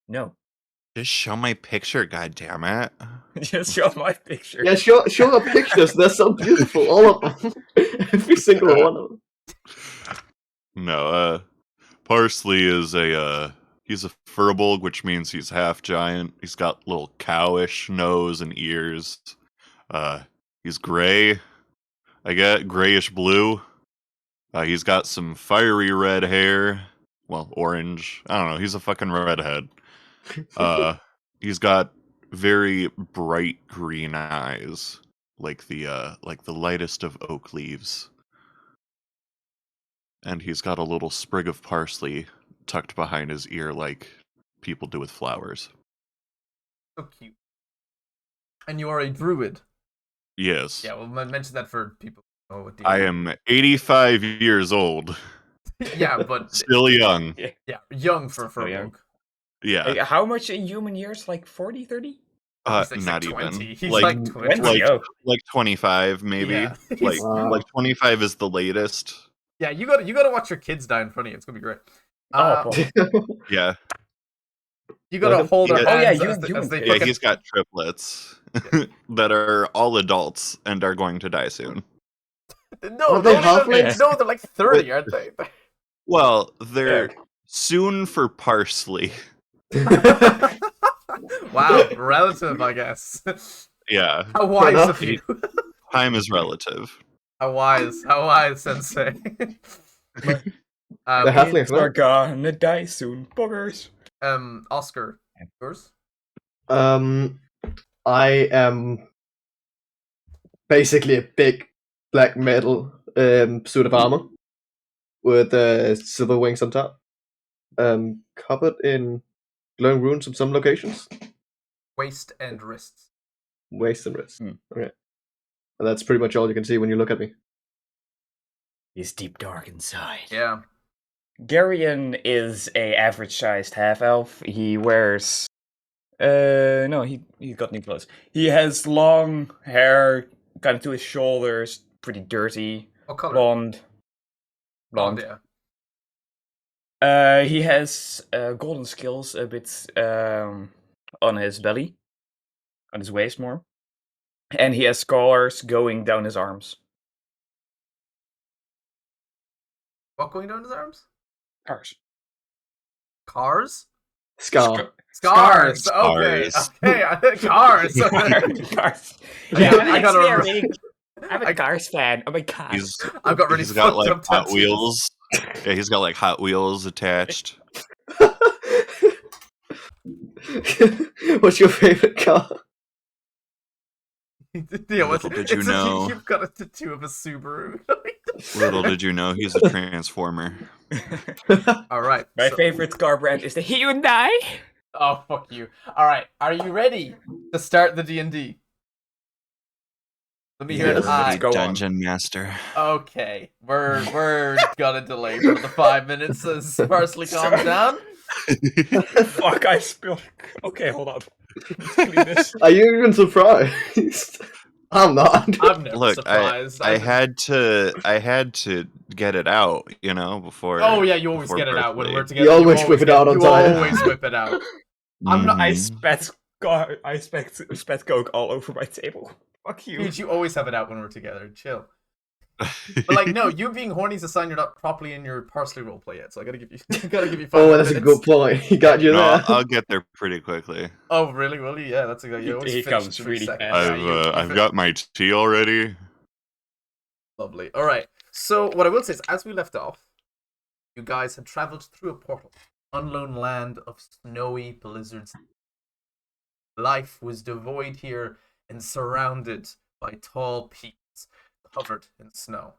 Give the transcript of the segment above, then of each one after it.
No. Just show my picture, goddammit. Just show my picture. Yeah, show the pictures. They're so beautiful, all of them. Every single one of them. No, Parsley is he's a furbolg, which means he's half giant. He's got little cowish nose and ears. He's gray. I get grayish blue. He's got some fiery red hair. Well, orange. I don't know. He's a fucking redhead. He's got very bright green eyes, like the lightest of oak leaves. And he's got a little sprig of parsley tucked behind his ear, like people do with flowers. So cute. And you are a druid. Yes. Yeah, well, mention that for people who know what I am 85 years old. Yeah, but Still young. yeah, young for Still young. folk. Yeah. How much in human years? Like 40, 30? He's Not like 20. even. He's like like 20. like 25 maybe. Yeah. Like Wow. like 25 is the latest. Yeah, you gotta watch your kids die in front of you. It's gonna be great. Yeah. You gotta hold Yeah. their Oh, yeah, hands you- as you- they Yeah, fucking... he's got triplets that are all adults and are going to die soon. No, Are they they're halflings? no, they're like 30, aren't they? Well, they're soon for parsley. Wow, relative, I guess. Yeah. How wise enough. of you. Time is relative. How wise, sensei. The halflings, Are no? gonna die soon, buggers. Oscar, yours? I am basically a big black metal suit of armor with silver wings on top, covered in glowing runes in some locations, Waist and wrists. waist and wrist. Hmm. Okay, and that's pretty much all you can see when you look at me. He's deep dark inside. Yeah. Garion is a average-sized half-elf. He wears... no, he's got new clothes. He has long hair, kind of to his shoulders, pretty dirty, What color? blonde. Yeah. He has golden scales a bit on his belly, on his waist more, and he has scars going down his arms. What going down his arms? Scars. Cars? Scar. Scars. Scars. Okay. Cars. Cars. Yeah, I'm I gotta actually I'm a Cars fan. Oh my god. I've got really He's got fucked like up Hot tattoos. Wheels. Yeah, he's got like Hot Wheels attached. What's your favorite car? Yeah, Little did you know. You've got a tattoo of a Subaru. Little did you know he's a transformer. All right. My so- favorite car brand is the Hyundai. Oh, fuck you. All right. Are you ready to start the D&D? Let me hear an Yes. I. Go on. Dungeon Master. Okay. We're gonna delay for the 5 minutes as Parsley calms down. Fuck, I spilled. Okay, hold on. Clean this. Are you even surprised? I'm not. I'm never Look, surprised. I had to get it out, before. Oh yeah, you always before get it out when birthday. we're together. You always whip it out on You time. always whip it out. I'm not. I Mhm. spat coke all over my table. Fuck you. Dude, you always have it out when we're together. Chill. But like, no, you being horny is a sign you're not properly in your Parsley roleplay yet. So I gotta give you 5 Oh, that's a minutes. good point. He got you No, there. I'll get there pretty quickly. Oh really? Will you? Yeah, that's a good. You always He finish comes in 3 really seconds. fast. Yeah, I've got my tea already. Lovely. All right. So what I will say is, as we left off, you guys had traveled through a portal, unknown land of snowy blizzards. Life was devoid here and surrounded by tall peaks covered in snow.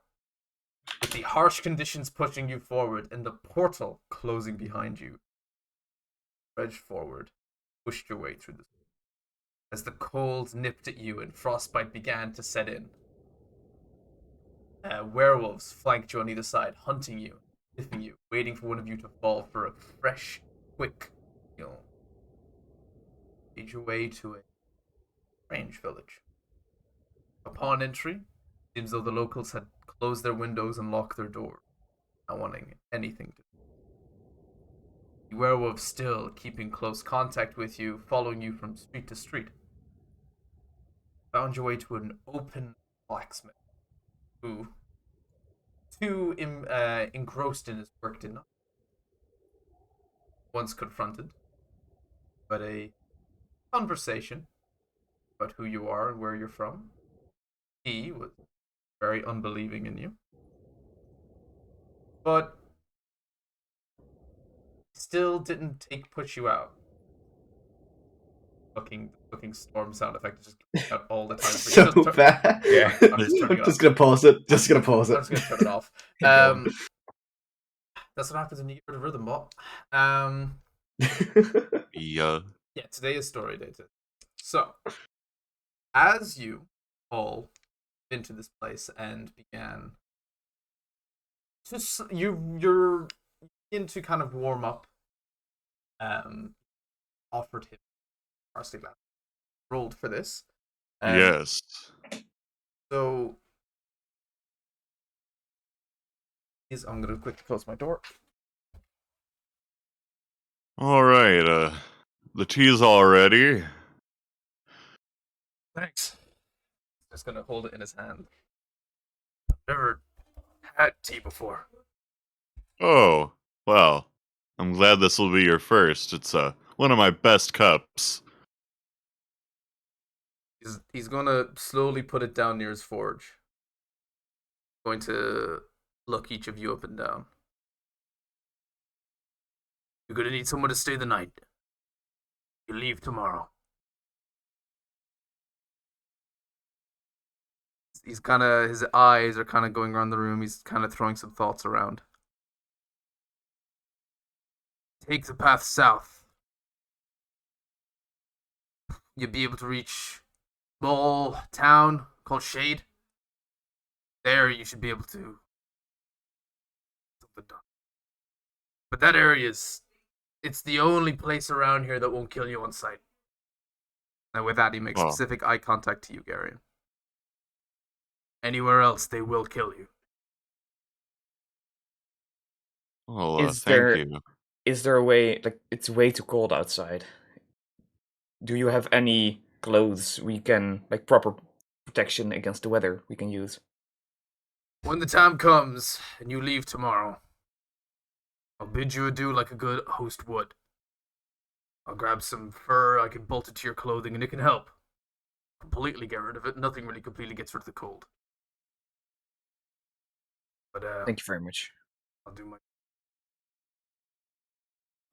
With the harsh conditions pushing you forward and the portal closing behind you, trudged forward, pushed your way through the as the cold nipped at you and frostbite began to set in. Werewolves flanked you on either side, hunting you, sniffing you, waiting for one of you to fall for a fresh, quick meal. Made your way to a strange village. Upon entry, it seems though the locals had closed their windows and locked their doors, not wanting anything to do. the werewolf still keeping close contact with you, following you from street to street. Found your way to an open blacksmith who, too engrossed in his work, did not once confronted, but a conversation about who you are and where you're from. He was very unbelieving in you, but still didn't push you out. Looking storm sound effect is just going out all the time. So bad. Yeah. I'm just turning it Just off. gonna pause it. Just gonna pause I'm it. just gonna turn it off. Go That's what happens when you get rid of rhythm bot. Yeah. Yeah, today is story day. So, as you all into this place and began you're begin to kind of warm up. Offered him parsley glass. Rolled for this. Yes. So I'm gonna quickly close my door. All right. The tea's all ready. Thanks. Just gonna hold it in his hand. I've never had tea before. Oh, well. I'm glad this will be your first. It's one of my best cups. He's gonna slowly put it down near his forge. Going to look each of you up and down. You're gonna need someone to stay the night. You leave tomorrow. He's his eyes are kind of going around the room. He's kind of throwing some thoughts around. Take the path south. You'll be able to reach a small town called Shade. There you should be able to something done. But that area it's the only place around here that won't kill you on sight. And with that, he makes specific eye contact to you, Garion. Anywhere else, they will kill you. Oh, Is thank you. Is there a way, like, it's way too cold outside. Do you have any clothes we can, like, proper protection against the weather we can use? When the time comes and you leave tomorrow, I'll bid you adieu like a good host would. I'll grab some fur, I can bolt it to your clothing, and it can help. Completely get rid of it. Nothing really completely gets rid of the cold. But Thank you very much. I'll do my.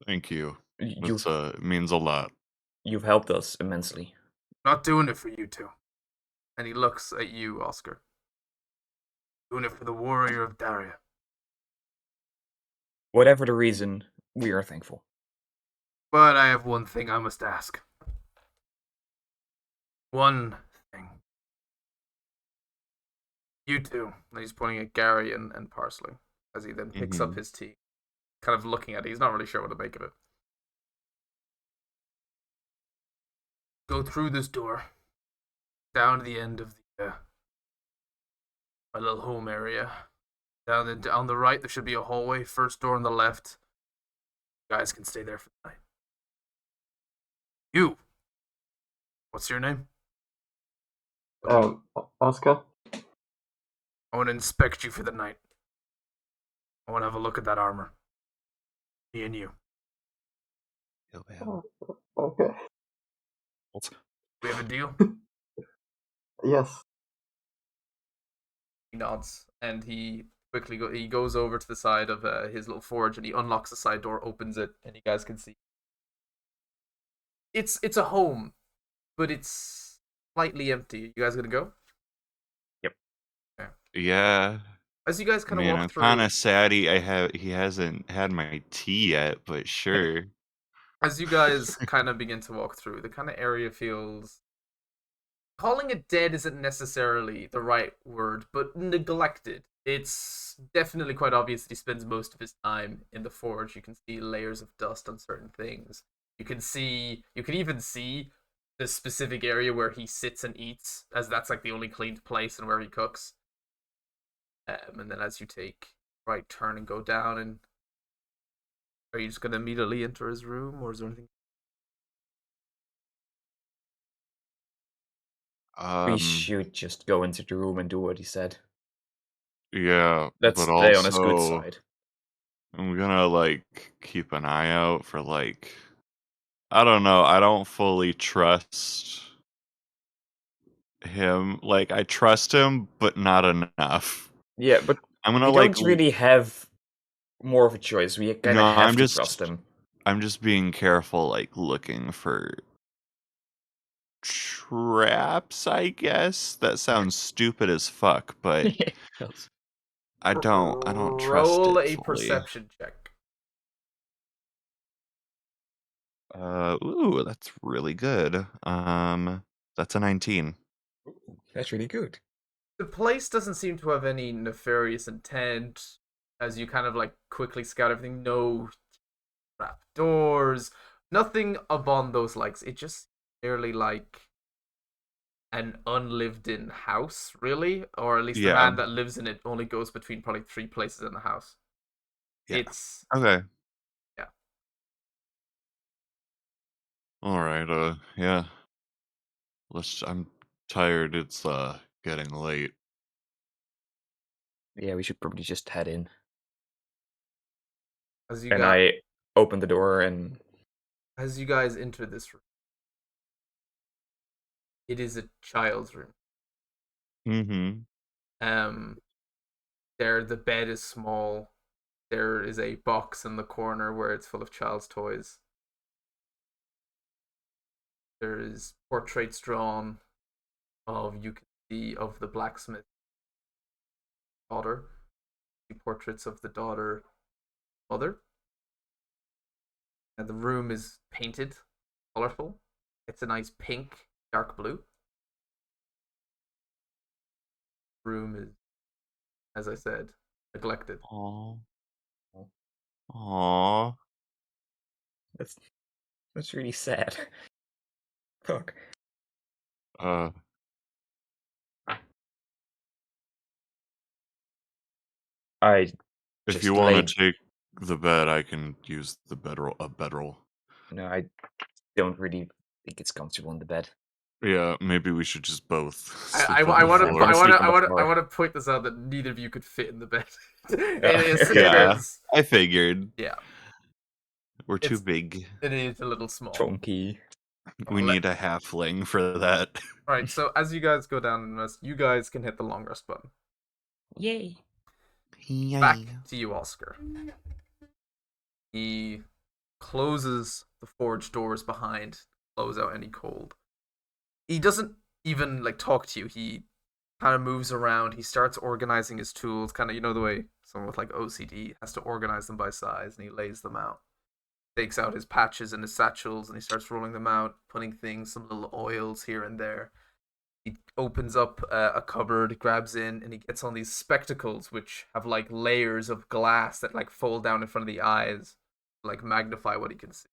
Thank you. You've, It means a lot. you've helped us immensely. Not doing it for you two. And he looks at you, Oscar. Doing it for the warrior of Daria. Whatever the reason, we are thankful. But I have one thing I must ask. One thing. You two. And he's pointing at Gary and Parsley as he then picks up his tea. Kind of looking at it. He's not really sure what to make of it. Go through this door. Down to the end of the my little home area. On the right, there should be a hallway. First door on the left. You guys can stay there for the night. You. What's your name? Oscar? I want to inspect you for the night. I want to have a look at that armor. Me and you. Oh, okay. We have a deal? Yes. He nods, and he quickly he goes over to the side of his little forge, and he unlocks the side door, opens it, and you guys can see. It's a home, but it's slightly empty. You guys gonna go? Yep. Okay. Yeah. As you guys kind of Man, walk I'm through, kind of sad he hasn't had my tea yet, but sure. as you guys kind of begin to walk through, the kind of area feels. Calling it dead isn't necessarily the right word, but neglected. It's definitely quite obvious that he spends most of his time in the forge. You can see layers of dust on certain things. You can even see the specific area where he sits and eats, as that's like the only cleaned place and where he cooks. And then as you take right turn and go down, and Are you just gonna immediately enter his room, or is there anything? We Um, should just go into the room and do what he said. yeah, Let's but stay on his good also side. I'm gonna like keep an eye out for like I don't know, I don't fully trust him. Like I trust him, but not enough. Yeah, but I'm we gonna like don't really have more of a choice. We kind no, of have to trust him. I'm just being careful, like looking for traps, I guess. That sounds stupid as fuck, but I don't trust Roll it a fully. perception check. Ooh, that's really good. That's a 19. That's really good. The place doesn't seem to have any nefarious intent as you kind of like quickly scout everything. No trap doors, nothing upon those likes. It just merely like an unlived in house, really, or at least the Yeah. man that lives in it only goes between probably 3 places in the house. Yeah. It's Okay. yeah. All right. Yeah. I'm tired. It's getting late. Yeah, we should probably just head in. As you And got I open the door and as you guys enter this room, it is a child's room. Mm-hmm. Um, there the bed is small. There is a box in the corner where it's full of child's toys. There is portraits drawn of you can see of the blacksmith daughter, the portraits of the daughter mother. And the room is painted, colorful. It's a nice pink, dark blue. Room is, as I said, neglected. Aw. Aw. that's really sad. Fuck. Uh, I if just you want laid. to take the bed, I can use the bedroll. No, I don't really think it's comfortable in the bed. Yeah, maybe we should just both I sleep on the want to floor. gonna sleep on the floor. point this out that neither of you could fit in the bed. Yeah, It is I figured. yeah. We're too It's big. it is a little small. Chunky. We need a halfling for that. All right, so as you guys go down and rest, you guys can hit the long rest button. Yay. Back to you, Oscar. He closes the forge doors behind, close out any cold. He doesn't even like talk to you. He kind of moves around. He starts organizing his tools, kind of the way someone with like OCD has to organize them by size, and he lays them out. Takes out his patches and his satchels, and he starts rolling them out, putting things, some little oils here and there. He opens up a cupboard, grabs in, and he gets on these spectacles, which have like layers of glass that like fold down in front of the eyes, like magnify what he can see.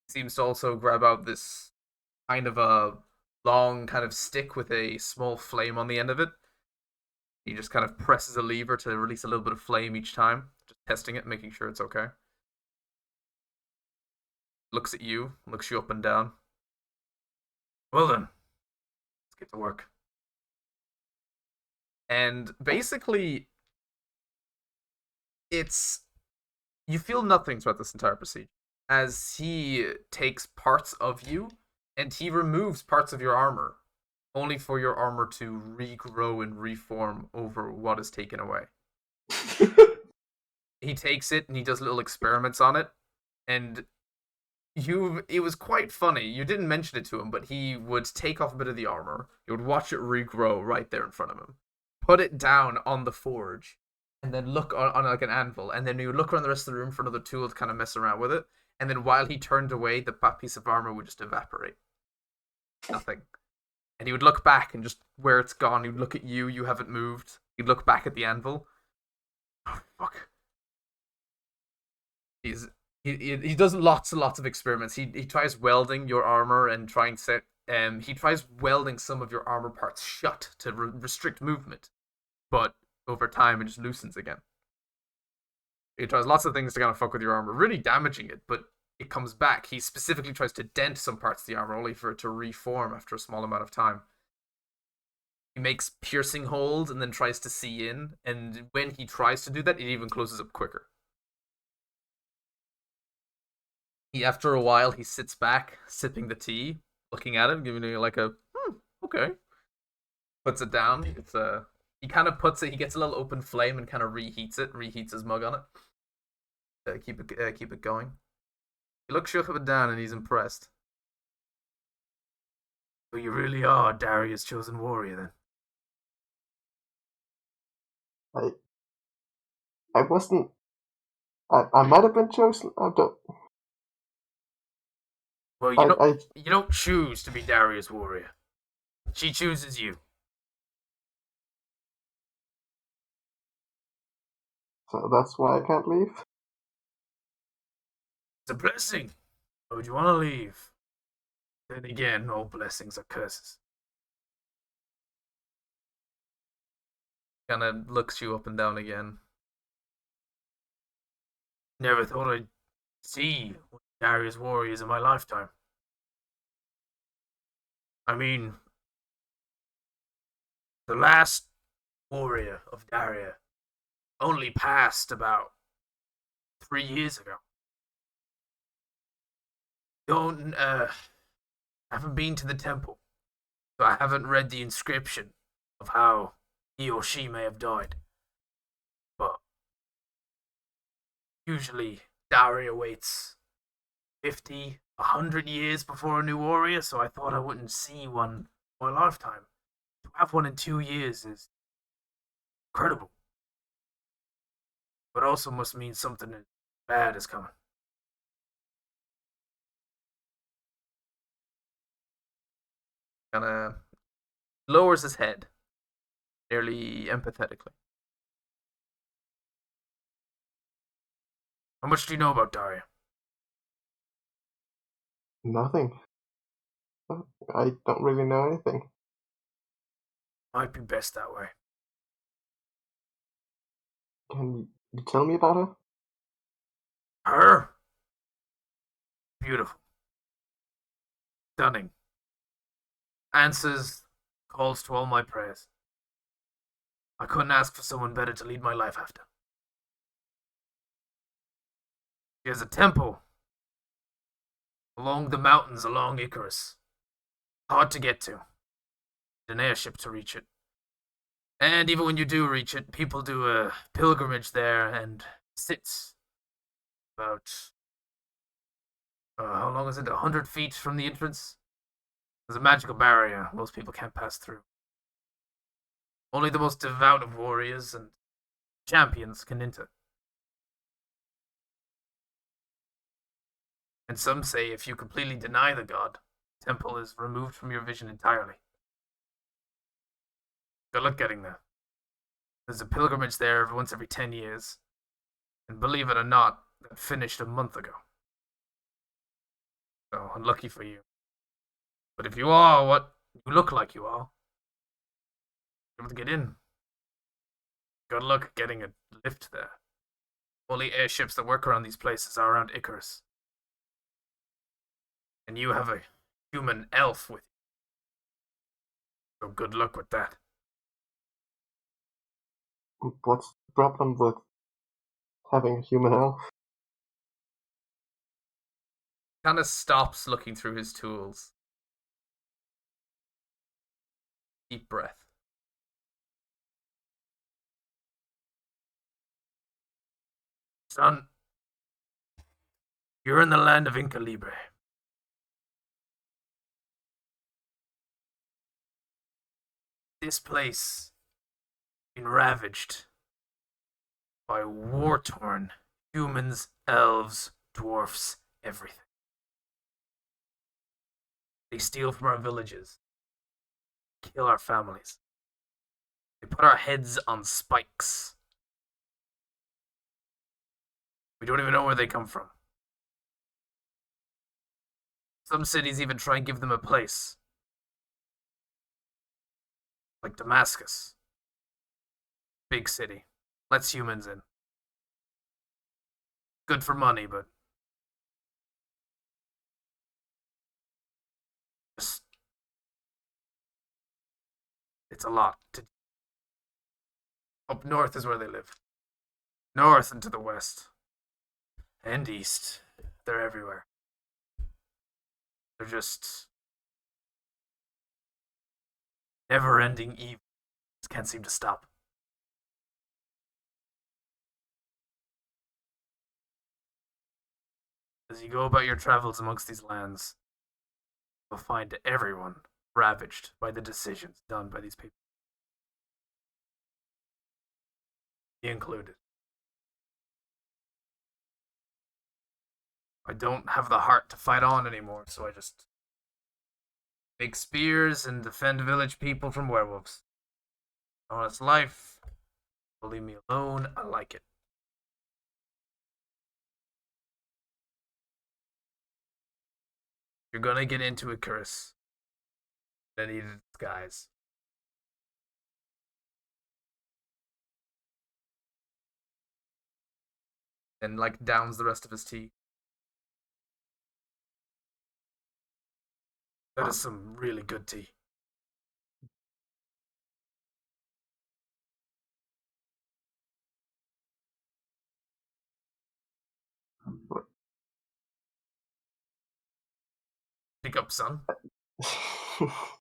He seems to also grab out this kind of a long kind of stick with a small flame on the end of it. He just kind of presses a lever to release a little bit of flame each time, just testing it, making sure it's okay. Looks at you, looks you up and down. Well then, let's get to work. And basically, you feel nothing throughout this entire procedure as he takes parts of you and he removes parts of your armor, only for your armor to regrow and reform over what is taken away. He takes it and he does little experiments on it, and it was quite funny. You didn't mention it to him, but he would take off a bit of the armor. He would watch it regrow right there in front of him, put it down on the forge, and then look on like an anvil. And then he would look around the rest of the room for another tool to kind of mess around with it. And then while he turned away, the piece of armor would just evaporate. Nothing. And he would look back and just where it's gone, he would look at you. You haven't moved. He'd look back at the anvil. Oh fuck. He does lots and lots of experiments. He tries welding your armor and trying to he tries welding some of your armor parts shut to restrict movement, but over time it just loosens again. He tries lots of things to kind of fuck with your armor, really damaging it, but it comes back. He specifically tries to dent some parts of the armor, only for it to reform after a small amount of time. He makes piercing holes and then tries to see in, and when he tries to do that, it even closes up quicker. After a while, he sits back, sipping the tea, looking at it, giving you like a, okay. Puts it down. It's he kind of puts it, he gets a little open flame and kind of reheats his mug on it. Keep it going. He looks you up and down and he's impressed. So you really are Darius' chosen warrior then? I wasn't. I might have been chosen. I don't. Well, you don't choose to be Darius' warrior. She chooses you. So that's why I can't leave? It's a blessing. Why would you want to leave? Then again, all blessings are curses. Kind of looks you up and down again. Never thought I'd see Darius warriors in my lifetime. I mean, the last warrior of Daria only passed about 3 years ago. Haven't been to the temple, so I haven't read the inscription of how he or she may have died. But usually Daria waits 50, 100 years before a new warrior, so I thought I wouldn't see one in my lifetime. To have one in 2 years is incredible. But also must mean something bad is coming. Kinda lowers his head, nearly empathetically. How much do you know about Daria? Nothing. I don't really know anything. Might be best that way. Can you tell me about her? Her? Beautiful. Stunning. Answers calls to all my prayers. I couldn't ask for someone better to lead my life after. She has a temple along the mountains along Icarus. Hard to get to. An airship to reach it. And even when you do reach it, people do a pilgrimage there and sits about, how long is it? 100 feet from the entrance? There's a magical barrier most people can't pass through. Only the most devout of warriors and champions can enter. And some say if you completely deny the god, the temple is removed from your vision entirely. Good luck getting there. There's a pilgrimage there once every 10 years. And believe it or not, that finished a month ago. So, unlucky for you. But if you are what you look like you are, you're able to get in. Good luck getting a lift there. Only airships that work around these places are around Icarus. And you have a human elf with you. So good luck with that. What's the problem with having a human elf? Kind of stops looking through his tools. Deep breath. Son, you're in the land of Inca Libre. This place has been ravaged by war-torn humans, elves, dwarfs, everything. They steal from our villages, kill our families. They put our heads on spikes. We don't even know where they come from. Some cities even try and give them a place. Like Damascus. Big city. Lets humans in. good for money, but just it's a lot. Up north is where they live. North and to the west. And east. They're everywhere. They're just never-ending evil. Just can't seem to stop. As you go about your travels amongst these lands, you'll find everyone ravaged by the decisions done by these people. Me included. I don't have the heart to fight on anymore, so I just make spears and defend village people from werewolves. Honest life. Leave me alone. I like it. You're gonna get into it, Curse. I need a disguise. And like downs the rest of his tea. That is some really good tea. Pick up, son.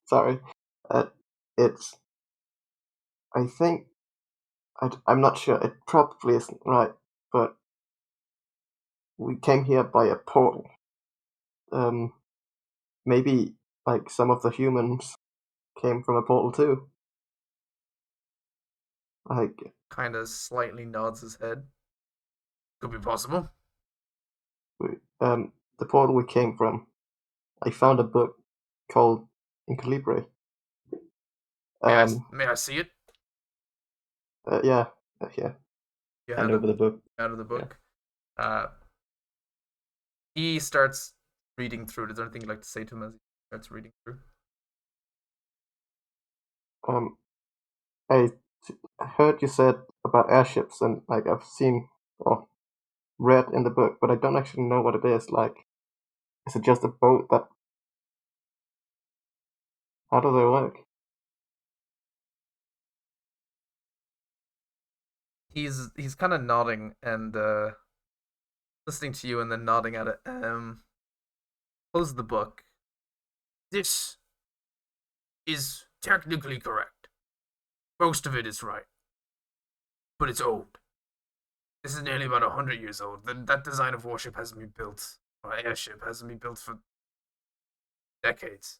Sorry. It's. I think. I'm not sure. It probably isn't right, but we came here by a portal. Maybe like some of the humans came from a portal too. Like, Kind of slightly nods his head. Could be possible. the portal we came from. I found a book called Incalibre. May I see it? Yeah. You Hand hand over the book. out of the book. He starts reading through it. Is there anything you'd like to say to him as he starts reading through? I heard you said about airships, and like I've seen or read in the book, but I don't actually know what it is. Like, is it just a boat that? How do they work? He's kind of nodding and listening to you, and then nodding at it. Close the book. This is technically correct. Most of it is right, but it's old. This is nearly about 100 years old. That design of warship hasn't been built, or airship hasn't been built for decades.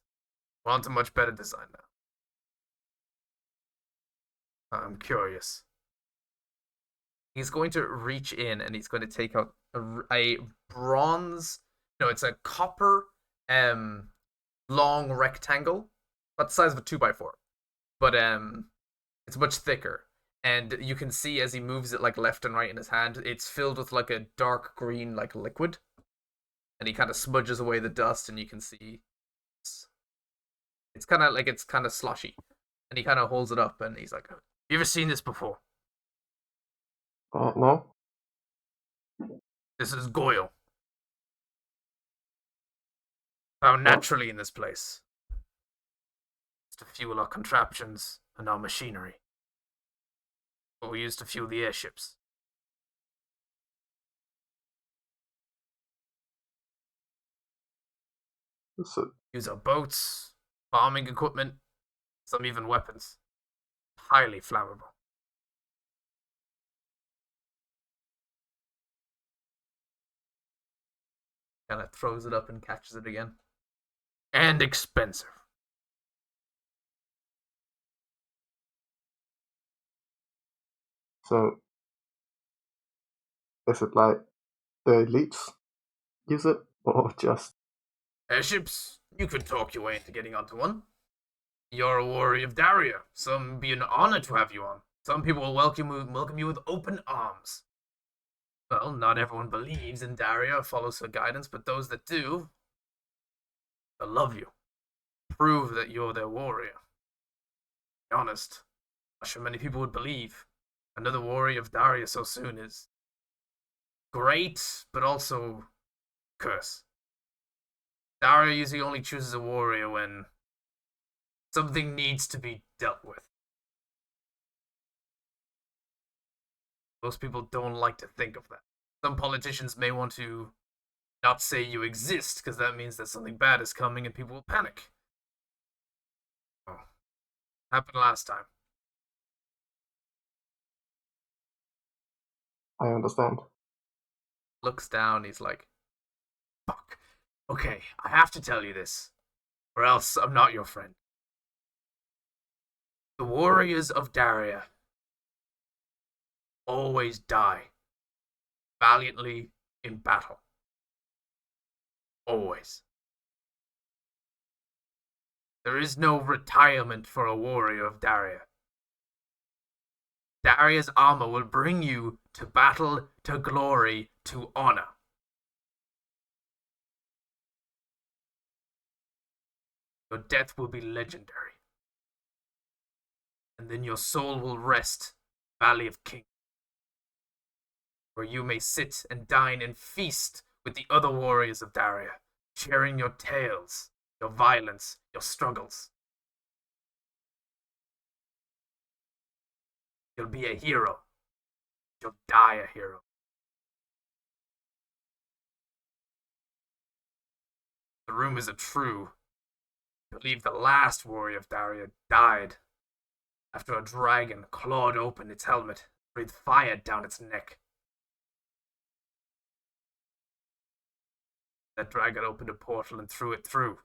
We're on to much better design now. I'm curious. He's going to reach in and he's going to take out a bronze. No, it's a copper, long rectangle, about the size of a 2x4, but it's much thicker. And you can see as he moves it like left and right in his hand, it's filled with like a dark green like liquid, and he kind of smudges away the dust, and you can see it's kind of slushy, and he kind of holds it up, and he's like, "You ever seen this before?" No. This is Goyle. Found naturally in this place. It's to fuel our contraptions and our machinery. What we use to fuel the airships. So, Use our boats, bombing equipment, some even weapons. Highly flammable. Kind of throws it up and catches it again. And expensive. so is it like the elites use it, or just? Airships, you could talk your way into getting onto one. You're a warrior of Daria. Some be an honor to have you on. Some people will welcome you with open arms. Well, not everyone believes in Daria or follows her guidance, but those that do, they'll love you. Prove that you're their warrior. To be honest, not sure many people would believe. Another warrior of Daria so soon is great, but also curse. Daria usually only chooses a warrior when something needs to be dealt with. Most people don't like to think of that. Some politicians may want to not say you exist, because that means that something bad is coming and people will panic. Oh, happened last time. I understand. Looks down, he's like, fuck. Okay, I have to tell you this, or else I'm not your friend. The warriors of Daria always die valiantly in battle. Always. There is no retirement for a warrior of Daria. Daria's armor will bring you to battle, to glory, to honor. Your death will be legendary. And then your soul will rest, Valley of Kings, where you may sit and dine and feast with the other warriors of Daria, sharing your tales, your violence, your struggles. You'll be a hero. You'll die a hero. The rumors are true. I believe the last warrior of Daria died after a dragon clawed open its helmet, breathed fire down its neck. That dragon opened a portal and threw it through.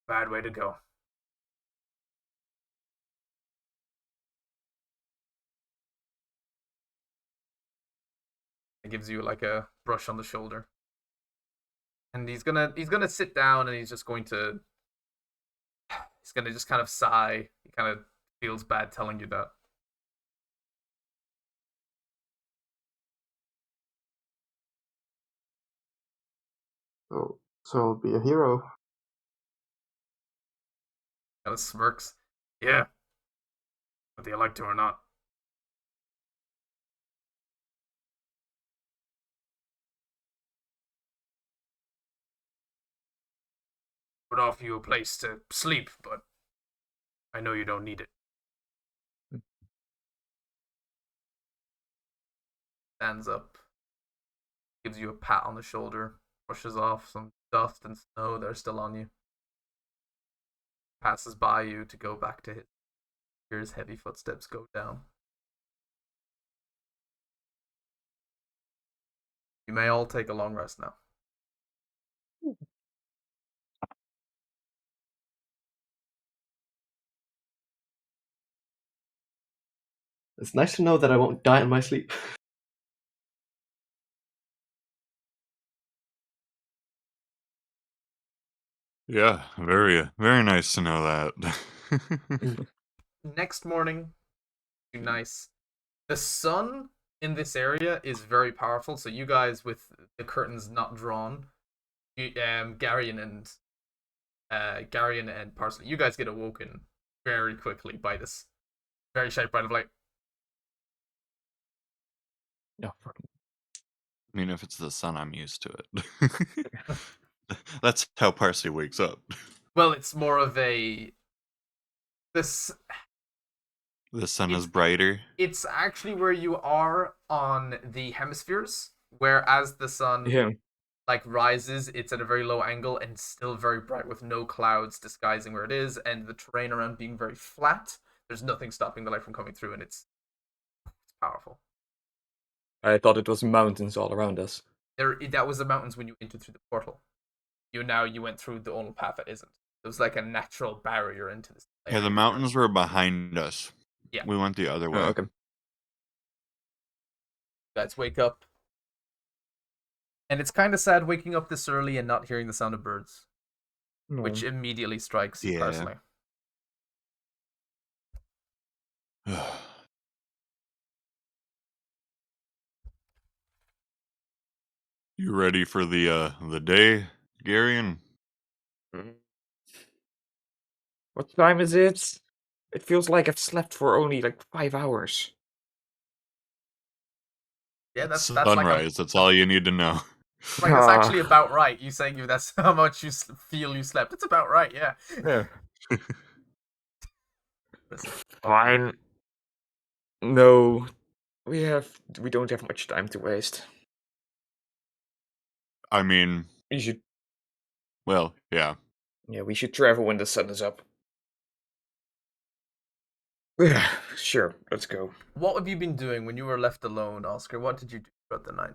Bad way to go. It gives you like a brush on the shoulder. And he's gonna sit down and he's gonna just kind of sigh. He kind of feels bad telling you that. So I'll be a hero. Kind of smirks. Yeah. Whether you like to or not. Would offer you a place to sleep, but I know you don't need it. Stands up, gives you a pat on the shoulder, brushes off some dust and snow that are still on you. Passes by you to go back to his. Hears heavy footsteps go down. You may all take a long rest now. It's nice to know that I won't die in my sleep. Yeah, very nice to know that. Next morning, nice. The sun in this area is very powerful, so you guys with the curtains not drawn, Garion and Parsley, you guys get awoken very quickly by this very sharp bright of light. No, I mean, if it's the sun, I'm used to it. That's how Parsley wakes up. Well, it's more of a this. The sun is brighter. It's actually where you are on the hemispheres, whereas the sun yeah. like rises, it's at a very low angle and still very bright with no clouds disguising where it is, and the terrain around being very flat. There's nothing stopping the light from coming through, and it's powerful. I thought it was mountains all around us. That was the mountains when you entered through the portal. You went through the only path that isn't. It was like a natural barrier into this. Yeah, the mountains were behind us. Yeah. We went the other way. Oh, okay. You guys wake up. And it's kind of sad waking up this early and not hearing the sound of birds. No. Which immediately strikes you personally. You ready for the day, Garion? What time is it? It feels like I've slept for only like 5 hours. Yeah, that's like Sunrise. That's all you need to know. like it's actually about right. You saying that's how much you feel you slept. It's about right. Yeah. Yeah. Fine. No, we don't have much time to waste. I mean, We should, well, yeah. yeah, we should travel when the sun is up. Sure, let's go. What have you been doing when you were left alone, Oscar? What did you do throughout the night?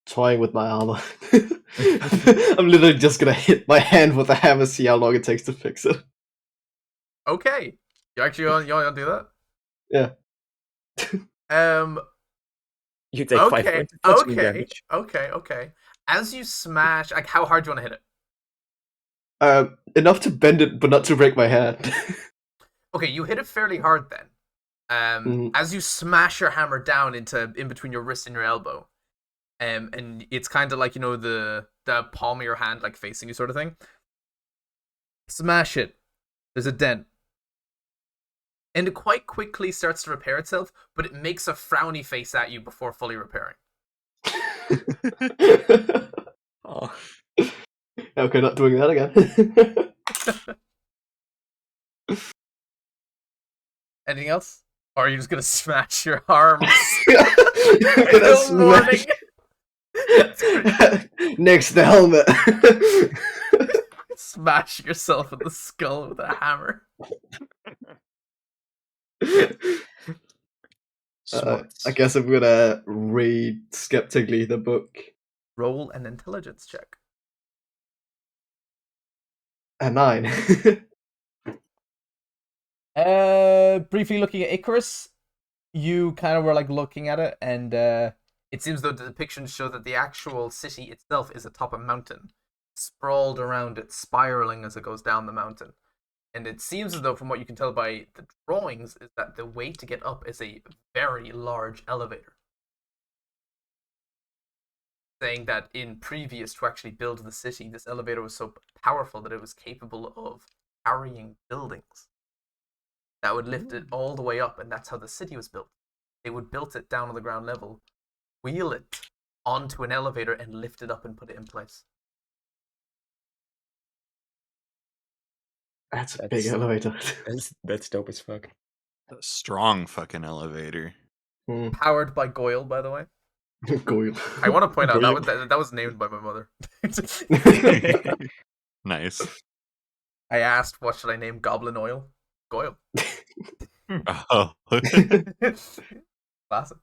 Toying with my armor. I'm literally just gonna hit my hand with a hammer, see how long it takes to fix it. Okay, you actually you want to do that? Yeah. You take 5 Okay. points of bludgeoning Okay. damage. Okay. As you smash, like, how hard do you want to hit it? Enough to bend it, but not to break my hand. Okay, you hit it fairly hard then. Mhm. As you smash your hammer down in between your wrist and your elbow, and it's kind of like, you know, the palm of your hand like facing you sort of thing. Smash it. There's a dent. And it quite quickly starts to repair itself, but it makes a frowny face at you before fully repairing. Oh. Okay, not doing that again. Anything else? Or are you just gonna smash your arms? I'm gonna Until morning. Next, the helmet. Smash yourself in the skull with a hammer. I guess I'm gonna read skeptically the book. Roll an intelligence check. A 9. Briefly looking at Icarus, you kind of were like looking at it, and it seems though the depictions show that the actual city itself is atop a mountain, sprawled around it, spiraling as it goes down the mountain. And it seems as though, from what you can tell by the drawings, is that the way to get up is a very large elevator. Saying that in previous to actually build the city, this elevator was so powerful that it was capable of carrying buildings that would lift it all the way up, and that's how the city was built. They would build it down on the ground level, wheel it onto an elevator, and lift it up and put it in place. That's a big elevator. That's dope as fuck. A strong fucking elevator. Powered by Goyle, by the way. Goyle. I want to point out Goyle. that was named by my mother. Nice. I asked, what should I name Goblin Oil? Goyle. Oh. Classic.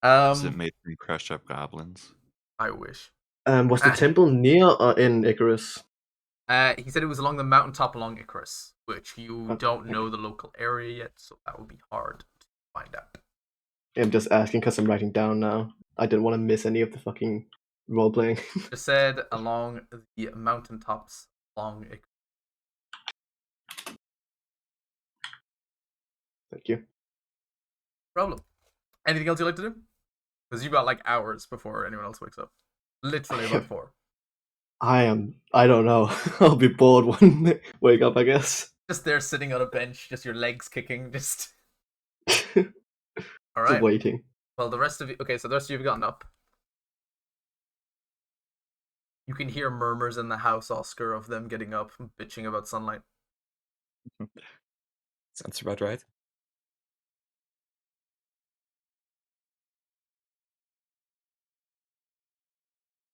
Is it made from crushed up goblins? I wish. Was the temple near or in Icarus? He said it was along the mountaintop along Icarus, which you Okay. don't know the local area yet, so that would be hard to find out. I'm just asking because I'm writing down now. I didn't want to miss any of the fucking role playing. Just said along the mountaintops along Icarus. Thank you. Problem. Anything else you'd like to do? Because you've got like hours before anyone else wakes up. Literally about 4. I don't know. I'll be bored when they wake up, I guess. Just there sitting on a bench, just your legs kicking, just... Just Alright. waiting. Well, the rest of you... Okay, so the rest of you have gotten up. You can hear murmurs in the house, Oscar, of them getting up and bitching about sunlight. Sounds about right.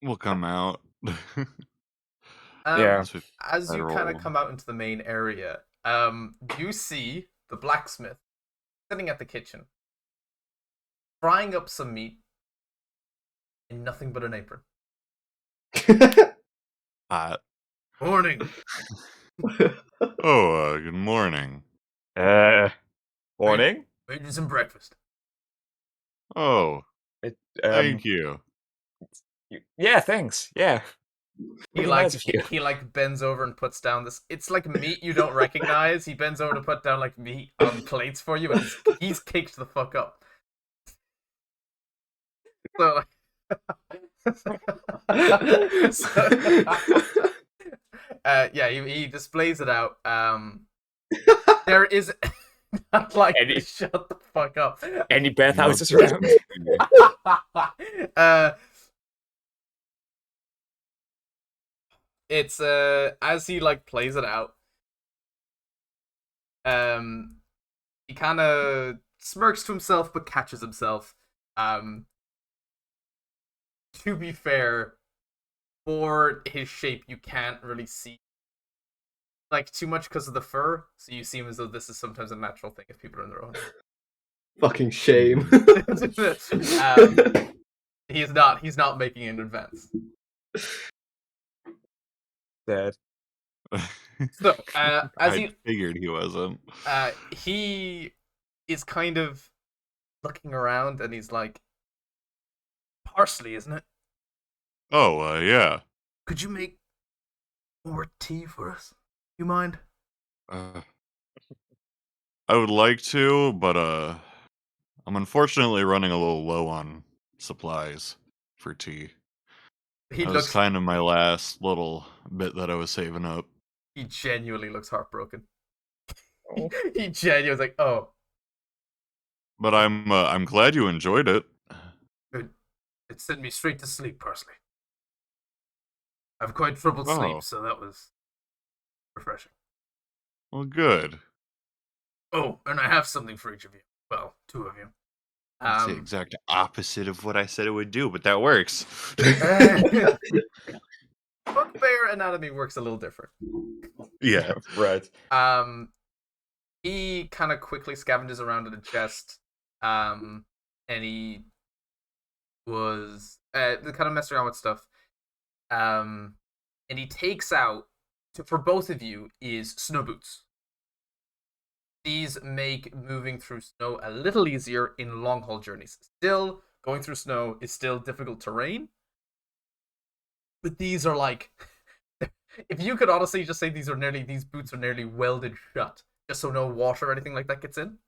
We'll come out. Yeah. Once we've As you kind of roll. come out into the main area, you see the blacksmith sitting at the kitchen, frying up some meat in nothing but an apron. Morning. Good morning. Morning. Making some breakfast. Oh, thank you. Yeah, thanks. Yeah. He Really like nice of you. he like bends over and puts down this. It's like meat you don't recognize. He bends over to put down like meat on plates for you, and he's caked the fuck up. So, yeah, he displays it out. There is I'd like to Any- shut the fuck up. Any bathhouses No. around? It's as he like plays it out, he kind of smirks to himself but catches himself. To be fair, for his shape, you can't really see like too much because of the fur, so you seem as though this is sometimes a natural thing if people are in their own. Fucking shame. He's not making an advance. Dead. So as I he figured he wasn't. he is kind of looking around and he's like, parsley, isn't it? Oh, yeah. Could you make more tea for us? You mind? I would like to, but I'm unfortunately running a little low on supplies for tea. He That was looks kind of my last little bit that I was saving up. he genuinely looks heartbroken. Oh. He genuinely was like, oh, But I'm glad you enjoyed it. it sent me straight to sleep, parsley. I've quite troubled Oh. sleep, so that was refreshing. Well, good. Oh, and I have something for each of you. Well, two of you. That's the exact opposite of what I said it would do, but that works. Bugbear anatomy works a little different. Yeah. Right. He kind of quickly scavenges around in a chest, and he was kind of messing around with stuff, and he takes out for both of you is snow boots. These make moving through snow a little easier in long haul journeys. Still, going through snow is still difficult terrain, but these are like, if you could honestly just say these boots are nearly welded shut, just so no water or anything like that gets in.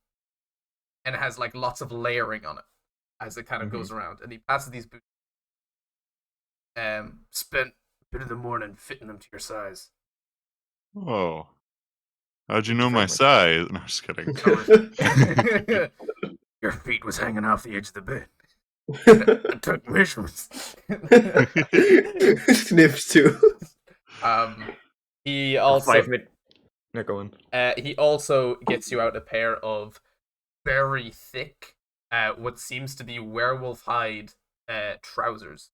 And it has like lots of layering on it as it kind of goes around. And he passes these boots. Spent a bit of the morning fitting them to your size. Oh. How'd you know very my much. size? No, just kidding. Your feet was hanging off the edge of the bed. I took measurements. Sniffs too. He also 5 minutes. No, go on. he also gets you out a pair of very thick, what seems to be werewolf hide trousers.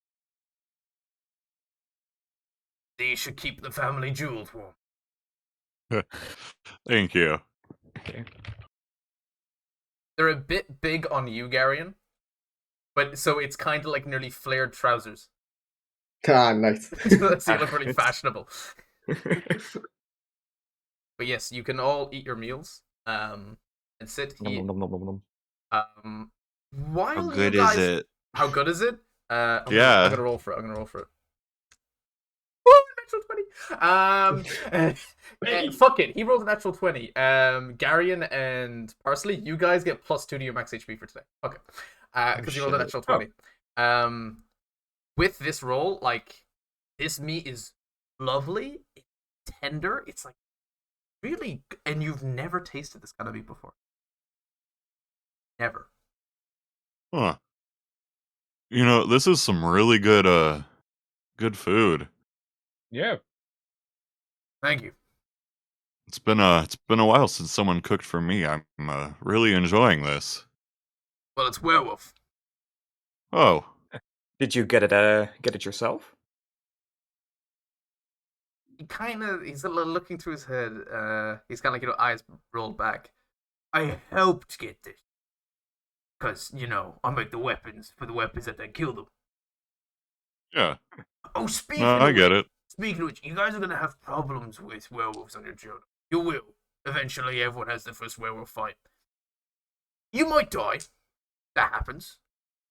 These should keep the family jewels warm. Thank you. Okay. They're a bit big on you, Garion, but so it's kind of like nearly flared trousers. Ah, nice. So you look really fashionable. But yes, you can all eat your meals. And sit here. Nom, nom, nom, nom, nom. While How you good guys, is it? How good is it? I'm Yeah. gonna roll for it. Woo, natural 20. Fuck it. He rolled a natural 20. Garion and Parsley, you guys get +2 to your max HP for today. Okay. Because you rolled a shit. natural 20. With this roll, like, this meat is lovely, it's tender, it's like really, and you've never tasted this kind of meat before. Never. Huh. You know, this is some really good good food. Yeah. Thank you. It's been a while since someone cooked for me. I'm really enjoying this. Well, it's werewolf. Oh, Did you get it yourself? He's a little looking through his head. He's kind of like, eyes rolled back. I helped get this. Because, I make the weapons for the weapons that then kill them. yeah. Oh, speaking No, I get it. Speaking of which, you guys are going to have problems with werewolves on your journey. You will. Eventually, everyone has their first werewolf fight. You might die. That happens.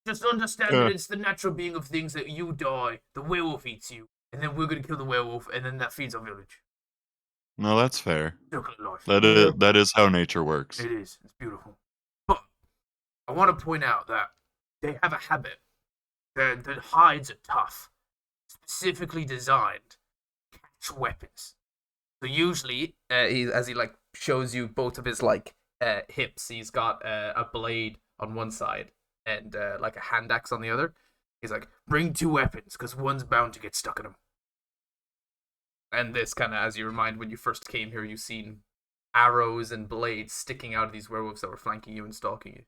Just understand that it's the natural being of things that you die, the werewolf eats you, and then we're going to kill the werewolf, and then that feeds our village. No, that's fair. Look at life. That is how nature works. It is. It's beautiful. But I want to point out that they have a habit. Their hides are tough, specifically designed to catch weapons. So usually, as he like shows you both of his like hips, he's got a blade on one side and like a hand axe on the other. He's like, bring 2 weapons, because one's bound to get stuck in him. And this kind of, as you remind, when you first came here, you've seen arrows and blades sticking out of these werewolves that were flanking you and stalking you.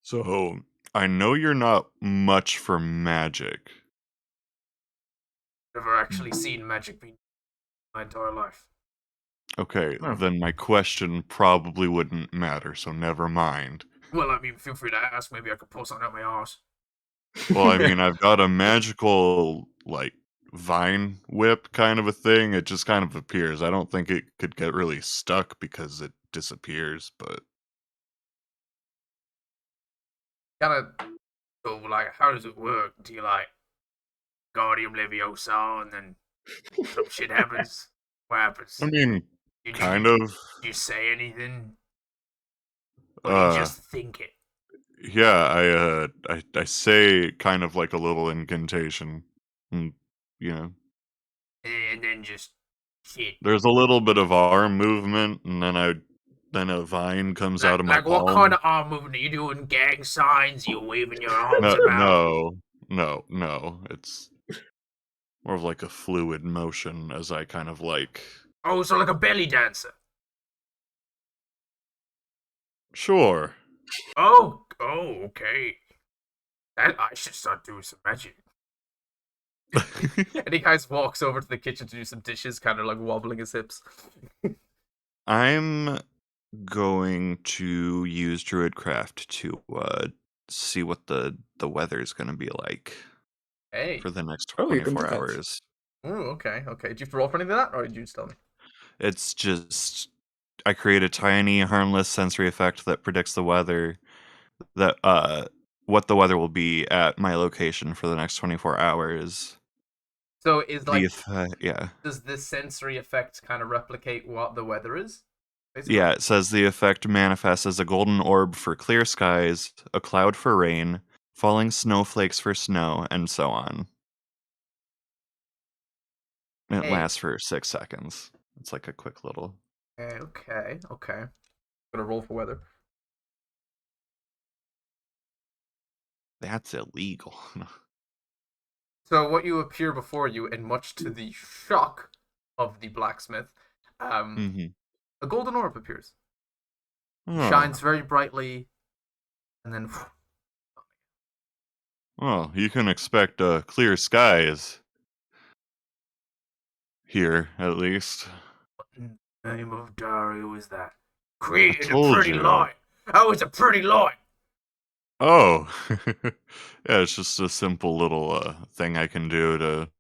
So, I know you're not much for magic. Never actually seen magic being my entire life. Okay, Oh. then my question probably wouldn't matter, so never mind. Well, I mean, feel free to ask. Maybe I could pull something out my arse. Well, I mean, I've got a magical, like, vine whip kind of a thing. It just kind of appears. I don't think it could get really stuck because it disappears, but Kind of. So, like, how does it work? Do you like Guardium Leviosa and then some shit happens? What happens? I mean, Did kind you, of. Did you say anything? Or do you just think it? Yeah, I say kind of like a little incantation. And, you know, And then just shit. there's a little bit of arm movement, and then a vine comes out of my Like what palm. kind of arm movement are you doing? Gang signs? You waving your arms No, about? no. It's more of like a fluid motion as I kind of like. Oh, so like a belly dancer. Sure. Oh, okay. That I should start doing some magic. And he guys walks over to the kitchen to do some dishes, kind of like wobbling his hips. I'm going to use Druidcraft to see what the weather's going to be like Hey. for the next Oh, you can do 24 that. hours. Oh, okay. Do you have to roll for any of that, or did you just tell me? It's just I create a tiny harmless sensory effect that predicts the weather that what the weather will be at my location for the next 24 hours. So is like, Yeah. does this sensory effect kind of replicate what the weather is? Basically? Yeah, it says the effect manifests as a golden orb for clear skies, a cloud for rain, falling snowflakes for snow, and so on. And it Hey. lasts for 6 seconds. It's like a quick little. Okay. Gonna roll for weather. That's illegal. So what you appear before you, and much to the shock of the blacksmith, Mm-hmm. a golden orb appears. Oh. Shines very brightly, and then Well, you can expect clear skies. Here, at least. what in the name of Dario is that? Created a told pretty you. light. Oh, it's a pretty light. Oh! Yeah, it's just a simple little thing I can do to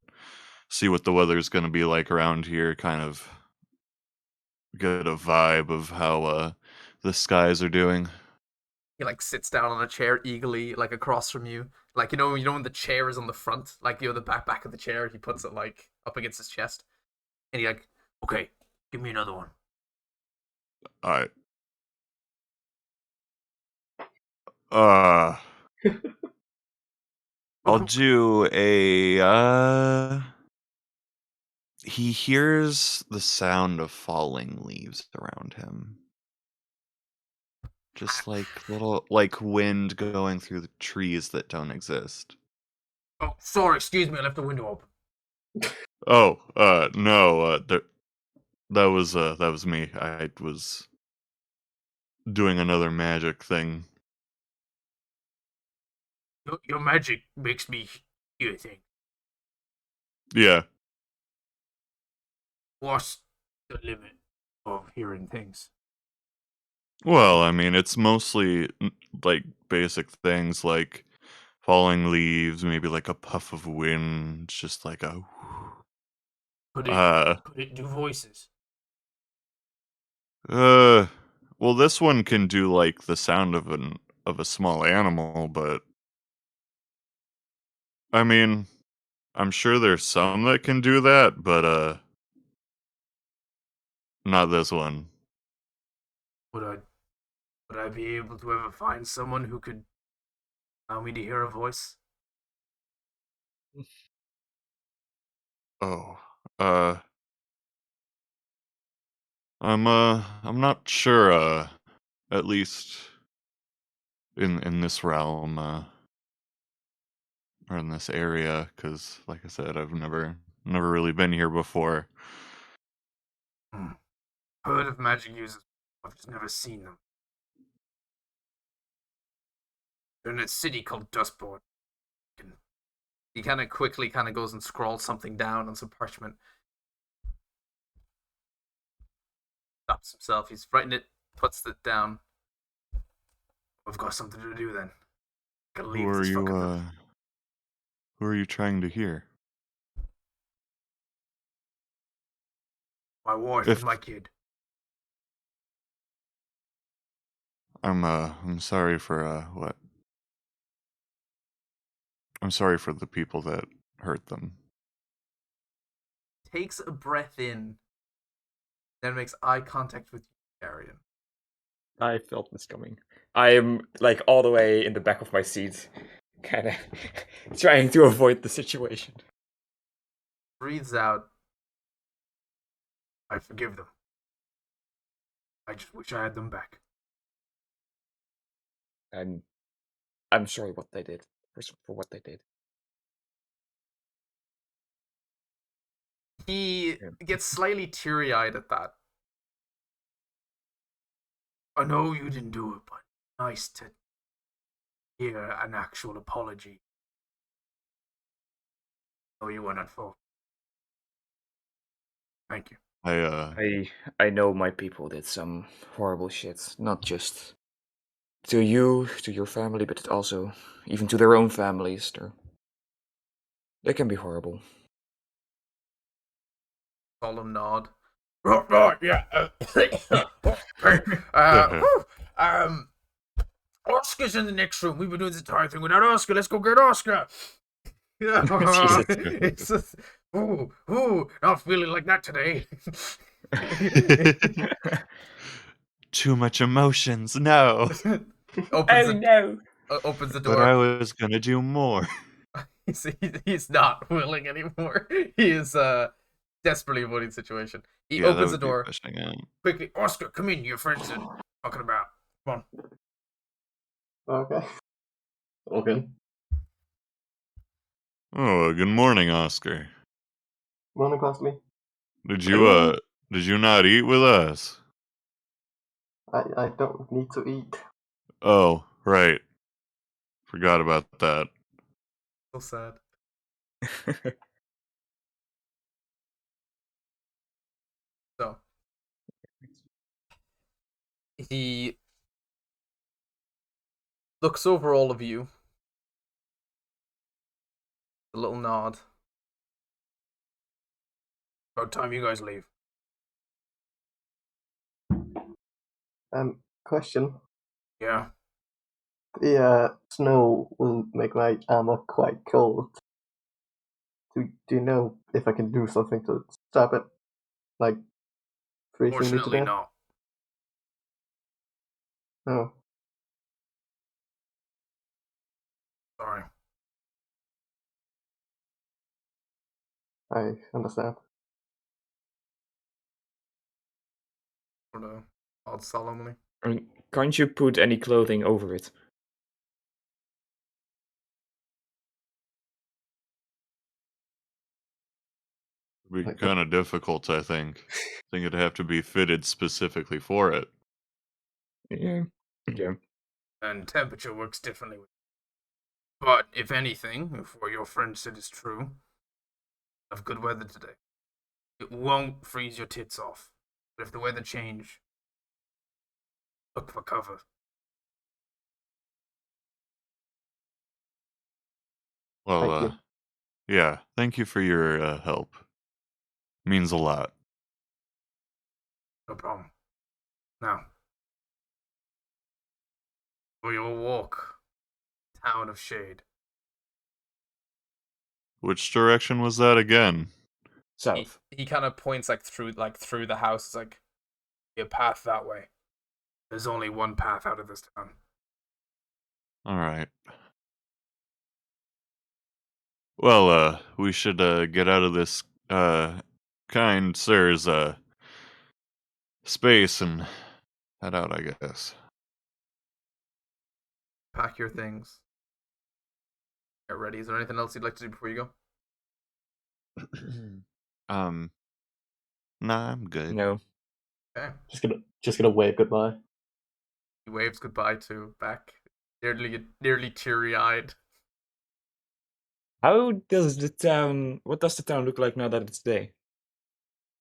see what the weather's going to be like around here, kind of get a vibe of how the skies are doing. He like sits down on a chair eagerly, like across from you. Like you know when the chair is on the front, like the back of the chair, he puts it like up against his chest, and he like, okay, give me another one. I I'll do a he hears the sound of falling leaves around him. Just like little like wind going through the trees that don't exist. Oh, sorry, excuse me, I left the window open. Oh, no, that was me. I was doing another magic thing. Your magic makes me hear things. Yeah. What's the limit of hearing things? Well, I mean, it's mostly like basic things like falling leaves, maybe like a puff of wind, just like a Could it do voices? well, this one can do like the sound of a small animal, but I mean, I'm sure there's some that can do that, but not this one. Would I be able to ever find someone who could allow me to hear a voice? Oh, I'm not sure, at least in this realm, or in this area, because like I said, I've never really been here before. Heard of magic users. I've just never seen them. They're in a city called Dustboard. He kind of quickly goes and scrawls something down on some parchment. Stops himself. He's writing it, puts it down. I've got something to do then. Gotta Who leave are this you, fucking village. who are you trying to hear? My wife if- and my kid. I'm sorry for, what? I'm sorry for the people that hurt them. Takes a breath in, then makes eye contact with you, Darian. I felt this coming. I am like all the way in the back of my seat, kind of trying to avoid the situation. Breathes out. I forgive them. I just wish I had them back. And I'm sorry what they did for what they did. He Yeah. gets slightly teary-eyed at that. I know you didn't do it, but nice to hear an actual apology. No, you weren't at fault. Thank you. I know my people did some horrible shit, not just to you, to your family, but also even to their own families. They can be horrible. Solemn nod. Right, yeah. Oscar's in the next room. We've been doing this entire thing without Oscar. Let's go get Oscar. Jesus. It's just, not feeling like that today. Too much emotions, no. No! Opens the But I door. was gonna do more. He's not willing anymore. He is desperately avoiding the situation. He Yeah, that opens the would be door pushing it. Quickly, Oscar, come in. Your friends are talking about. Come on. Okay. Okay. Oh, good morning, Oscar. Morning, Costley. Did you not eat with us? I don't need to eat. Oh, right. Forgot about that. So sad. So he looks over all of you. A little nod. About time you guys leave. Question. Yeah. The snow will make my armor quite cold. Do you know if I can do something to stop it? Like freezing me to Fortunately, death? not. No. Sorry. I understand. Sort of odd solemnly. Can't you put any clothing over it? It'd be Like- kind of difficult, I think. I think it'd have to be fitted specifically for it. Yeah. Yeah. And temperature works differently. But if anything, if what your friend said is true, have good weather today. It won't freeze your tits off. But if the weather change, look for cover. Well, Thank you. yeah, thank you for your help. Means a lot. No problem. Now, for your walk, Town of Shade. Which direction was that again? South. He kind of points through the house. It's like, Your path that way. There's only one path out of this town. All right. Well, we should get out of this kind sir's space and head out, I guess. Pack your things. Get ready. Is there anything else you'd like to do before you go? Nah, I'm good. No. Okay. Just gonna wave goodbye. He waves goodbye to Beck, nearly teary-eyed. How does the town? What does the town look like now that it's day?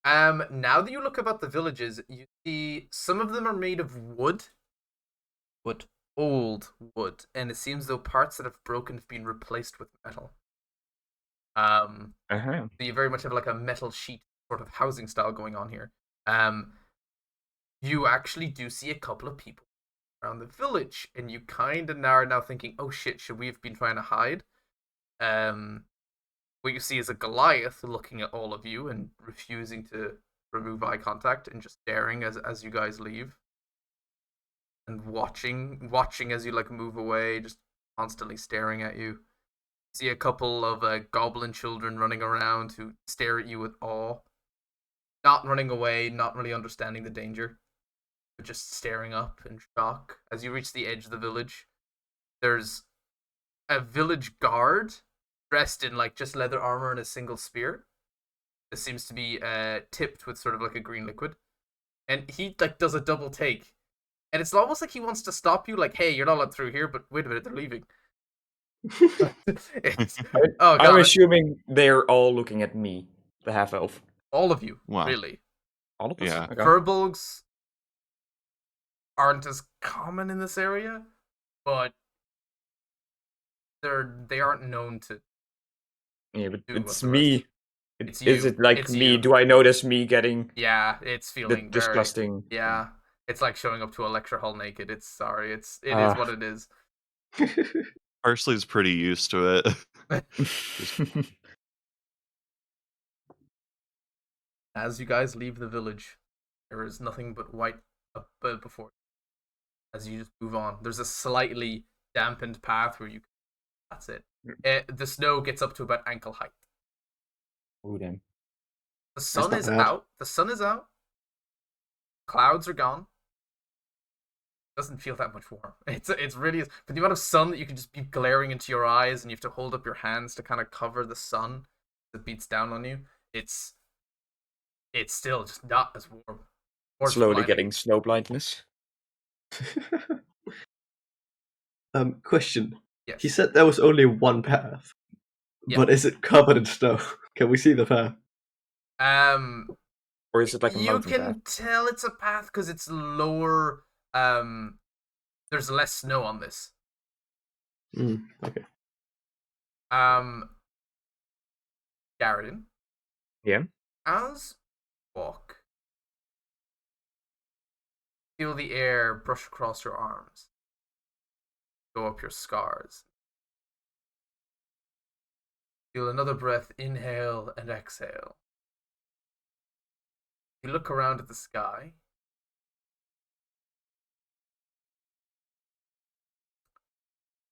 Now that you look about the villages, you see some of them are made of wood, but old wood, and it seems though parts that have broken have been replaced with metal. So you very much have like a metal sheet sort of housing style going on here. You actually do see a couple of people around the village, and you kind of are now thinking, oh shit, should we have been trying to hide? What you see is a Goliath looking at all of you and refusing to remove eye contact and just staring as you guys leave. And watching as you like move away, just constantly staring at you. See a couple of goblin children running around who stare at you with awe. Not running away, not really understanding the danger, but just staring up in shock. As you reach the edge of the village, there's a village guard dressed in like just leather armor and a single spear. This seems to be tipped with sort of like a green liquid. And he like does a double take. And it's almost like he wants to stop you, like, hey, you're not allowed through here, but wait a minute, they're leaving. Oh, God. I'm assuming they're all looking at me, the half elf. All of you, Wow. really. All of us? Yeah. Okay. Furbolgs aren't as common in this area, but they aren't known to. Yeah, but do it's what the me. It's Is you. it like It's me? you. Do I notice me getting Yeah, it's the feeling very disgusting? Yeah, it's like showing up to a lecture hall naked. It is Ah. what it is. Parsley's pretty used to it. As you guys leave the village, there is nothing but white up before you. As you just move on, there's a slightly dampened path where you. That's it. The snow gets up to about ankle height. Ooh, damn. The sun not is bad. out. The sun is out. Clouds are gone. Doesn't feel that much warm. It's really, but the amount of sun that you can just be glaring into your eyes, and you have to hold up your hands to kind of cover the sun that beats down on you. It's still just not as warm. Or Slowly blinding. getting snow blindness. Question. Yes. He said there was only one path, Yeah. but is it covered in snow? Can we see the path? Or is it like a You mountain can path? tell it's a path because it's lower. There's less snow on this. Okay. Garrison. Yeah. As you walk, feel the air brush across your arms, go up your scars. Feel another breath, inhale and exhale. You look around at the sky.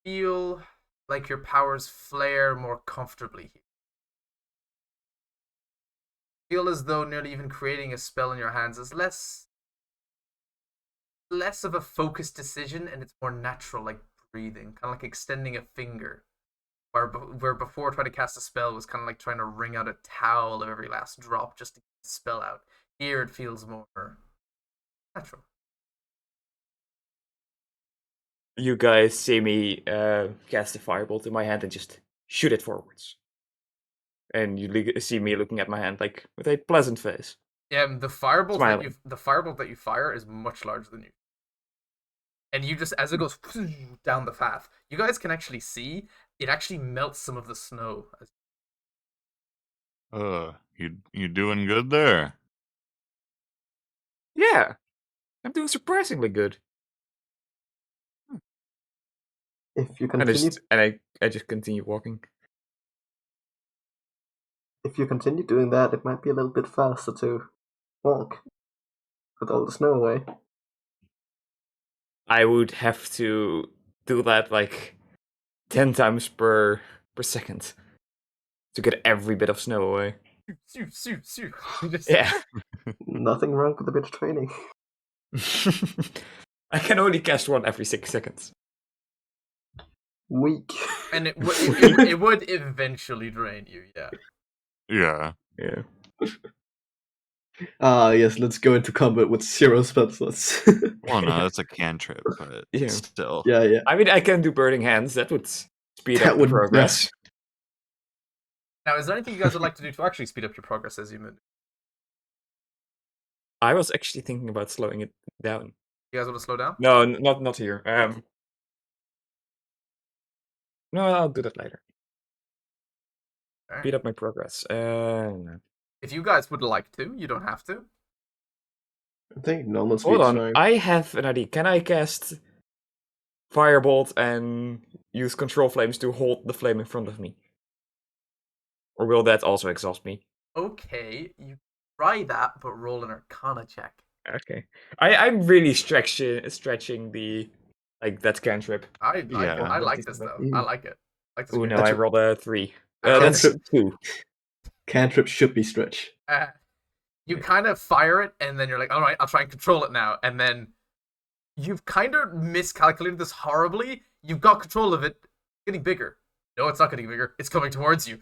Feel like your powers flare more comfortably here. Feel as though nearly even creating a spell in your hands is less of a focused decision, and it's more natural, like breathing, kind of like extending a finger. Where before trying to cast a spell was kind of like trying to wring out a towel of every last drop just to get the spell out. Here it feels more natural. You guys see me cast a firebolt in my hand and just shoot it forwards. And you see me looking at my hand like with a pleasant face. The firebolt Smiling. that you fire is much larger than you. And you just, as it goes down the path, you guys can actually see it actually melts some of the snow. You doing good there? Yeah, I'm doing surprisingly good. If you And continue, I just continue walking. if you continue doing that, it might be a little bit faster to walk with all the snow away. I would have to do that like 10 times per second to get every bit of snow away. Just Yeah. Nothing wrong with a bit of training. I can only cast one every 6 seconds. Weak. And it would eventually drain you, yeah. Yeah. Yeah. Yes, let's go into combat with 0 spell slots. Well, no, that's a cantrip, but Yeah. still. yeah. I mean, I can do Burning Hands. That would speed That up the would- progress. Now, is there anything you guys would like to do to actually speed up your progress as you move? I was actually thinking about slowing it down. You guys want to slow down? No, not here. No, I'll do that later. Alright. Speed up my progress. No. If you guys would like to, you don't have to. I think normal speed Hold is on, fine. I have an idea. Can I cast Firebolt and use Control Flames to hold the flame in front of me? Or will that also exhaust me? Okay, you try that, but roll an Arcana check. Okay. I'm really stretching the that cantrip. I Yeah. like this though. I like it. I like this. Oh game. no, I rolled a 3. Uh, That's Cantrip. 2. Cantrip should be stretch. You kind of fire it, and then you're like, all right, I'll try and control it now. And then you've kind of miscalculated this horribly. You've got control of it. It's getting bigger. No, it's not getting bigger. It's coming towards you.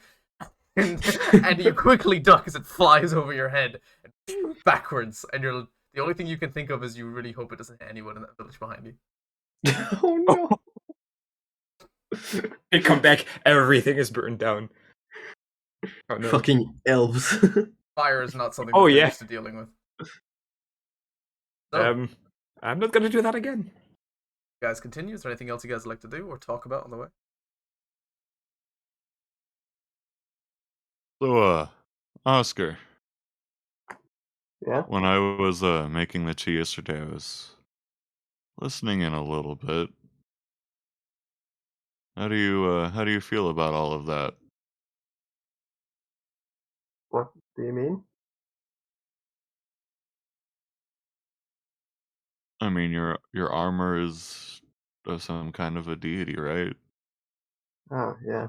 And you quickly duck as it flies over your head and backwards. And you're the only thing you can think of is you really hope it doesn't hit anyone in that village behind you. Oh no. They come back, everything is burned down. Oh no. Fucking elves. Fire is not something Oh, that they're yeah. used to dealing with. So, I'm not gonna do that again. you guys continue. Is there anything else you guys would like to do or talk about on the way? So, Oscar, Yeah. when I was making the tea yesterday, I was listening in a little bit. How do you feel about all of that? What do you mean? I mean, your armor is some kind of a deity, right? Oh, yeah.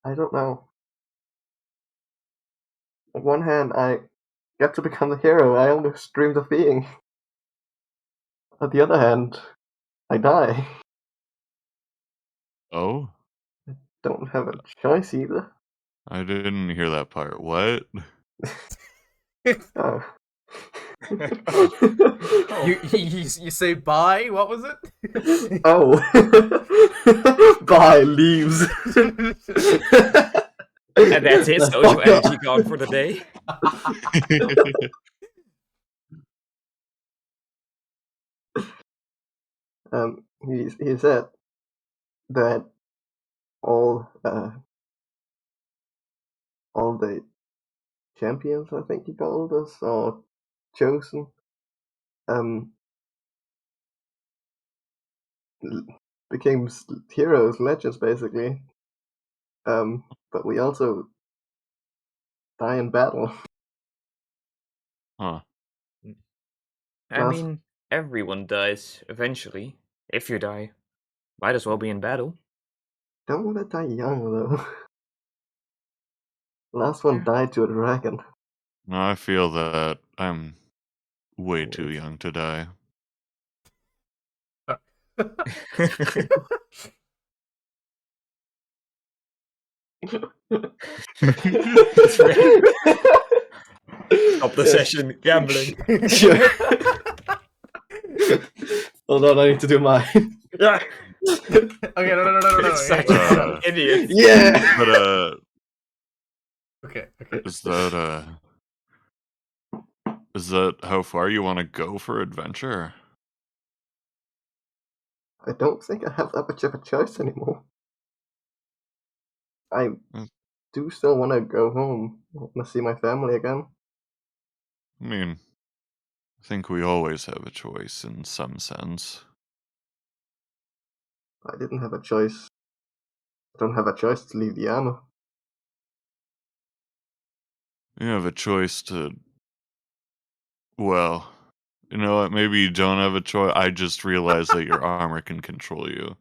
I don't know. On one hand, I get to become the hero I almost dreamed of being. On the other hand, I die. Oh, Don't have a choice either. I didn't hear that part. What? Oh. You say bye? What was it? Oh. Bye, leaves. And that's it, Let's social fuck off. energy gone for the day. He said that all the champions, I think he called us, or chosen, became heroes, legends, basically. But we also die in battle. Huh. I Last- mean, everyone dies eventually. If you die, might as well be in battle. Don't want to die young, though. Last one Yeah. died to a dragon. No, I feel that I'm way too young to die. Stop the session, gambling. Sure. Hold on, I need to do mine. Yeah, Okay, no. it's such Uh, an idiot. Yeah. But Okay. is that how far you want to go for adventure? I don't think I have that much of a choice anymore. I do still want to go home. I want to see my family again. I mean, I think we always have a choice in some sense. I didn't have a choice. I don't have a choice to leave the armor. You have a choice to. Well, you know what? Maybe you don't have a choice. I just realized that your armor can control you.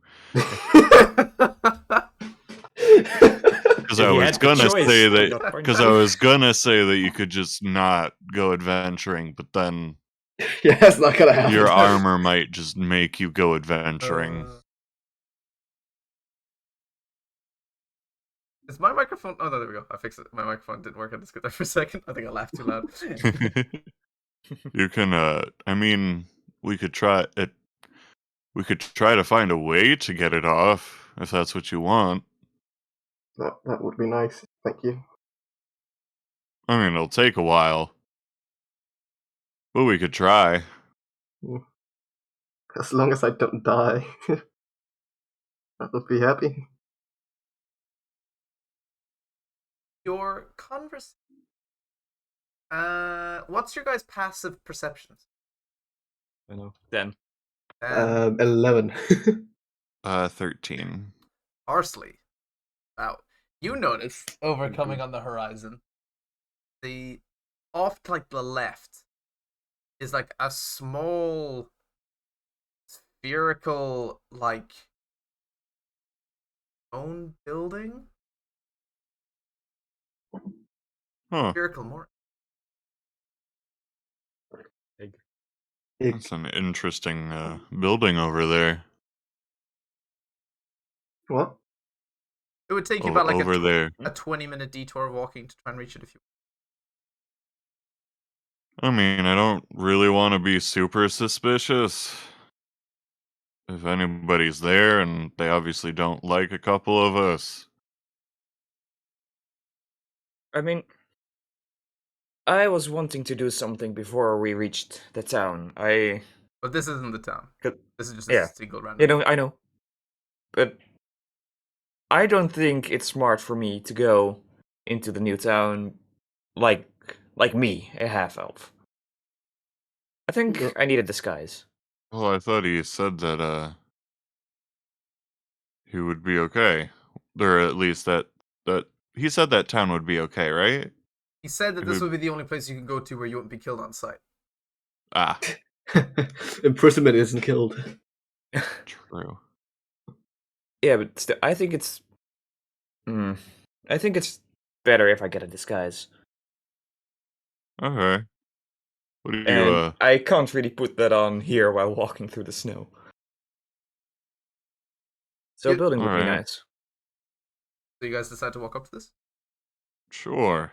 Because Because If I he was had the gonna choice, say why that. not point Because out? I was gonna say that you could just not go adventuring, but then Yeah, that's not gonna happen. your armor might just make you go adventuring. Is my microphone? Oh no, there we go. I fixed it. My microphone didn't work. I just got there for a second. I think I laughed too loud. You can. I mean, we could try it. We could try to find a way to get it off if that's what you want. That would be nice. Thank you. I mean, it'll take a while, but we could try. As long as I don't die, I would be happy. Your conversation. What's your guys' passive perceptions? I know. Then 11. 13. Parsley. Wow. You notice overcoming on the horizon. The off to like the left is like a small spherical like stone building. Huh. Spherical more. That's an interesting building over there. What? It would take you about like over there. a 20-minute detour walking to try and reach it if you. I mean, I don't really want to be super suspicious. If anybody's there, and they obviously don't like a couple of us. I mean, I was wanting to do something before we reached the town. But this isn't the town. Good. This is just Yeah. a single random. You know, I know. But I don't think it's smart for me to go into the new town like me, a half-elf. I think Yeah. I need a disguise. Well, I thought he said that he would be okay. Or at least that he said that town would be okay, right? He said that this Who- would be the only place you can go to where you wouldn't be killed on sight. Ah, Imprisonment isn't killed. true. Yeah, but I think it's... I think it's better if I get a disguise. Okay. What do you And I can't really put that on here while walking through the snow. So a You- building would be Alright. nice. So you guys decide to walk up to this. Sure.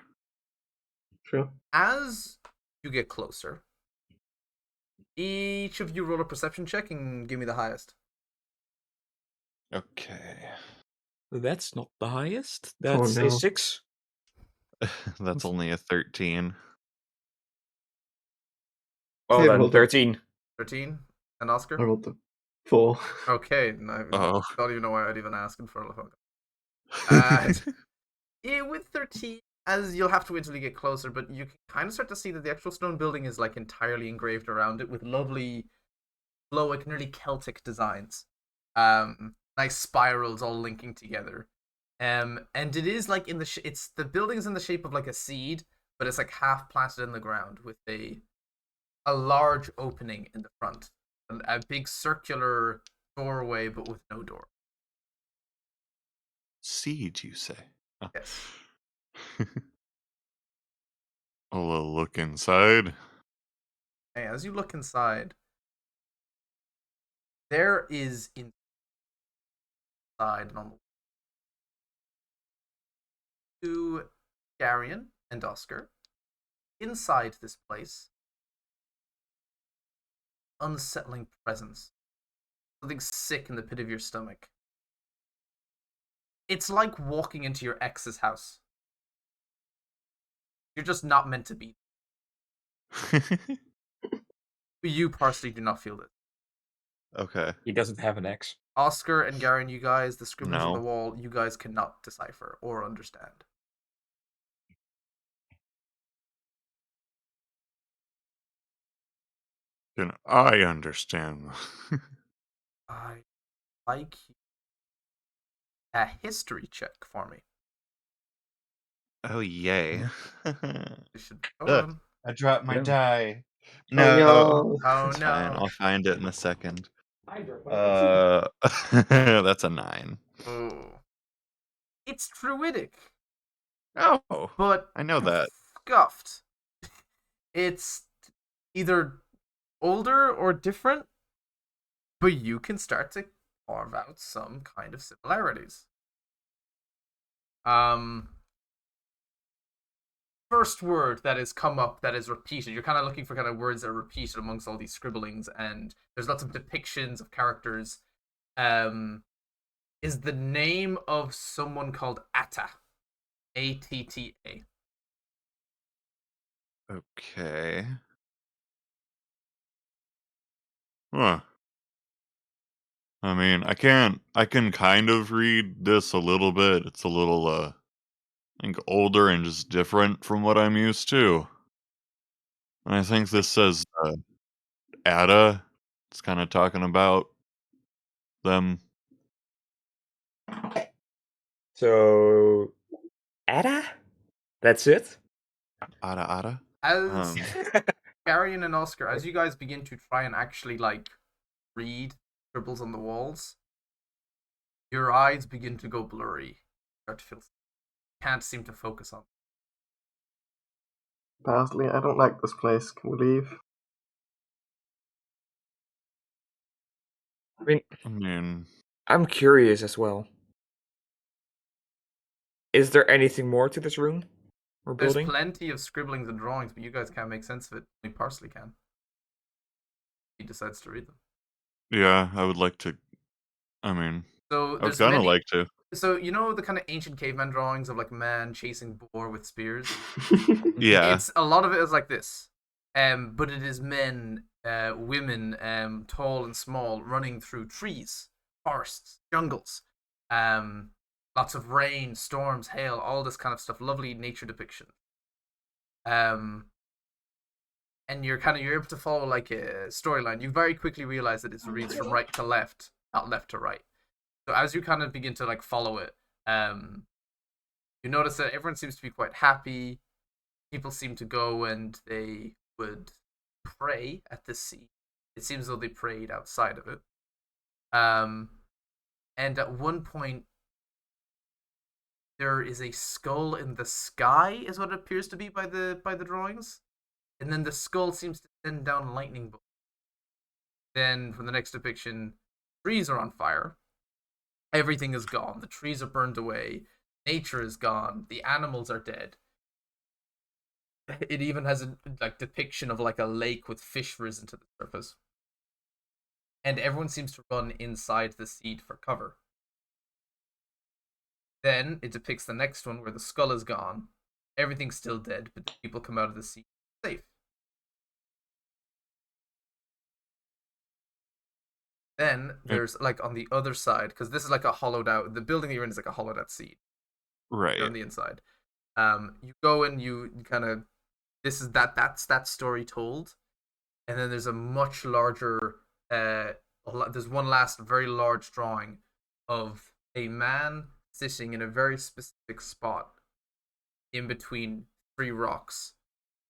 Sure. As you get closer, each of you roll a perception check and give me the highest. Okay. That's not the highest. Oh, That's no. a 6. That's only a 13. Oh, Yeah, then well done. 13. 13. And Oscar? I rolled the 4. Okay, no, Oh. don't even know why I'd even ask him for a phone. Yeah, with 13, as you'll have to wait till you get closer, but you can kind of start to see that the actual stone building is like entirely engraved around it with lovely, Flowic, nearly Celtic designs. Nice spirals all linking together. And it is like in the it's the building's in the shape of like a seed, but it's like half planted in the ground with a large opening in the front, and a big circular doorway, but with no door. Seed, you say? Oh. Yes. I'll look inside. Hey, as you look inside, there is inside and on the to Darian and Oscar. Inside this place, unsettling presence. Something sick in the pit of your stomach. It's like walking into your ex's house. You're just not meant to be. You personally do not feel it. Okay. He doesn't have an X. Oscar and Garen, you guys, the scribblings on No. the wall, you guys cannot decipher or understand. Can I understand? I like you. A history check for me. Oh, yay. You should. Look. I dropped my Yeah. die. No. Oh It's fine. no. I'll find it in a second. That's a 9. Oh. It's druidic. Oh, but I know that. scuffed. It's either older or different, but you can start to carve out some kind of similarities. First word that has come up that is repeated. You're kind of looking for kind of words that are repeated amongst all these scribblings, and there's lots of depictions of characters. Is the name of someone called Atta, Atta. Okay. Huh. I mean, I can kind of read this a little bit. It's a little, I think older and just different from what I'm used to. And I think this says, Ada. It's kind of talking about them. So, Ada? That's it? Ada. As Um, Garion and Oscar, as you guys begin to try and actually like read scribbles on the walls, your eyes begin to go blurry. Start to feel can't seem to focus on. Parsley, I don't like this place. Can we leave? I mean, I'm curious as well. Is there anything more to this room or There's building? plenty of scribblings and drawings, but you guys can't make sense of it. Only Parsley can. He decides to read them. yeah, I would like to. I mean, So I would there's kind of many. like to. So you know the kind of ancient caveman drawings of like man chasing boar with spears. Yeah. It's a lot of it is like this, but it is men, women, tall and small, running through trees, forests, jungles, lots of rain, storms, hail, all this kind of stuff. Lovely nature depiction. And you're able to follow like a storyline. You very quickly realize that it reads from right to left, not left to right. So as you kind of begin to like follow it, you notice that everyone seems to be quite happy. People seem to go and they would pray at the sea. It seems as though they prayed outside of it. And at one point, there is a skull in the sky, is what it appears to be by the drawings. And then the skull seems to send down lightning bolts. Then, from the next depiction, trees are on fire. Everything is gone. The trees are burned away. Nature is gone. The animals are dead. It even has a like depiction of like a lake with fish risen to the surface. And everyone seems to run inside the seed for cover. Then it depicts the next one where the skull is gone. Everything's still dead, but the people come out of the seed safe. Then there's like on the other side, because this is like a hollowed out. The building that you're in is like a hollowed out seed. Right. On the inside. You go and you kind of that's that story told, and then there's a much larger. There's one last very large drawing of a man sitting in a very specific spot in between three rocks,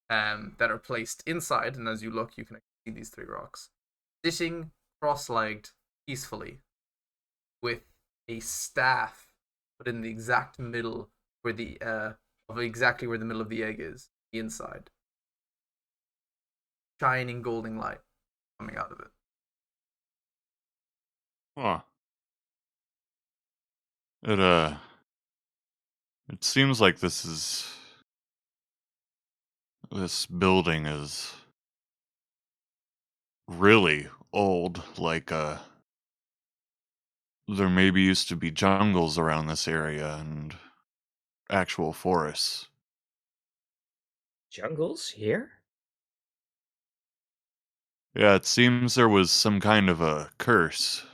that are placed inside, and as you look, you can see these three rocks sitting cross-legged peacefully with a staff put in the exact middle where the of exactly where the middle of the egg is, the inside. Shining golden light coming out of it. Huh. It seems like this building is really old. Like, there maybe used to be jungles around this area and actual forests. Jungles here? Yeah, it seems there was some kind of a curse.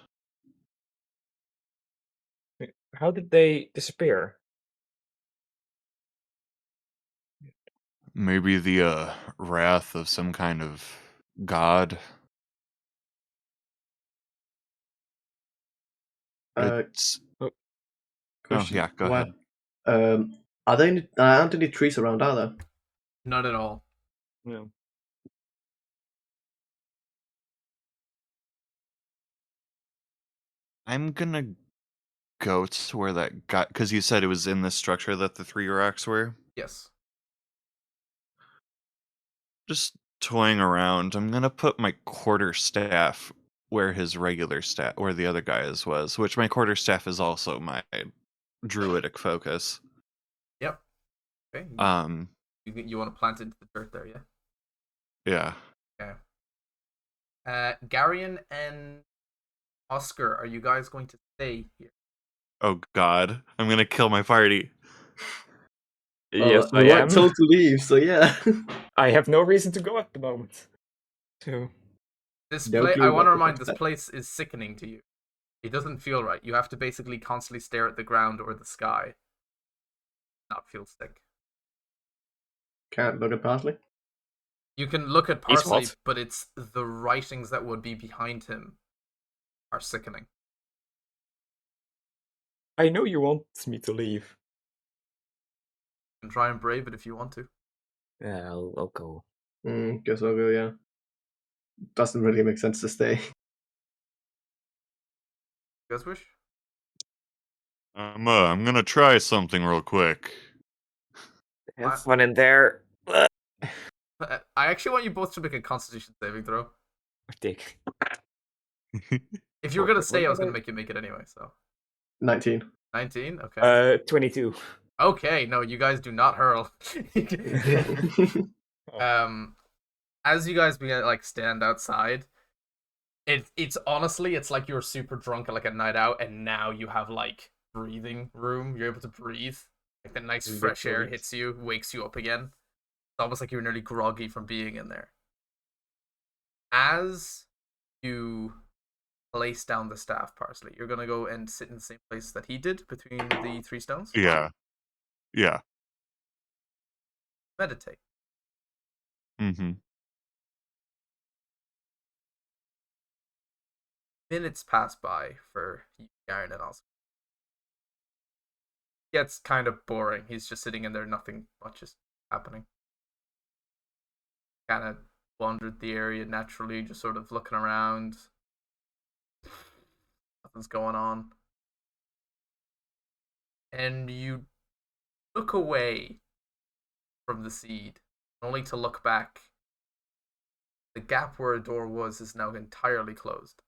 How did they disappear? Maybe the wrath of some kind of god. Uh, It's Question. yeah, go What? ahead. Are there any, aren't any trees around, are there? Not at all. No. I'm gonna go to where that got, because you said it was in this structure that the 3 rocks were. Yes. Just toying around. I'm gonna put my quarterstaff where his regular staff, where the other guy's was, which my quarterstaff is also my druidic focus. Yep. Okay. You want to plant it into the dirt there, yeah? Yeah. Okay. Garion and Oscar, are you guys going to stay here? Oh God, I'm gonna kill my party. Yes, we I weren't am. told to leave, so yeah. I have no reason to go at the moment. So This No place, clue I what want to to remind, this expect. place is sickening to you. It doesn't feel right. You have to basically constantly stare at the ground or the sky. Not feel sick. Can't look at Parsley. You can look at He's Parsley, what? but it's the writings that would be behind him are sickening. I know you want me to leave. You can try and brave it if you want to. Yeah, I'll go. Guess I'll go, yeah. Doesn't really make sense to stay. You guys wish? I'm gonna try something real quick. Have fun in there. I actually want you both to make a Constitution saving throw. Dick. If you were gonna What stay, I was did gonna make you make it anyway. So 19. 19. Okay. 22. Okay. No, you guys do not hurl. As you guys begin like stand outside, it's honestly it's like you're super drunk at like a night out, and now you have like breathing room. You're able to breathe. Like the nice fresh air Literally. hits you, wakes you up again. It's almost like you're nearly groggy from being in there. As you place down the staff, Parsley, you're gonna go and sit in the same place that he did between the 3 stones. Yeah. Meditate. Mm-hmm. Minutes pass by for Garen and Oscar. Gets kind of boring. He's just sitting in there, nothing much is happening. Kind of wandered the area naturally, just sort of looking around. Nothing's going on. And you look away from the seed, only to look back. The gap where a door was is now entirely closed.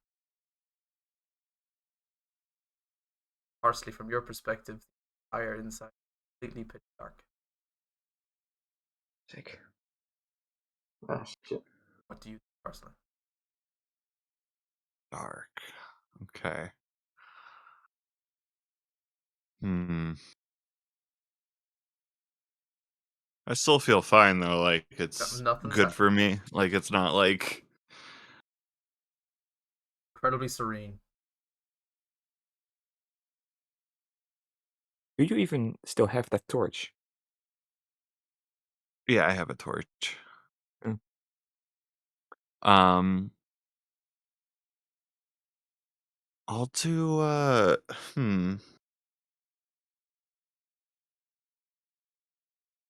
Parsley, from your perspective, the entire inside completely pitch dark. Sick. Ah, shit. What do you think, Parsley? Dark. Okay. I still feel fine though, like it's Nothing's good for me. Like it's not like incredibly serene. Do you even still have that torch? yeah, I have a torch. Mm. I'll do I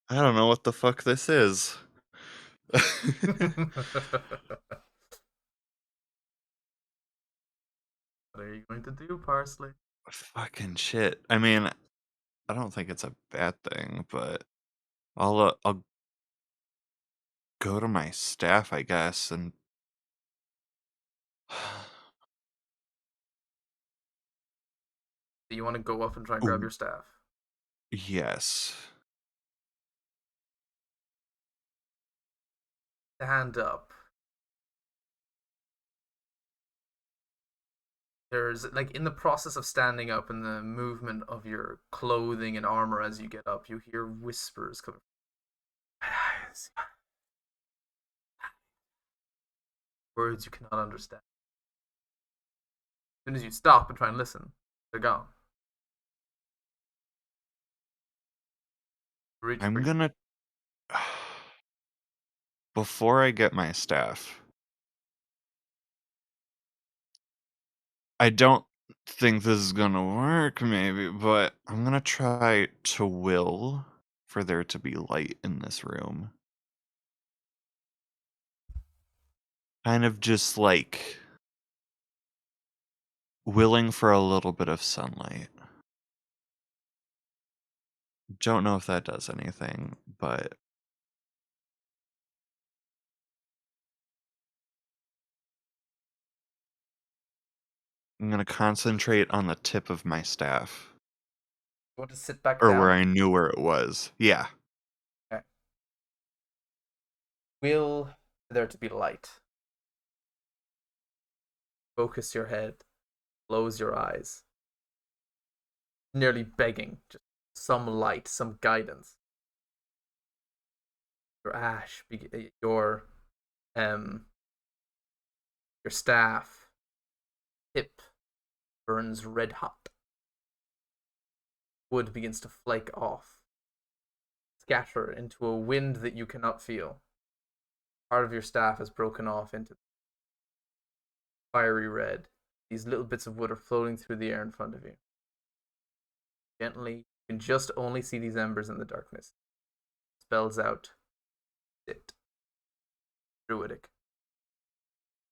don't know what the fuck this is. What are you going to do, Parsley? Fucking shit. I mean, I don't think it's a bad thing, but I'll go to my staff, I guess, and Do you want to go up and try and grab Ooh. your staff? yes. Stand up. There's like in the process of standing up and the movement of your clothing and armor as you get up, you hear whispers coming. Words you cannot understand. As soon as you stop and try and listen, they're gone. I'm gonna before I get my staff. I don't think this is gonna work, maybe, but I'm gonna try to will for there to be light in this room. Kind of just like willing for a little bit of sunlight. Don't know if that does anything, but I'm gonna concentrate on the tip of my staff. You want to sit back Or down? where I knew where it was. Yeah. Will there to be light? Focus your head, close your eyes, nearly begging just some light, some guidance. Your ash, um, your staff, tip burns red hot. Wood begins to flake off, scatter into a wind that you cannot feel. Part of your staff has broken off into fiery red. These little bits of wood are floating through the air in front of you. Gently, you can just only see these embers in the darkness. Spells out, sit. Druidic.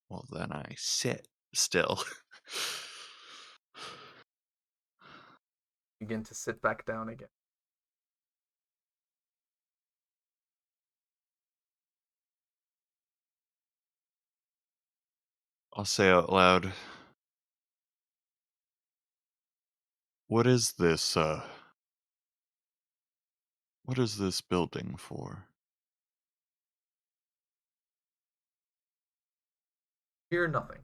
Well, then I sit still. Begin to sit back down again. I'll say out loud. What is this, what is this building for? Hear nothing.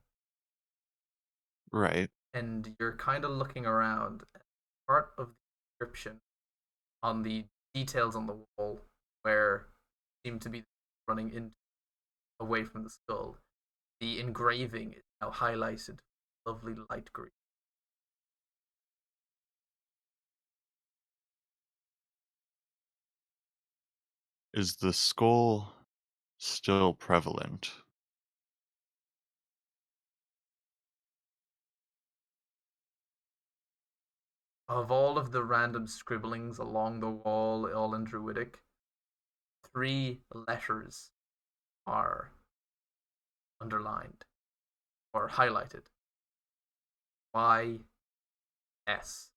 Right. And you're kind of looking around. Part of the description on the details on the wall where seem to be running in away from the skull, the engraving is now highlighted lovely light green. Is the skull still prevalent? Of all of the random scribblings along the wall, all in Druidic, 3 letters are underlined or highlighted. Y-S.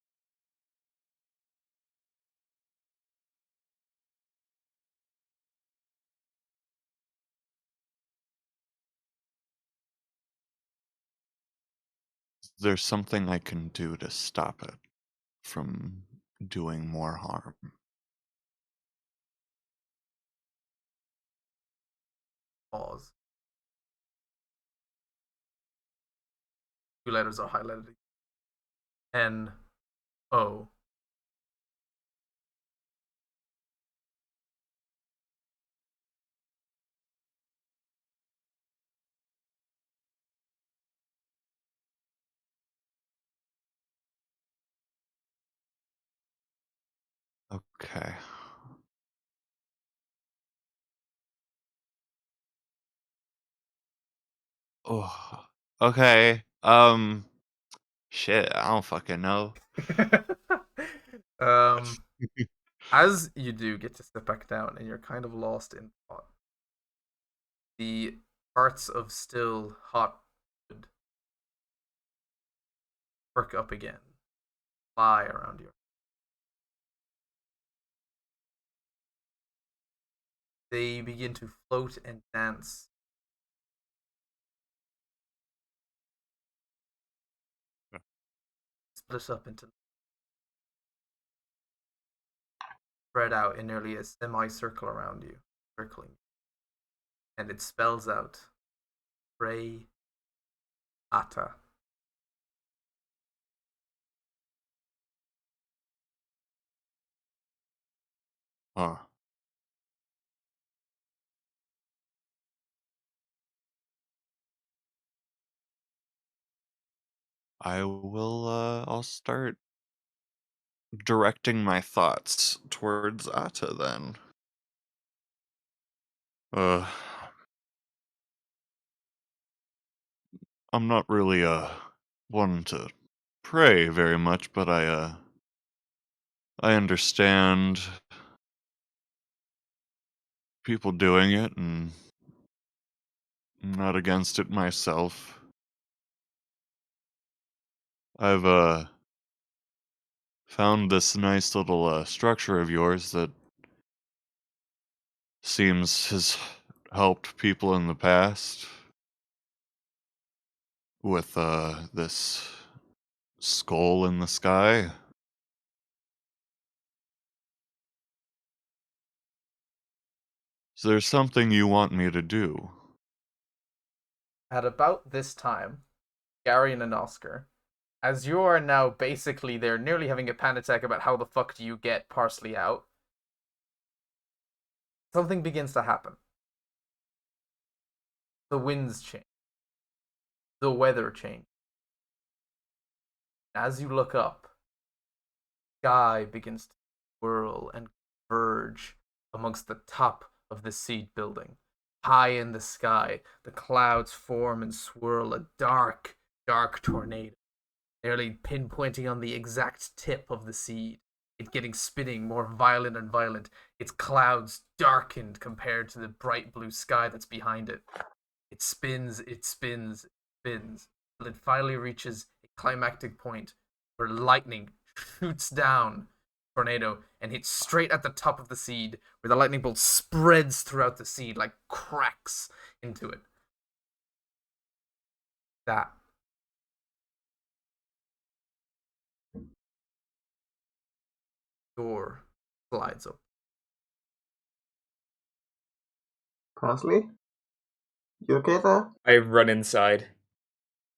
Is there something I can do to stop it from doing more harm? Pause. 2 letters are highlighted. N-O. Okay. Oh, okay. Shit, I don't fucking know. um, as you do get to sit back down and you're kind of lost in thought, the parts of still hot wood perk up again, fly around you. They begin to float and dance. Split up into spread out in nearly a semicircle around you, circling. And it spells out Frey Ata. Huh. I'll start directing my thoughts towards Atta then. Uh, I'm not really, one to pray very much, but I understand people doing it, and I'm not against it myself. I've, found this nice little structure of yours that seems has helped people in the past with this skull in the sky. Is there something you want me to do? At about this time, Garion and Oscar, as you are now basically there, nearly having a panic attack about how the fuck do you get Parsley out, something begins to happen. The winds change. The weather changes. As you look up, sky begins to whirl and converge amongst the top of the seed building. High in the sky, the clouds form and swirl a dark, dark tornado, nearly pinpointing on the exact tip of the seed. It getting spinning more violent and violent. Its clouds darkened compared to the bright blue sky that's behind it. It spins, it spins, it spins, until it finally reaches a climactic point where lightning shoots down tornado and hits straight at the top of the seed, where the lightning bolt spreads throughout the seed like cracks into it. That. Door slides up. Parsley? You okay there? I run inside.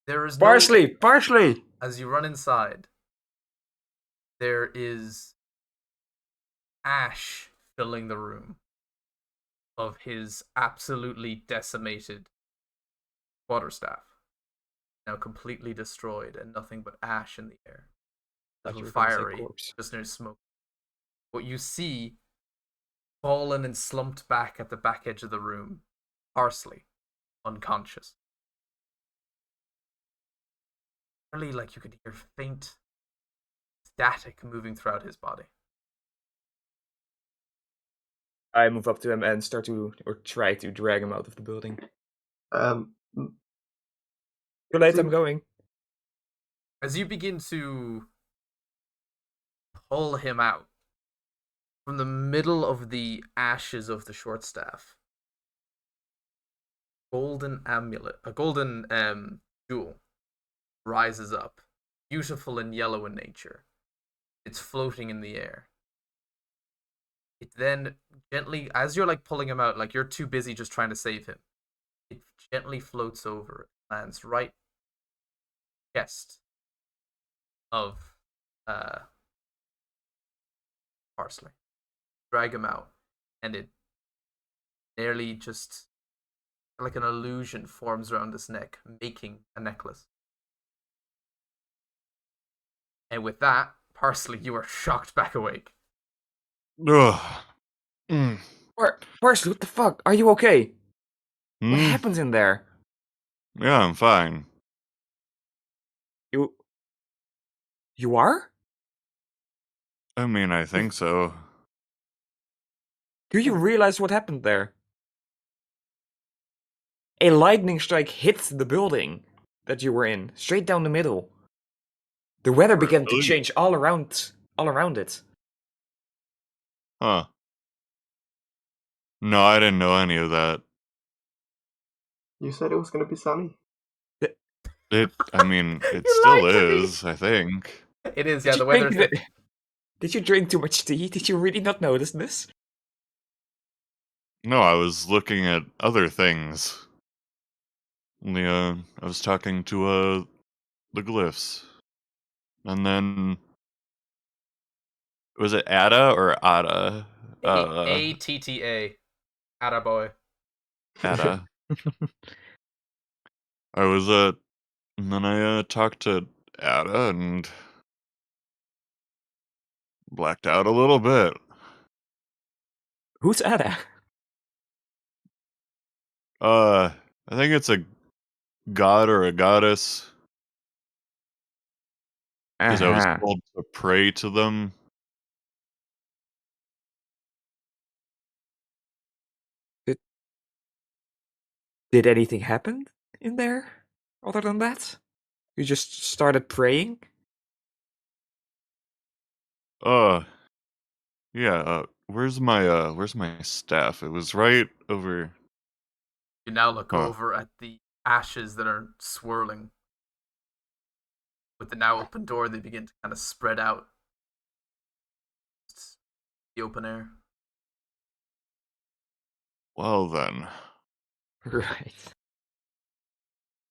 There is no... Parsley! Parsley! As you run inside, there is ash filling the room of his absolutely decimated quarterstaff. Now completely destroyed and nothing but ash in the air. Thought you Little were gonna say fiery, corpse. just near smoke. What you see, fallen and slumped back at the back edge of the room, Parsley, unconscious. Really, like you could hear faint static moving throughout his body. I move up to him and start to, or try to drag him out of the building. Um, Too late, I'm going. As you begin to pull him out from the middle of the ashes of the short staff, golden amulet, a golden jewel rises up, beautiful and yellow in nature. It's floating in the air. It then gently, as you're like pulling him out, like you're too busy just trying to save him, it gently floats over, lands right chest of Parsley. Drag him out, and it nearly just like an illusion forms around his neck, making a necklace. And with that, Parsley, you are shocked back awake. Ugh. Mm. Parsley, what the fuck? Are you okay? What Mm. happens in there? Yeah, I'm fine. You are? I mean, I think so. Do you realize what happened there? A lightning strike hit the building that you were in, straight down the middle. The weather began to Really? change all around it. Huh. No, I didn't know any of that. you said it was gonna be sunny. I mean, it You still lied to me. is, I think. It is, Did yeah, you the weather drink is... Did you drink too much tea? Did you really not notice this? No, I was looking at other things. Only, I was talking to, the glyphs. And then... Was it Ada or Ada? A-T-T-A. Attaboy. Ada. I was, and then I, talked to Ada and... blacked out a little bit. Who's Ada? I think it's a god or a goddess. Because I was Uh-huh. told to pray to them. Did anything happen in there other than that? You just started praying? Uh, yeah. Where's my staff? It was right over. You now look Huh. over at the ashes that are swirling. With the now open door, they begin to kind of spread out. It's the open air. Well then. Right.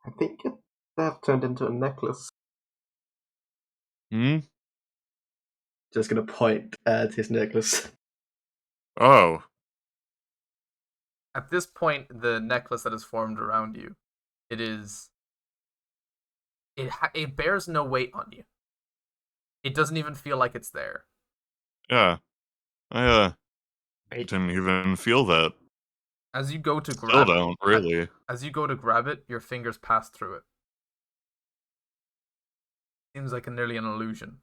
I think it have turned into a necklace. Hmm. Just gonna point at his necklace. Oh. At this point, the necklace that is formed around you, it bears no weight on you. It doesn't even feel like it's there. Yeah. I I, didn't even feel that. As you go to Still grab it, don't really. as you go to grab it, your fingers pass through it. Seems like nearly an illusion.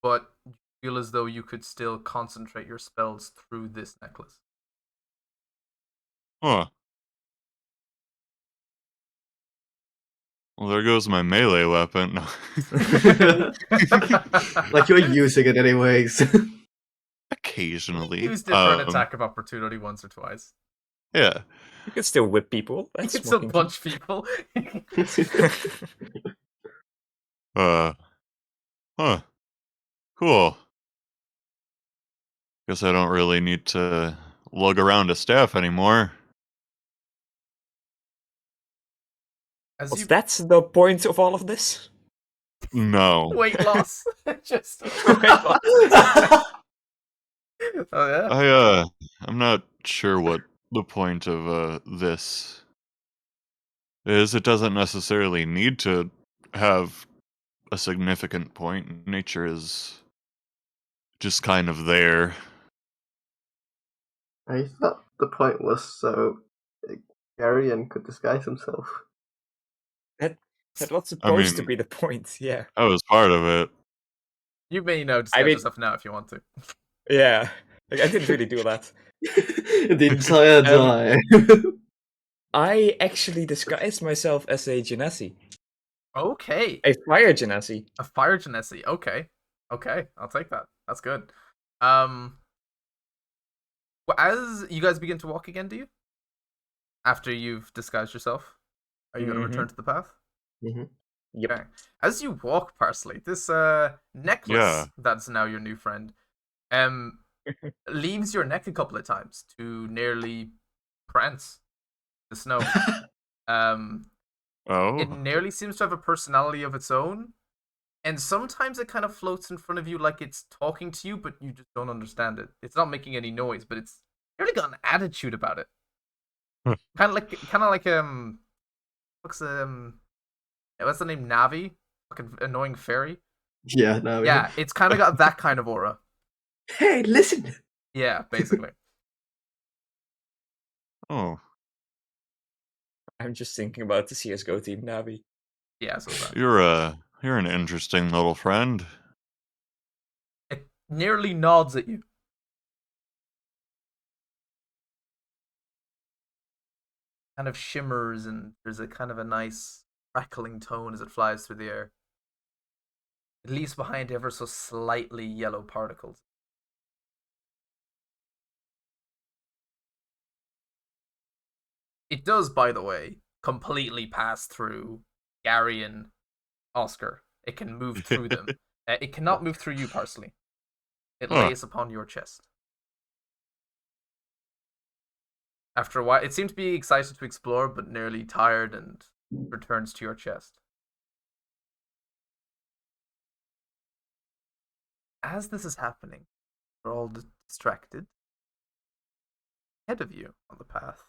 But you feel as though you could still concentrate your spells through this necklace. Huh. Well, there goes my melee weapon. Like you're using it anyways. Occasionally. Used it for an attack of opportunity once or twice. Yeah. you can still whip people. You That's can still more punch people. Huh. Cool. Guess I don't really need to lug around a staff anymore. As Was you that the point of all of this? No. weight loss, just oh yeah. I'm not sure what the point of this is. It doesn't necessarily need to have a significant point. Nature is just kind of there. I thought the point was so Garion could disguise himself. That was supposed to mean- be the point, yeah. That was part of it. You may know I disguise mean- yourself now if you want to. Yeah. Like, I didn't really do that. The entire time. I actually disguised myself as a Genasi. Okay. A fire Genasi. A fire genesi. Okay. Okay, I'll take that. That's good. As you guys begin to walk again, do you? After you've disguised yourself? Are you going to Mhm. return to the path? Yep. Okay. As you walk, Parsley, this necklace Yeah. that's now your new friend leaves your neck a couple of times to nearly prance the snow. Oh. It nearly seems to have a personality of its own, and sometimes it kind of floats in front of you like it's talking to you, but you just don't understand it. It's not making any noise, but it's nearly got an attitude about it. Huh. kind of like what's the name? Navi, fucking annoying fairy. Yeah, no. Yeah, it's kind of got that kind of aura. Hey, listen. Yeah, basically. Oh. I'm just thinking about the CSGO team, Navi. Yeah, so that. You're an interesting little friend. It nearly nods at you. Kind of shimmers, and there's a kind of a nice crackling tone as it flies through the air. It leaves behind ever so slightly yellow particles. It does, by the way, completely pass through Gary and Oscar. It can move through them. It cannot move through you, Parsley. It Huh. lays upon your chest. After a while, it seems to be excited to explore, but nearly tired, and returns to your chest. As this is happening, you're all distracted. Ahead of you on the path,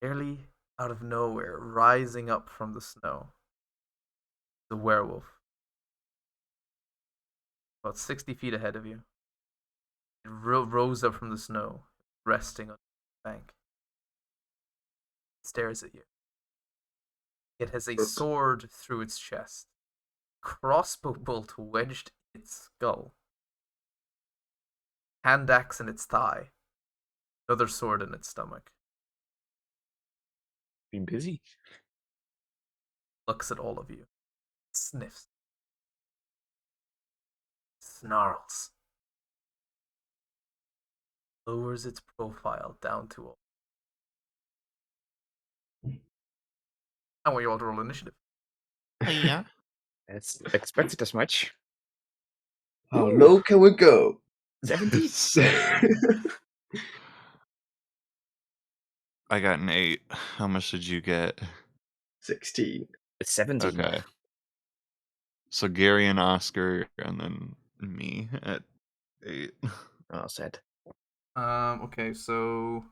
nearly out of nowhere, rising up from the snow, the werewolf. About 60 feet ahead of you. It rose up from the snow, resting on the bank. It stares at you. It has a sword through its chest, crossbow bolt wedged in its skull, hand axe in its thigh, another sword in its stomach. Been busy. Looks at all of you, sniffs. snarls, lowers its profile down to. I want you all to roll initiative. Yeah. It's expected as much. How Ooh. low can we go? 17. I got an 8. How much did you get? 16. It's 17. Okay. So Gary and Oscar, and then me at 8. Oh, sad. Okay, so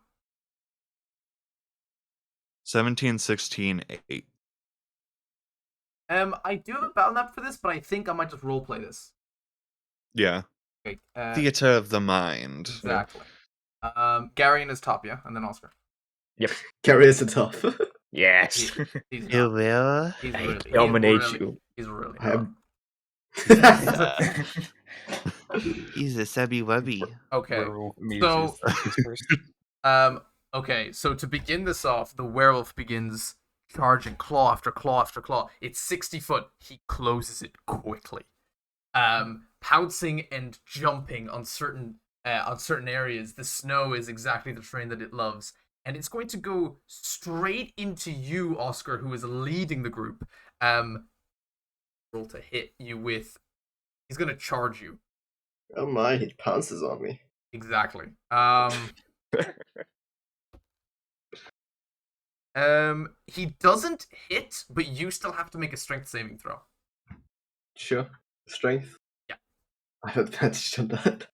17, 16, 8. I do have a battle map for this, but I think I might just roleplay this. Yeah. Okay. Theater of the mind. Exactly. Garion is top, yeah, and then Oscar. Gary is a tough. Yes. He's You not. will. He's I really. dominate he's really, you. He's really. I am. He's a subby wubby. Okay. Werewolf So, immediately is first. Okay, so to begin this off, the werewolf begins charging claw after claw after claw. It's 60 foot. He closes it quickly. Pouncing and jumping on certain areas. The snow is exactly the terrain that it loves. And it's going to go straight into you, Oscar, who is leading the group. Roll to hit you with. He's going to charge you. Oh my, he pounces on me. Exactly. He doesn't hit, but you still have to make a strength saving throw. Sure. Strength? Yeah. I have advantage on that.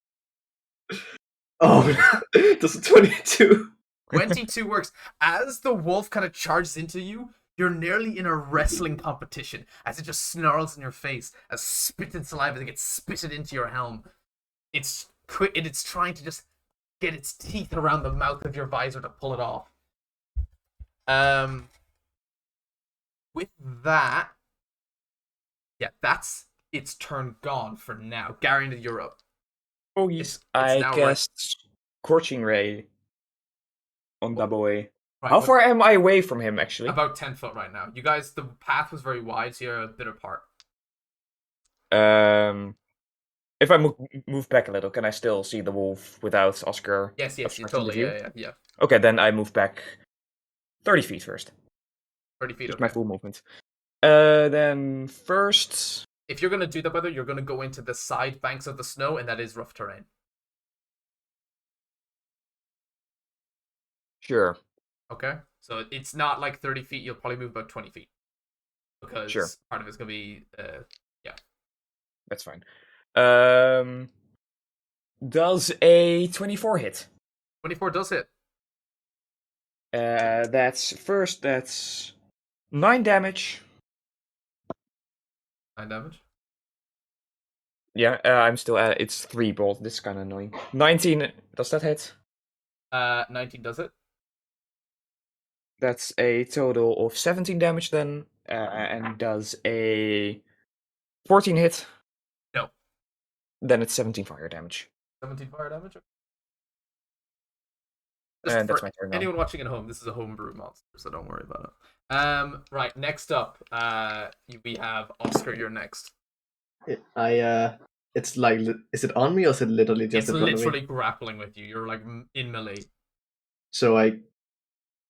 Oh, does a 22. 22 works. As the wolf kind of charges into you, you're nearly in a wrestling competition as it just snarls in your face as spit and saliva gets spitted into your helm. It's quick, and it's trying to just get its teeth around the mouth of your visor to pull it off. With that, yeah, that's its turn gone for now. Gary, into Europe. Oh, It's yes. now I cast Scorching Ray on Double A. Right, How far am I away from him, actually? About 10 foot right now. You guys, the path was very wide, so you're a bit apart. If I move back a little, can I still see the wolf without Oscar? Yes, you obstructing the totally, view? yeah. Okay, then I move back 30 feet first. 30 feet, Just okay. my full movement. Then first... If you're going to do that, brother, you're going to go into the side banks of the snow, and that is rough terrain. Sure. Okay? So it's not like 30 feet, you'll probably move about 20 feet. Because Sure. part of it's going to be, That's fine. Does a 24 hit? 24 does hit. That's 9 damage. 9 damage. Yeah, I'm still at it's 3 bolt. This is kind of annoying. 19, does that hit? 19 does it. That's a total of 17 damage then. And does a 14 hit? No. Then it's 17 fire damage. 17 fire damage. And that's for my turn now. anyone watching at home, this is a homebrew monster, so don't worry about it. Right, next up, we have Oscar, you're next. It's like, is it on me or is it literally just It's in front of literally me? grappling with you. You're like in melee. So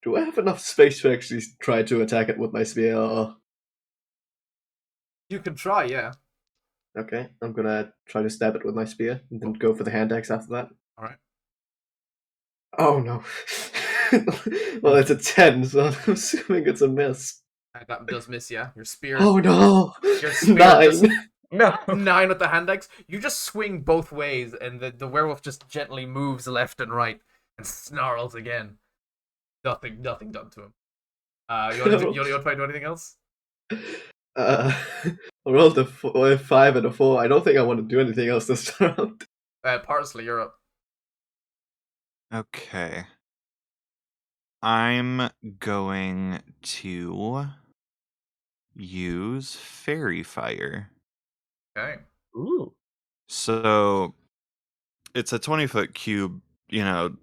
do I have enough space to actually try to attack it with my spear? Or... You can try, yeah. Okay, I'm gonna try to stab it with my spear and then go for the hand axe after that. Alright. Oh no. Well, it's a 10, so I'm assuming it's a miss. That does miss, yeah. Your spear. Oh no! Your spear 9! just- No. 9 with the hand axe. You just swing both ways, and the werewolf just gently moves left and right and snarls again. Nothing done to him. You want to try to do anything else? I rolled a 5 and a 4. I don't think I want to do anything else this round. Parsley, you're up. Okay. I'm going to use Fairy Fire. Okay. Ooh. So it's a 20-foot cube,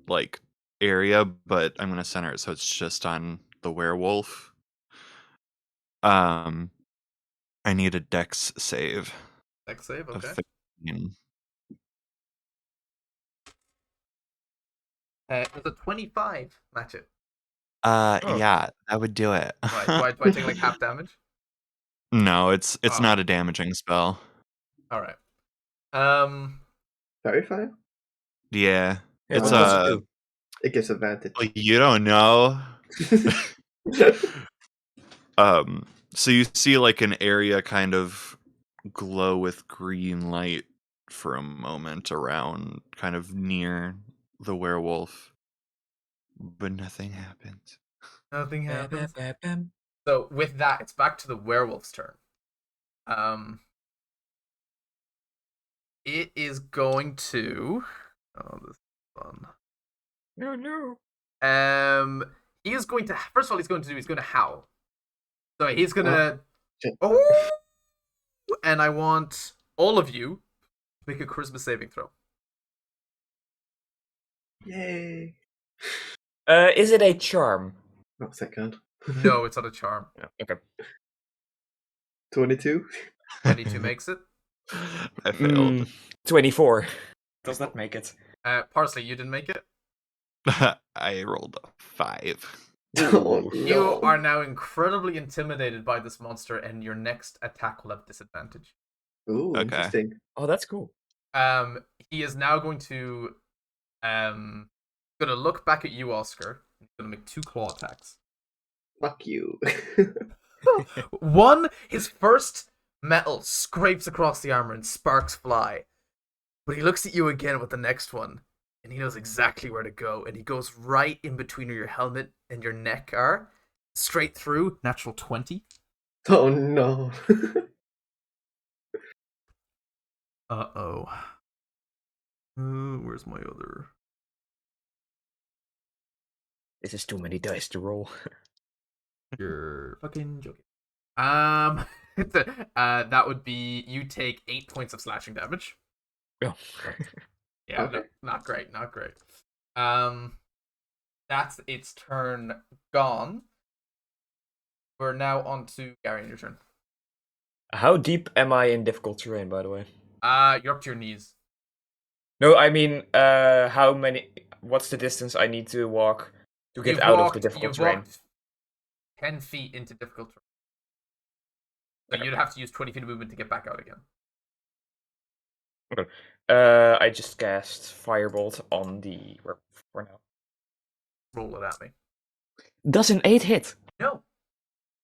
like area, but I'm going to center it so it's just on the werewolf. I need a dex save. Dex save, of okay. 15. Does a 25 match it? Oh. Yeah, that would do it. Right. Do I take like half damage? No, it's Oh. not a damaging spell. All right. Very fine. Yeah. Yeah, It's what does it do? It gives advantage. you don't know. So you see like an area kind of glow with green light for a moment around kind of near the werewolf, but nothing happens. Nothing Bam, happens. bam, bam. So with that, it's back to the werewolf's turn. It is going to. Oh, this is fun. No. He is going to. First of all, he's going to howl. So he's gonna. shit. Oh, and I want all of you to make a charisma saving throw. Yay. Is it a charm? Oh, second. No, it's not a charm. Okay. 22. 22 makes it. I failed. 24. Does that make it? Parsley, you didn't make it. I rolled a 5. Oh, You no. are now incredibly intimidated by this monster, and your next attack will have disadvantage. Ooh, Okay. interesting. Oh, that's cool. He is now going to look back at you, Oscar. He's gonna make 2 claw attacks. Fuck you. One, his first metal scrapes across the armor and sparks fly. But he looks at you again with the next one, and he knows exactly where to go. And he goes right in between where your helmet and your neck are, straight through. Natural 20. Oh no. Uh-oh. Where's my other? This is too many dice to roll. You're fucking joking. That would be, you take 8 points of slashing damage. Oh. Yeah, Okay. no, not great. That's its turn gone. We're now on to Gary, your turn. How deep am I in difficult terrain, by the way? You're up to your knees. No, I mean, how many? What's the distance I need to walk to get out of the difficult you've terrain? walked 10 feet into difficult terrain. So you'd have to use 20 feet of movement to get back out again. I just cast Firebolt on the werewolf for now. Roll it at me. Does an 8 hit? No.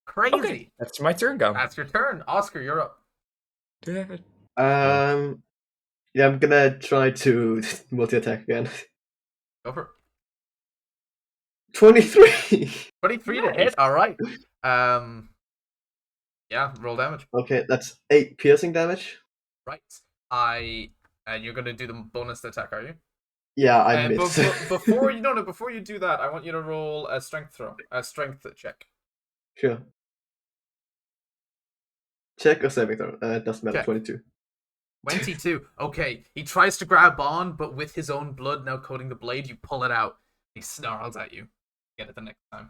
Crazy. Okay, that's my turn gone. That's your turn. Oscar, you're up. Yeah, I'm gonna try to multi-attack again. Go for it. 23! 23 to hit. All right. Yeah, roll damage. Okay, that's 8 piercing damage. Right. And you're gonna do the bonus attack, are you? Yeah, I missed. Before you do that, I want you to roll a strength check. Sure. Check or saving throw. It doesn't matter. Check. 22. 22. Okay, he tries to grab on, but with his own blood now coating the blade, you pull it out. He snarls at you. Get it the next time.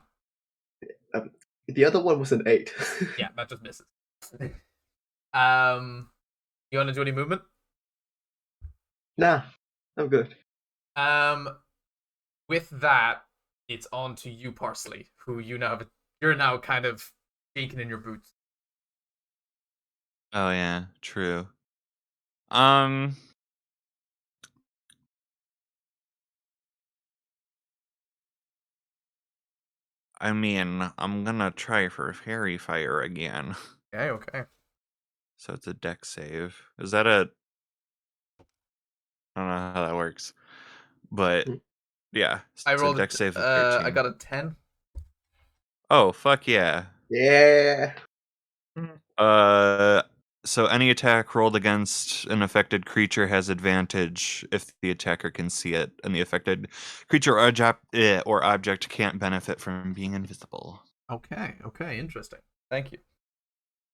The other one was an 8. Yeah, that just misses. You want to do any movement? Nah, I'm good. With that, it's on to you, Parsley, who you're now kind of shaking in your boots. Oh yeah, true. I mean, I'm gonna try for Fairy Fire again. Okay. So it's a dex save. Is that a... I don't know how that works. But, yeah. I it's rolled a dex save of 13. I got a 10. Oh, fuck yeah. Yeah. So any attack rolled against an affected creature has advantage if the attacker can see it, and the affected creature or object can't benefit from being invisible. Okay, interesting. Thank you.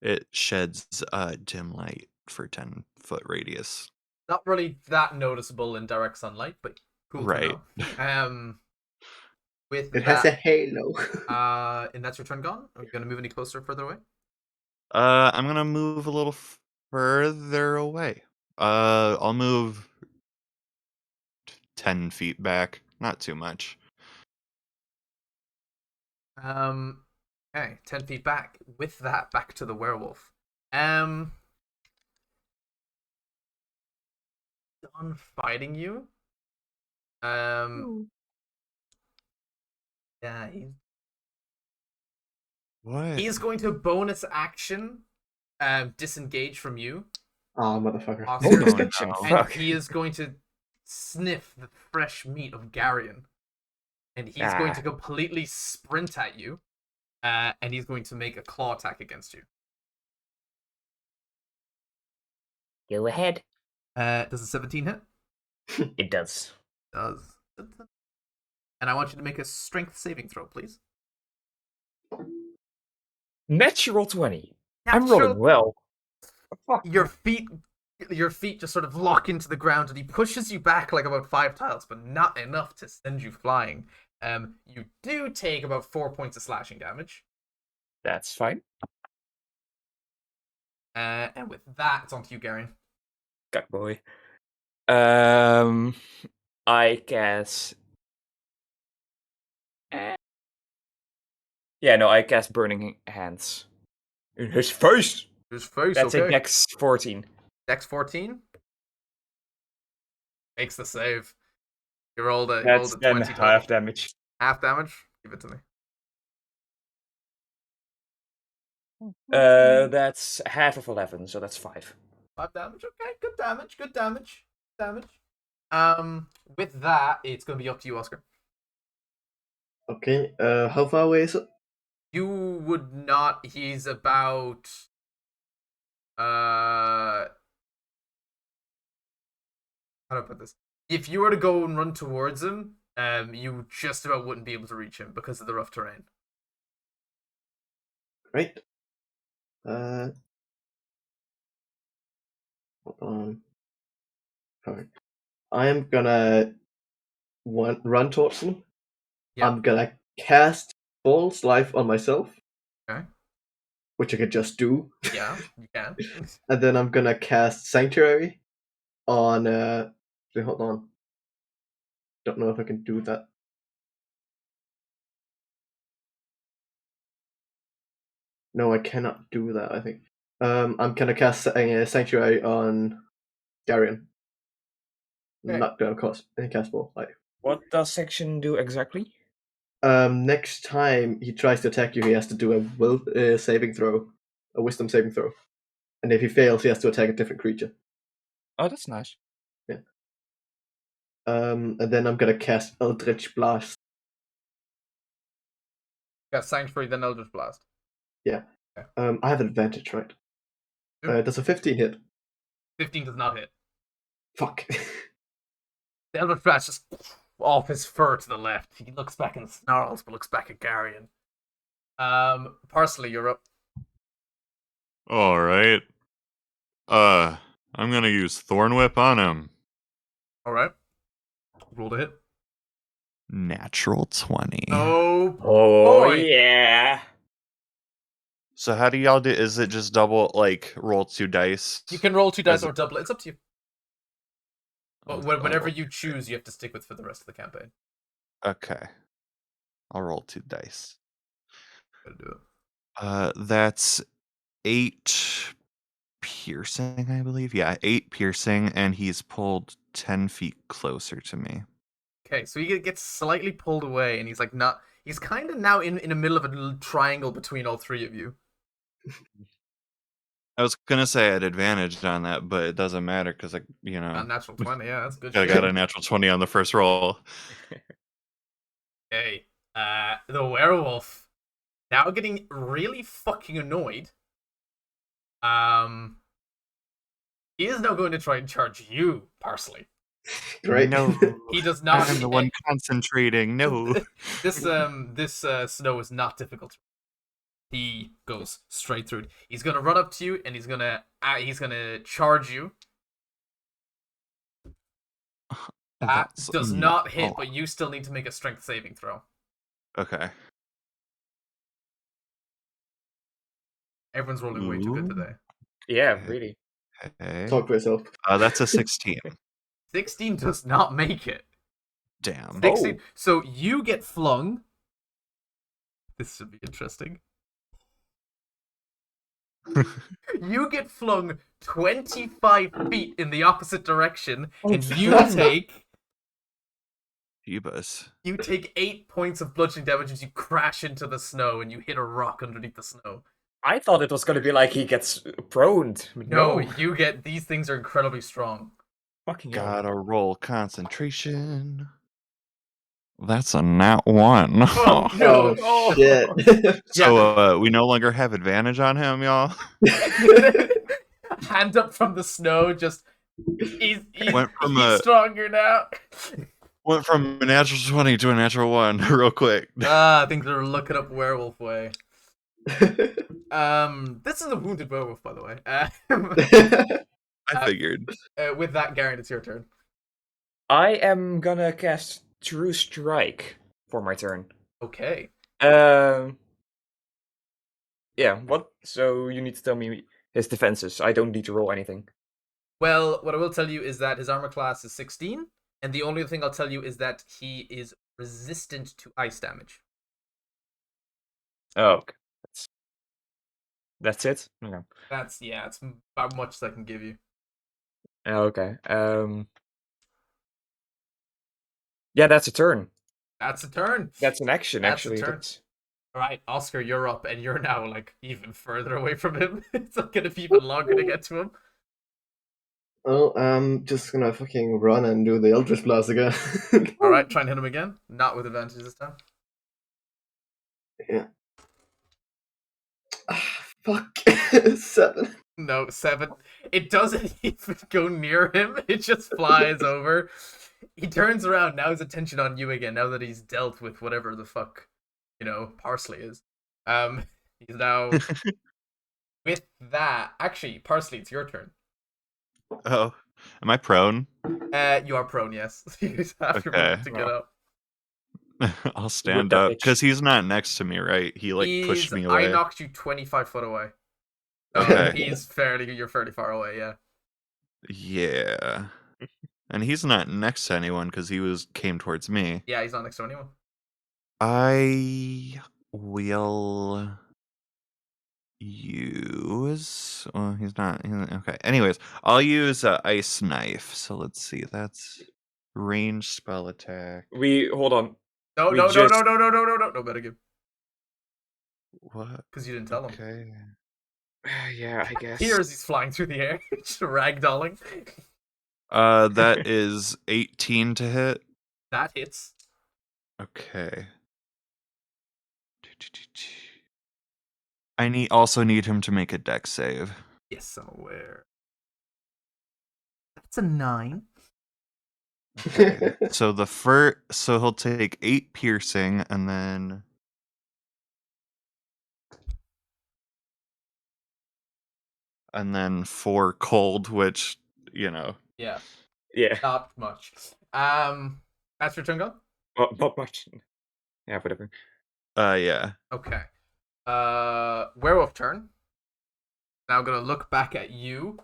It sheds dim light for 10-foot radius. Not really that noticeable in direct sunlight, but cool. Right. To know. With It has a halo. and that's your turn gone? Are you gonna move any closer or further away? I'm gonna move a little further away. I'll move 10 feet back. not too much. Okay, 10 feet back. With that, back to the werewolf. Done fighting you. Yeah, What? he's going to bonus action, disengage from you, Ah, motherfucker. Oscar, Bonus action, no. and fuck. he is going to sniff the fresh meat of Garion, and he's going Ah. to completely sprint at you, and he's going to make a claw attack against you. Go ahead. Does a 17 hit? It does. Does. And I want you to make a strength saving throw, please. Natural 20. I'm rolling well. Fuck. Your feet just sort of lock into the ground, and he pushes you back like about 5 tiles, but not enough to send you flying. You do take about 4 points of slashing damage. That's fine. And with that, it's on to you, Garion. God boy. I guess. Yeah, no, I cast Burning Hands. In his face! His face, That's okay. a Dex 14. Dex 14 makes the save. You rolled a That's 20 then total. half damage. Half damage? Give it to me. That's half of 11, so that's 5. 5 damage. Okay, good damage. Good damage. With that, it's going to be up to you, Oscar. Okay, how far away is it? You would not. He's about. How do I put this? If you were to go and run towards him, you just about wouldn't be able to reach him because of the rough terrain. Great. Hold on. Alright. I am gonna run towards them. Yeah. I'm gonna cast False Life on myself. Okay. Which I could just do. Yeah, you can. And then I'm gonna cast Sanctuary on hold on. Don't know if I can do that. No, I cannot do that, I think. I'm gonna cast Sanctuary on Garion. Okay. Not gonna cast False Life. What does section do exactly? Next time he tries to attack you, he has to do a wisdom saving throw, and if he fails, he has to attack a different creature. Oh, that's nice. Yeah. And then I'm gonna cast Eldritch Blast. Got Sanctuary, then Eldritch Blast. Yeah. Okay. I have advantage, right? Sure. Does a 15 hit? 15 does not hit. Fuck. The Eldritch Blast just off his fur to the left. He looks back and snarls, but looks back at Garion. Parsley, you're up. All right. I'm gonna use Thorn Whip on him. All right. Roll to hit. Natural 20. Oh, Oh, boy. yeah. So how do y'all do? Is it just double, like, roll 2 dice? You can roll 2 dice As or double it. It's up to you. But whatever you choose, you have to stick with for the rest of the campaign. Okay. I'll roll 2 dice. Gotta do it. That's 8 piercing, I believe. Yeah, 8 piercing, and he's pulled 10 feet closer to me. Okay, so he gets slightly pulled away, and he's like not. He's kind of now in the middle of a little triangle between all three of you. I was gonna say I had advantage on that, but it doesn't matter because Not natural 20, yeah, that's good. I shit. got a natural 20 on the first roll. Okay, the werewolf now getting really fucking annoyed. He is now going to try and charge you, Parsley. Great. No, He does not. I'm the one concentrating. No. This snow is not difficult. He goes straight through it. He's gonna run up to you and he's gonna charge you. That That's does not hit, oh, but you still need to make a strength saving throw. okay. Everyone's rolling way too good Ooh. today. Yeah, really. Okay. Talk for yourself. That's a 16. 16 does not make it. Damn. 16. So you get flung. This should be interesting. You get flung 25 feet in the opposite direction, and you take Jeebus. 8 points of bludgeoning damage as you crash into the snow and you hit a rock underneath the snow. I thought it was gonna be like he gets proned. No, you get these things are incredibly strong. Fucking hell. Gotta roll concentration. That's a nat 1. Oh, no. Oh, shit. So we no longer have advantage on him, y'all. Hand up from the snow, just he's Went from he's a- stronger now. Went from a natural 20 to a natural 1 real quick. I think they're looking up werewolf way. This is a wounded werewolf, by the way. I figured. With that, Garen, it's your turn. I am gonna cast True Strike for my turn. Okay. Yeah, what? So you need to tell me his defenses. I don't need to roll anything. Well, what I will tell you is that his armor class is 16, and the only other thing I'll tell you is that he is resistant to ice damage. Oh, okay. That's it? Okay. That's about much as I can give you. Okay. Yeah, that's a turn. That's a turn. That's an action, That's a actually. turn. All right, Oscar, you're up, and you're now like even further away from him. It's not gonna be even longer to get to him. Well, I'm just gonna fucking run and do the Eldritch Blast again. All right, try and hit him again. Not with advantage this time. Yeah. Fuck. 7. No, 7. It doesn't even go near him. It just flies over. He turns around. Now his attention on you again. Now that he's dealt with whatever the fuck, Parsley is. He's now with that. Actually, Parsley, it's your turn. Oh. Am I prone? You are prone, yes. You have your moment to get up. I'll stand that up. bitch. Because he's not next to me, right? He pushed me away. I knocked you 25 foot away. Okay. You're fairly far away, yeah. Yeah. And he's not next to anyone because came towards me. Yeah, he's not next to anyone. I will use. Well, he's not. Okay. Anyways, I'll use ice knife. So let's see. That's ranged spell attack. Hold on. No, We no, just- no, better give. What? Because you didn't tell him. Okay. Yeah, I guess. Here as he's flying through the air, just ragdolling. That is 18 to hit. That hits. Okay. I also need him to make a dex save. Yes, I'm aware. That's a 9. Okay. So so he'll take 8 piercing and then and then 4 cold, which, Yeah, Yeah. not much. That's your turn gone? Well, not much. Yeah, whatever. yeah. Okay. Werewolf turn. Now gonna look back at you,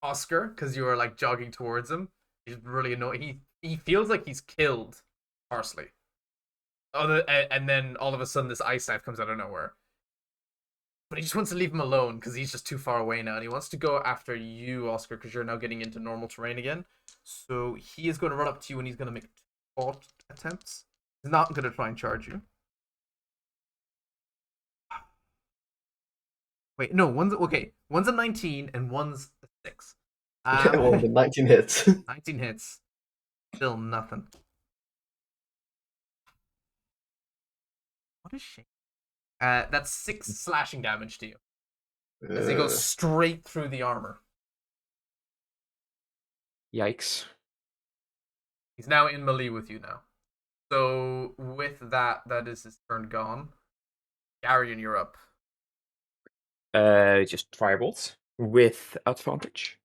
Oscar, because you are like jogging towards him. He's really annoyed. He feels like he's killed Parsley. And then all of a sudden this ice knife comes out of nowhere. But he just wants to leave him alone because he's just too far away now, and he wants to go after you, Oscar, because you're now getting into normal terrain again. So he is going to run up to you and he's going to make 2 attempts. He's not going to try and charge you. Wait, no, one's a 19 and one's a 6. Well, the 19 hits. 19 hits. Still nothing. What is she? That's 6 slashing damage to you as he goes straight through the armor. Yikes. He's now in melee with you now. So with that is his turn gone. Garion, you're up. Just firebolt with advantage.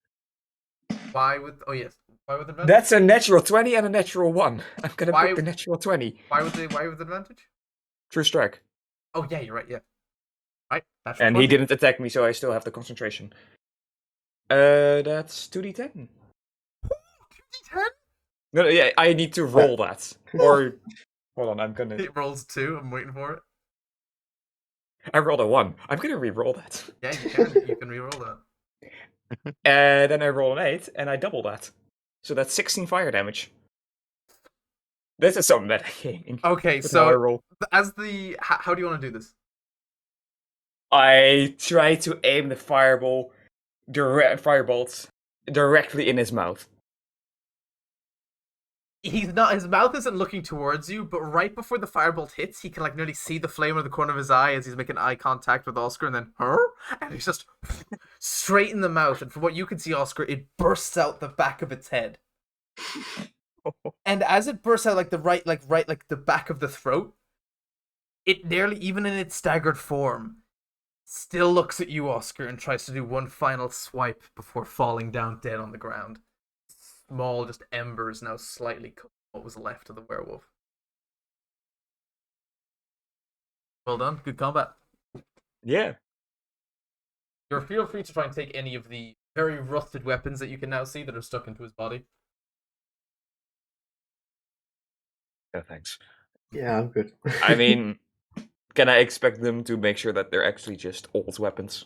Why with advantage? That's a natural 20 and a natural 1. I'm gonna Why- pick the natural 20. why with advantage? True strike. Oh yeah, you're right. Yeah, right. That's And he didn't attack me, so I still have the concentration. That's 2d10. 2d10. No, yeah, I need to roll that. Or hold on, I'm gonna. It rolls 2. I'm waiting for it. I rolled a 1. I'm gonna re-roll that. Yeah, you can. You can re-roll that. And then I roll an 8, and I double that. So that's 16 fire damage. This is some metagaming. Okay, With how I so roll. how do you want to do this? I try to aim the firebolts directly in his mouth. He's not. His mouth isn't looking towards you, but right before the firebolt hits, he can like nearly see the flame in the corner of his eye as he's making eye contact with Oscar, and then and he's just straight in the mouth. And from what you can see, Oscar, it bursts out the back of its head. And as it bursts out like the back of the throat, it nearly, even in its staggered form, still looks at you, Oscar, and tries to do one final swipe before falling down dead on the ground. Small, just embers now slightly cooked what was left of the werewolf. Well done. Good combat. Yeah. Feel free to try and take any of the very rusted weapons that you can now see that are stuck into his body. No, thanks. Yeah, I'm good. I mean, can I expect them to make sure that they're actually just old weapons?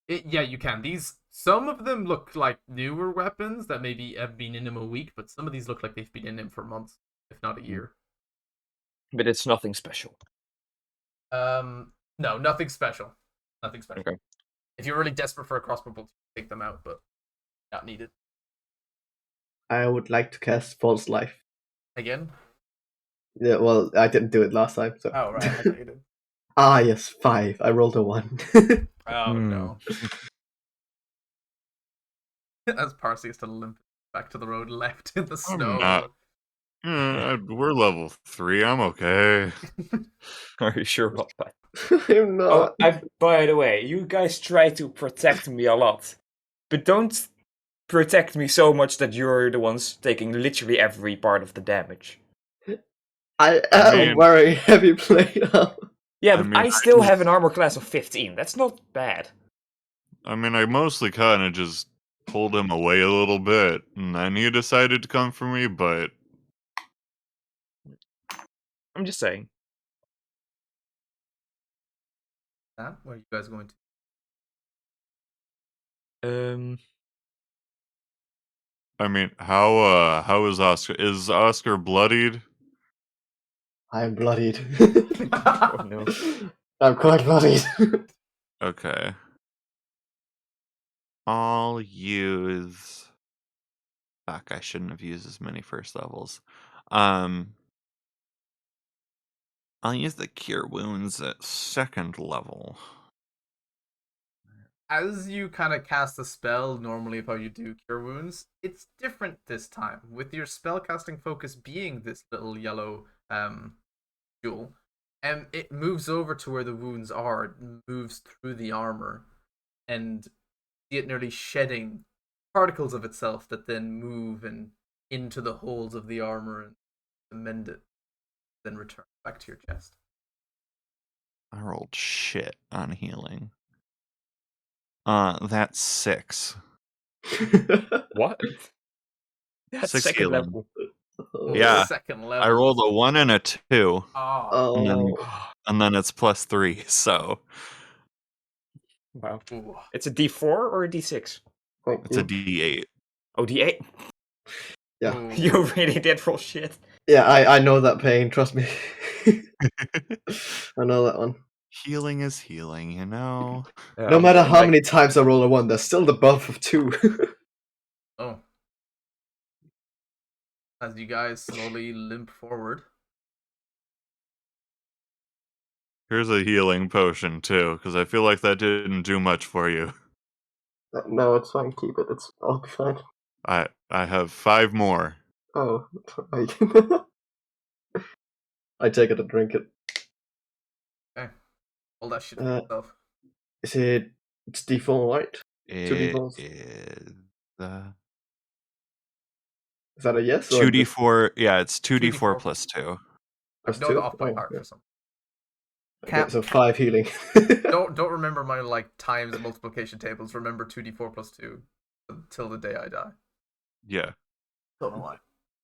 Yeah, you can. Some of them look like newer weapons that maybe have been in him a week, but some of these look like they've been in him for months, if not a year. But it's nothing special. No, nothing special. Nothing special. Okay. If you're really desperate for a crossbow bolt, take them out, but not needed. I would like to cast False Life. Again? Yeah, well, I didn't do it last time, so. Oh, right. I thought you did. Ah, yes, 5. I rolled a 1. Oh, no. As Parsi is to limp back to the road, left in the snow. not. We're level 3. I'm okay. Are you sure about that? I'm not. By the way, you guys try to protect me a lot. But don't protect me so much that you're the ones taking literally every part of the damage. I am mean- wearing heavy plate armor. Yeah, I but mean, I I still just- have an armor class of 15. That's not bad. I mean, I mostly kind of just pulled him away a little bit, and then he decided to come for me, but I'm just saying. Where are you guys going to? I mean, how is Oscar? Is Oscar bloodied? I am bloodied. Oh no. I'm quite bloodied. Okay. I'll use. Fuck, I shouldn't have used as many first levels. I'll use the Cure Wounds at 2nd level. As you kind of cast a spell, normally of how you do Cure Wounds, it's different this time. With your spellcasting focus being this little yellow jewel, and it moves over to where the wounds are, it moves through the armor, and see it nearly shedding particles of itself that then move and into the holes of the armor and amend it, then return back to your chest. I rolled shit on healing. That's 6. What? That's 6 second healing. level. Yeah. Second level. I rolled a 1 and a 2, Oh. Oh. and then it's plus 3, so Wow. Ooh. It's a D4 or a D6? Thank it's a you. D8. Oh, D8? Yeah. Ooh. You really did roll shit. Yeah, I know that pain, trust me. I know that one. Healing is healing, you know. No matter how many times I roll a 1, there's still the buff of 2. Oh. As you guys slowly limp forward. Here's a healing potion too, because I feel like that didn't do much for you. No, it's fine, keep it. I'll be fine. I have 5 more. Oh, right. I take it and drink it. All that shit for yourself. It's D4, right? It 2d4s. is Is that a yes? or 2d4. Yeah, it's 2d4 2d4 plus 2. plus I know 2? that off by Oh, heart yeah. for some. Okay, so 5 healing. Don't remember my like times and multiplication tables. Remember 2d4 plus 2 until the day I die. Yeah. Don't know why.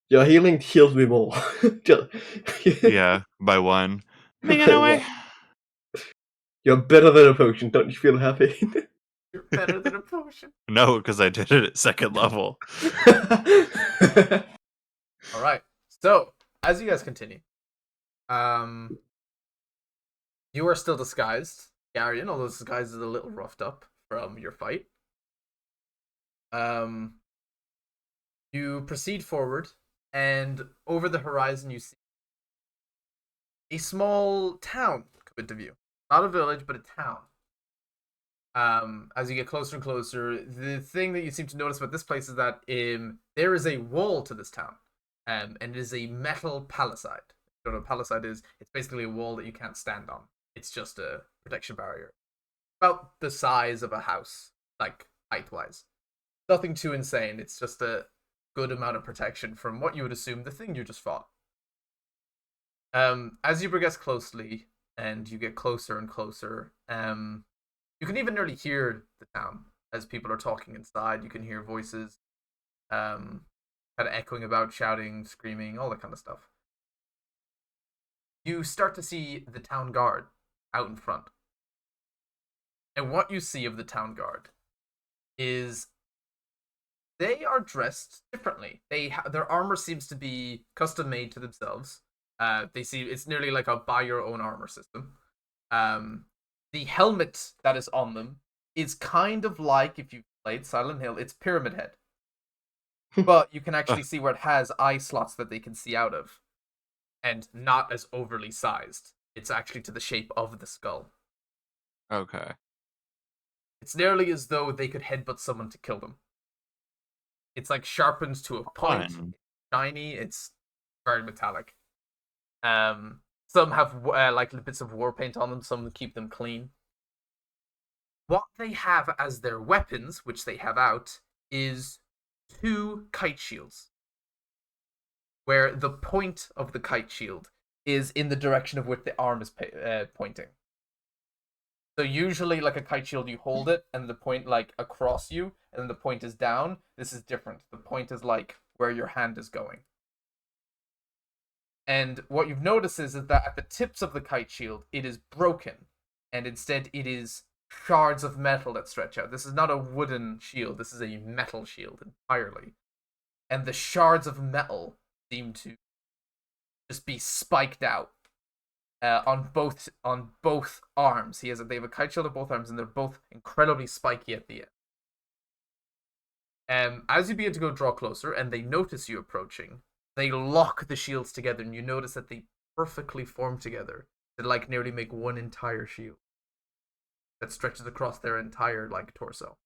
Your healing heals me more. Just- Yeah, by one. Making our way. You're better than a potion. Don't you feel happy? You're better than a potion. No, because I did it at second level. All right. So as you guys continue, you are still disguised, Garion, although this disguise is a little roughed up from your fight. You proceed forward, and over the horizon you see a small town come into view. Not a village, but a town. As you get closer and closer, the thing that you seem to notice about this place is that there is a wall to this town, and it is a metal palisade. If you don't know what a palisade is, it's basically a wall that you can't stand on. It's just a protection barrier. About the size of a house, like height-wise. Nothing too insane, it's just a good amount of protection from what you would assume the thing you just fought. As you progress closely, and you get closer and closer, you can even nearly hear the town as people are talking inside. You can hear voices, kind of echoing about, shouting, screaming, all that kind of stuff. You start to see the town guard out in front. And what you see of the town guard is they are dressed differently. Their armor seems to be custom made to themselves. It's nearly like a buy your own armor system. The helmet that is on them is kind of like, if you've played Silent Hill, it's Pyramid Head. But you can actually see where it has eye slots that they can see out of. And not as overly sized. It's actually to the shape of the skull. Okay. It's nearly as though they could headbutt someone to kill them. It's like sharpened to a point. Fun. Shiny. It's very metallic. Some have like bits of war paint on them. Some keep them clean. What they have as their weapons, which they have out, is 2 kite shields. Where the point of the kite shield is in the direction of which the arm is pointing. So usually, like a kite shield, you hold it, and the point like across you, and then the point is down. This is different. The point is like where your hand is going. And what you've noticed is that at the tips of the kite shield, it is broken, and instead it is shards of metal that stretch out. This is not a wooden shield. This is a metal shield entirely. And the shards of metal seem to just be spiked out on both arms. They have a kite shield on both arms, and they're both incredibly spiky at the end. As you begin to draw closer, and they notice you approaching, they lock the shields together, and you notice that they perfectly form together. They like nearly make one entire shield that stretches across their entire like torso,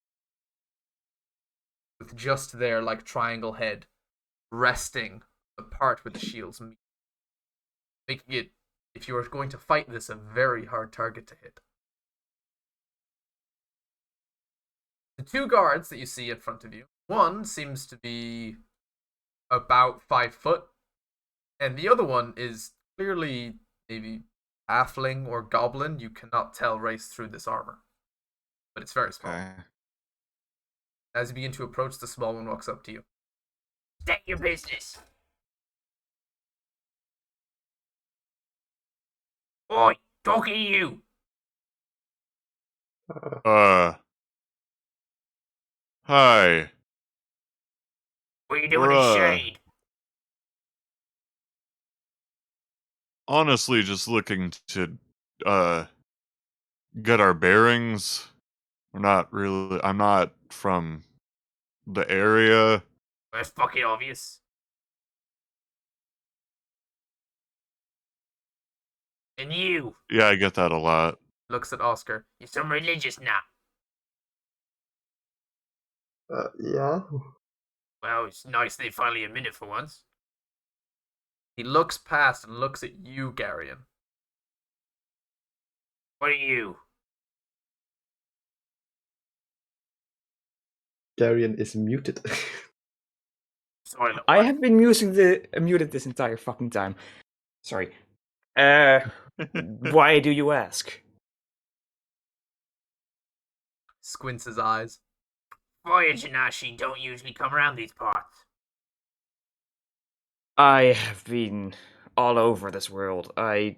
with just their like triangle head resting the part where the shields meet, making it, if you are going to fight this, a very hard target to hit. The 2 guards that you see in front of you, one seems to be about 5 foot, and the other one is clearly maybe halfling or goblin. You cannot tell race through this armor, but it's very small. Okay. As you begin to approach, the small one walks up to you. State your business. Oi, talking to you. Hi. What are you doing Bruh. in shade? Honestly, just looking to, get our bearings. I'm not from the area. That's fucking obvious. And you, Yeah, I get that a lot. Looks at Oscar. you're some religious nut. Yeah. Well, it's nice they finally admit it for once. He looks past and looks at you, Garion. What are you? Darian is muted. Sorry, I have been muted this entire fucking time. Sorry. Why do you ask? Squints his eyes. Fire Janashi don't usually come around these parts. I have been all over this world. I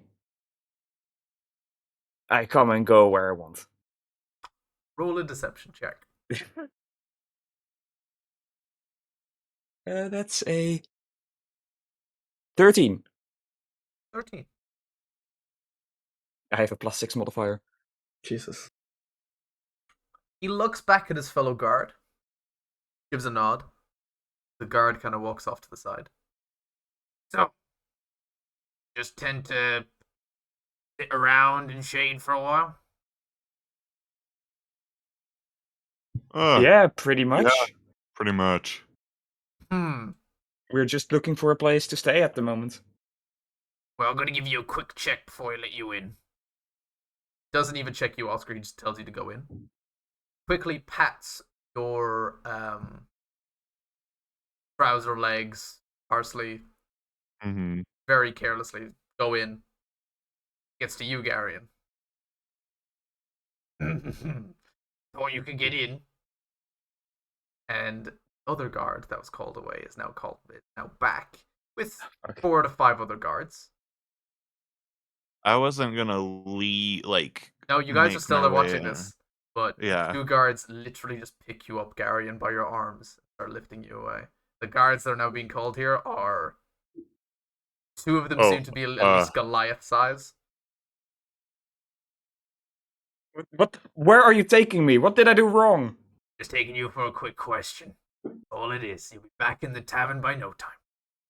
come and go where I want. Roll a deception check. That's a 13. 13. I have a +6 modifier. Jesus. He looks back at his fellow guard, gives a nod. The guard kind of walks off to the side. So, just tend to sit around in shade for a while. Yeah, pretty much. yeah. Pretty much. We're just looking for a place to stay at the moment. Well, I'm gonna give you a quick check before I let you in. Doesn't even check you, Oscar. He just tells you to go in. Quickly pats your trouser legs, parsley, Mm-hmm. very carelessly. Go in. Gets to you, Garion. Thought you could get in. And other guard that was called away is now back with 4 to 5 other guards. I wasn't gonna No, you guys are make still my there way watching in. this, but Yeah. 2 guards literally just pick you up, Garion, by your arms and start lifting you away. The guards that are now being called here are 2 of them Oh, seem to be at least Goliath size. What? Where are you taking me? What did I do wrong? Just taking you for a quick question. All it is, you'll be back in the tavern by no time.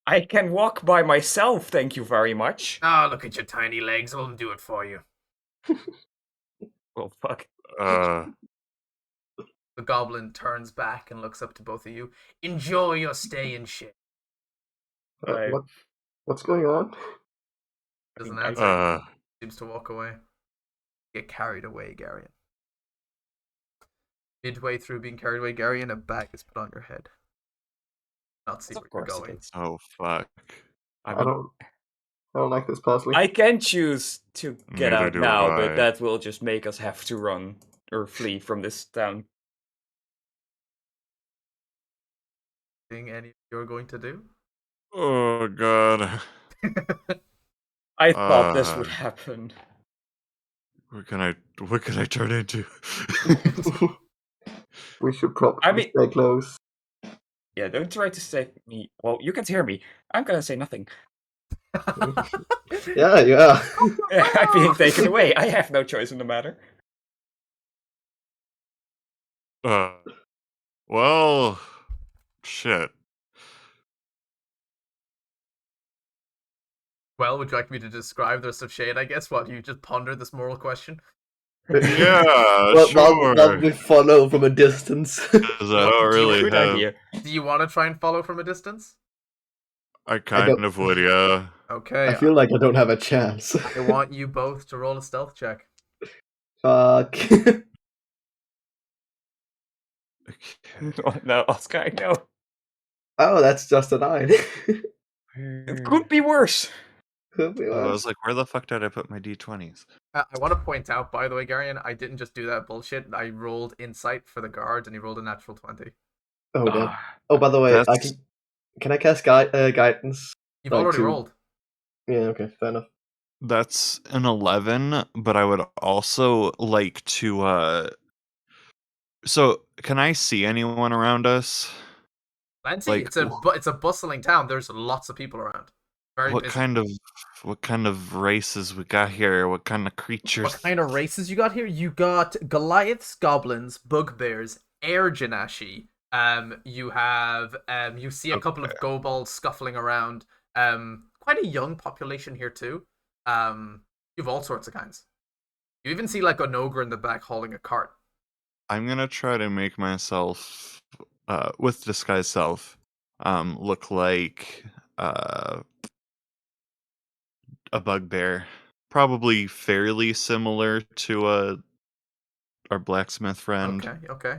I can walk by myself, thank you very much. Ah, look at your tiny legs. I'll do it for you. Well, fuck. Uh, The goblin turns back and looks up to both of you. Enjoy your stay in shit. Right. What's going on? Doesn't I- answer. Seems to walk away. Get carried away, Garion. Midway through being carried away, Garion, a bag is put on your head. Not see Of where you're course it going. is. oh fuck. I don't like this parsley. I can choose to get Neither out do now, I. but that will just make us have to run or flee from this town. Anything any of you are going to do? Oh god. I thought this would Uh, happen. What can I turn into? We should probably I mean- stay close. Yeah, don't try to say me. Well, you can hear me. I'm gonna say nothing. Yeah, you are. I'm being taken away. I have no choice in the matter. Well, shit. Well, would you like me to describe the rest of Shade, I guess? What, you just ponder this moral question? Yeah, Well, sure. while we follow from a distance. 'Cause I don't really Good have. idea. Do you want to try and follow from a distance? I kind of would, yeah. Okay, I feel like I don't have a chance. I want you both to roll a stealth check. Fuck. Oh, no, Oscar, no. Oh, that's just a 9. It could be worse. Could be I worse. was like, where the fuck did I put my d20s? I want to point out, by the way, Garion, I didn't just do that bullshit. I rolled insight for the guard, and he rolled a natural 20. Oh, damn. Ah, Oh, by the way, That's- can I cast guidance? You've Like already two. rolled. Yeah, okay, fair enough. That's an 11, but I would also like to, So, can I see anyone around us? Lancy, Like, it's a bustling town. There's lots of people around. Very What busy. kind of races we got here? What kind of creatures? What kind of races you got here? You got Goliaths, goblins, bugbears, air Janashi. You have you see a couple of kobolds scuffling around. Quite a young population here too. You have all sorts of kinds. You even see like an ogre in the back hauling a cart. I'm gonna try to make myself, with disguise self, look like a bugbear. Probably fairly similar to our blacksmith friend. Okay.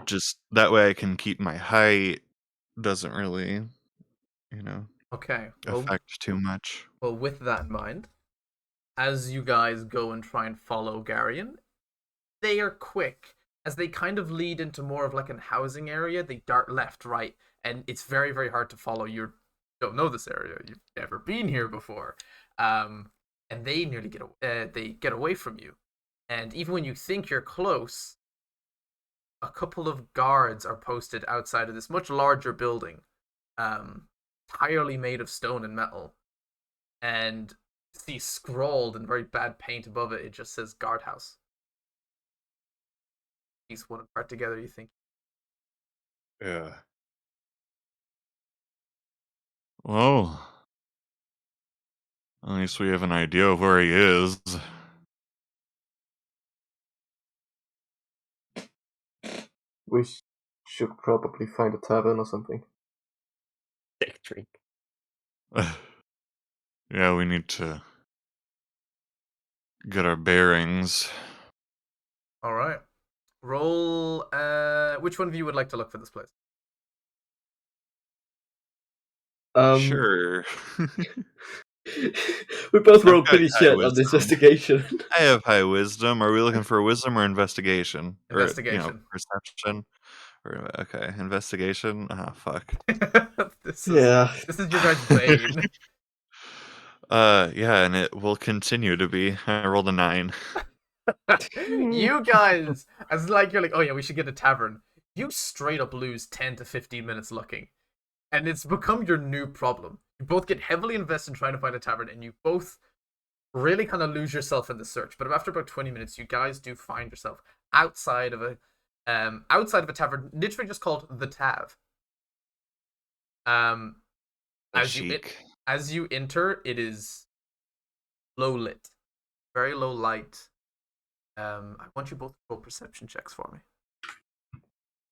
Just that way I can keep my height. Doesn't really, Okay. Well, affect too much. Well, with that in mind, as you guys go and try and follow Garion, they are quick. as they kind of lead into more of like an housing area, they dart left, right, and it's very, very hard to follow. You don't know this area. You've never been here before. And they nearly get away from you. And even when you think you're close, a couple of guards are posted outside of this much larger building, entirely made of stone and metal. And see scrawled in very bad paint above it, it just says guardhouse. Piece one apart together, you think. Yeah. Well, at least we have an idea of where he is. We should probably find a tavern or something. Sick drink. Yeah, we need to get our bearings. All right. Roll. Which one of you would like to look for this place? Sure. We both rolled got pretty high shit on this wisdom. investigation. I have high wisdom. Are we looking for wisdom or investigation? Investigation. Or, perception? Or, okay, investigation? Ah, fuck. This is your guys' bane. Yeah, and it will continue to be. I rolled a 9. You guys, as like you're like, oh yeah, we should get a tavern. You straight up lose 10 to 15 minutes looking. And it's become your new problem. You both get heavily invested in trying to find a tavern, and you both really kind of lose yourself in the search. But after about 20 minutes, you guys do find yourself outside of a tavern, literally just called the Tav. As you enter, it is low lit, very low light. I want you both to roll perception checks for me.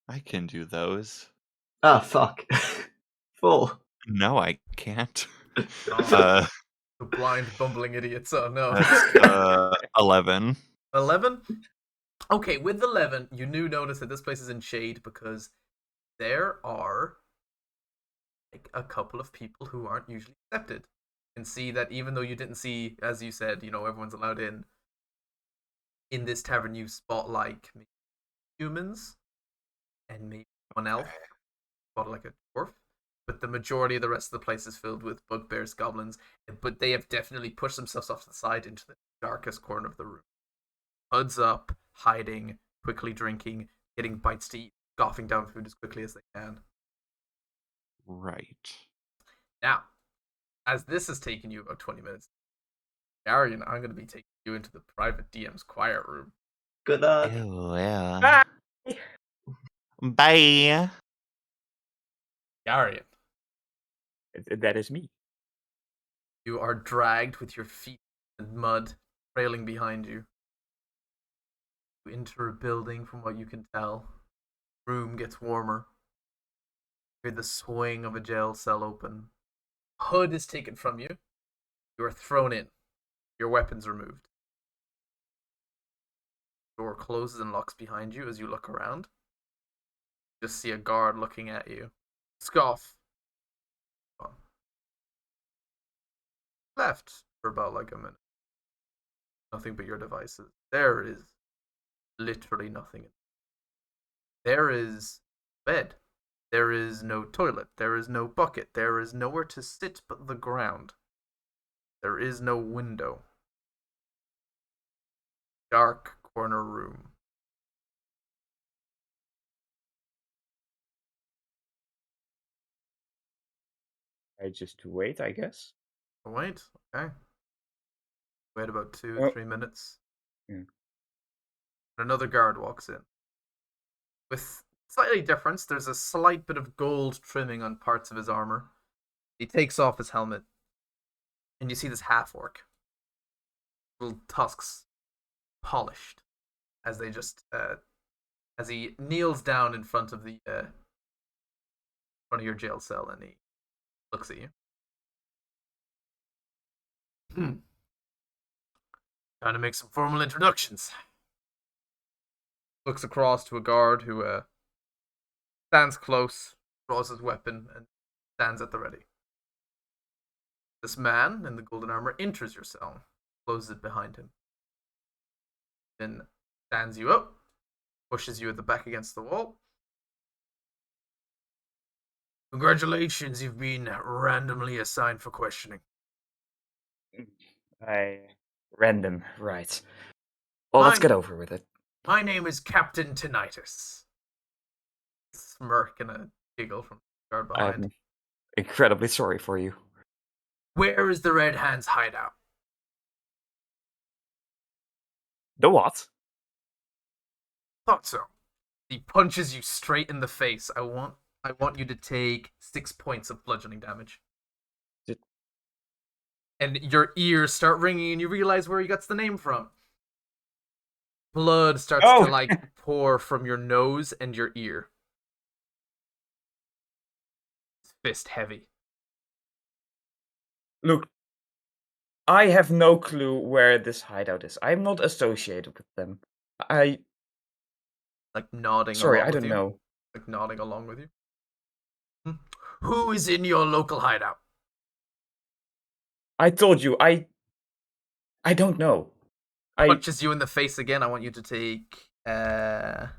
I can do those. Ah, fuck. 4. No, I can't. The blind, bumbling idiots. Oh no. That's 11. 11? Okay, with 11, you do notice that this place is in shade because there are like a couple of people who aren't usually accepted. You can see that even though you didn't see, as you said, everyone's allowed in this tavern you spot like maybe humans and maybe one elf, spot like a dwarf. But the majority of the rest of the place is filled with bugbears, goblins, but they have definitely pushed themselves off to the side into the darkest corner of the room. Hoods up, hiding, quickly drinking, getting bites to eat, scoffing down food as quickly as they can. Right. Now, as this has taken you about 20 minutes, Arian, I'm going to be taking you into the private DM's quiet room. Good luck. Ew, yeah. Bye. Arian, That is me. you are dragged with your feet in mud trailing behind you. You enter a building, from what you can tell. Room gets warmer. You hear the swing of a jail cell open. Hood is taken from you. You are thrown in. Your weapons removed. Door closes and locks behind you as you look around. You just see a guard looking at you. Scoff. Left for about like a minute. Nothing but your devices. There is literally nothing. There is bed. There is no toilet. There is no bucket. There is nowhere to sit but the ground. There is no window. Dark corner room. I just wait, I guess. Wait, okay. Wait about 2, Oh. 3 minutes. Yeah. Another guard walks in. With slightly difference, there's a slight bit of gold trimming on parts of his armor. He takes off his helmet, and you see this half-orc. Little tusks polished as they just as he kneels down in front of the front of your jail cell, and he looks at you. Time to make some formal introductions. Looks across to a guard who stands close, draws his weapon, and stands at the ready. This man in the golden armor enters your cell, closes it behind him, then stands you up, pushes you at the back against the wall. Congratulations, you've been randomly assigned for questioning. Random, right. Well, let's Fine. get over with it. My name is Captain Tinnitus. Smirk and a giggle from the guard behind. I'm incredibly sorry for you. Where is the Red Hand's hideout? The what? Thought so. He punches you straight in the face. I want you to take 6 points of bludgeoning damage. Did- And your ears start ringing and you realize where he gets the name from. Blood starts Oh! to like pour from your nose and your ear. Fist heavy. Look, I have no clue where this hideout is. I'm not associated with them. Like nodding Sorry, along I with don't you. know. Like nodding along with you. Who is in your local hideout? I told you, I don't know. Punches you in the face again. I want you to take 7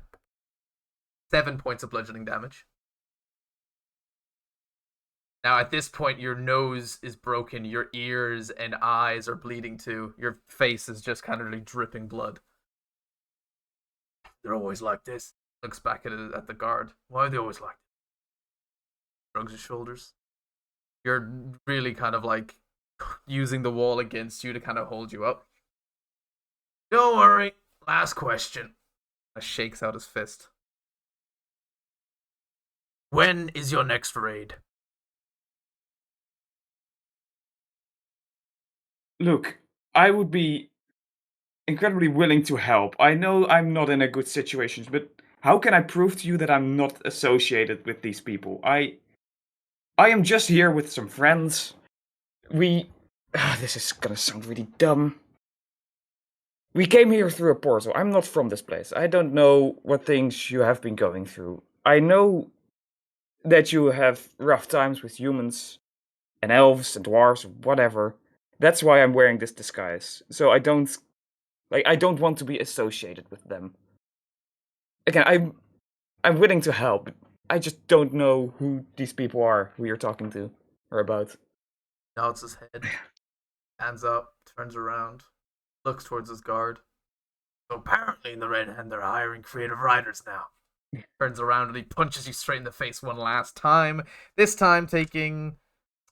points of bludgeoning damage. Now, at this point, your nose is broken, your ears and eyes are bleeding too. Your face is just kind of really dripping blood. They're always like this. Looks back at the guard. Why are they always like this? Shrugs his shoulders. You're really kind of like using the wall against you to kind of hold you up. Don't worry. Last question. Shakes out his fist. When is your next raid? Look, I would be incredibly willing to help. I know I'm not in a good situation, but how can I prove to you that I'm not associated with these people? I am just here with some friends. This is gonna sound really dumb. We came here through a portal. I'm not from this place. I don't know what things you have been going through. I know that you have rough times with humans and elves and dwarves or whatever. That's why I'm wearing this disguise. So I don't want to be associated with them. Again, I'm willing to help. I just don't know who these people are who you're talking to or about. Nods his head. Hands up. Turns around. Looks towards his guard. So apparently in the Red Hand they're hiring creative writers now. Turns around and he punches you straight in the face one last time. This time taking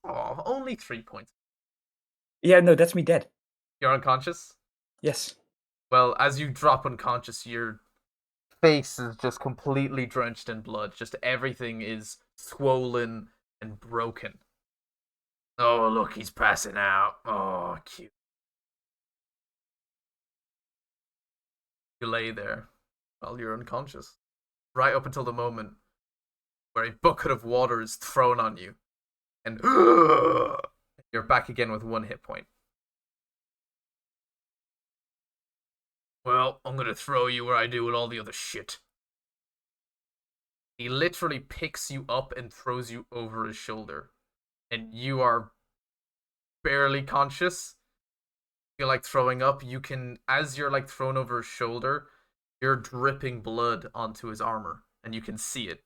only 3 points. Yeah, no, that's me dead. You're unconscious? Yes. Well, as you drop unconscious, your face is just completely drenched in blood. Just everything is swollen and broken. Oh, look, he's passing out. Oh, cute. You lay there while you're unconscious. Right up until the moment where a bucket of water is thrown on you. And you're back again with 1 hit point. Well, I'm gonna throw you where I do with all the other shit. He literally picks you up and throws you over his shoulder. And you are barely conscious. Feel like throwing up. You can, as you're like thrown over his shoulder, you're dripping blood onto his armor. And you can see it.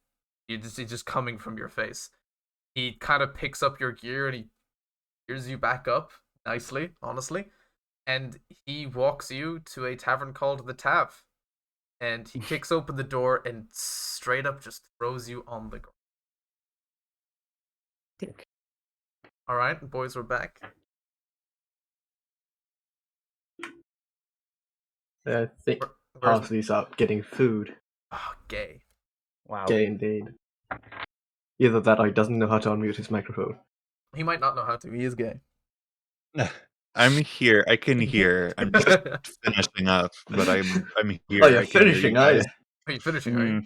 It's just coming from your face. He kind of picks up your gear and he gears you back up nicely, honestly. And he walks you to a tavern called the Tav. And he kicks open the door and straight up just throws you on the ground. Alright, boys, we're back. I think Where's Parsley's up getting food. gay? Wow. Gay indeed. Either that or he doesn't know how to unmute his microphone. He might not know how to. He is gay. I'm here. I can hear. I'm just finishing up, but I'm here. Oh, you're I can hear you finishing, are you? guys. Are you finishing, are you?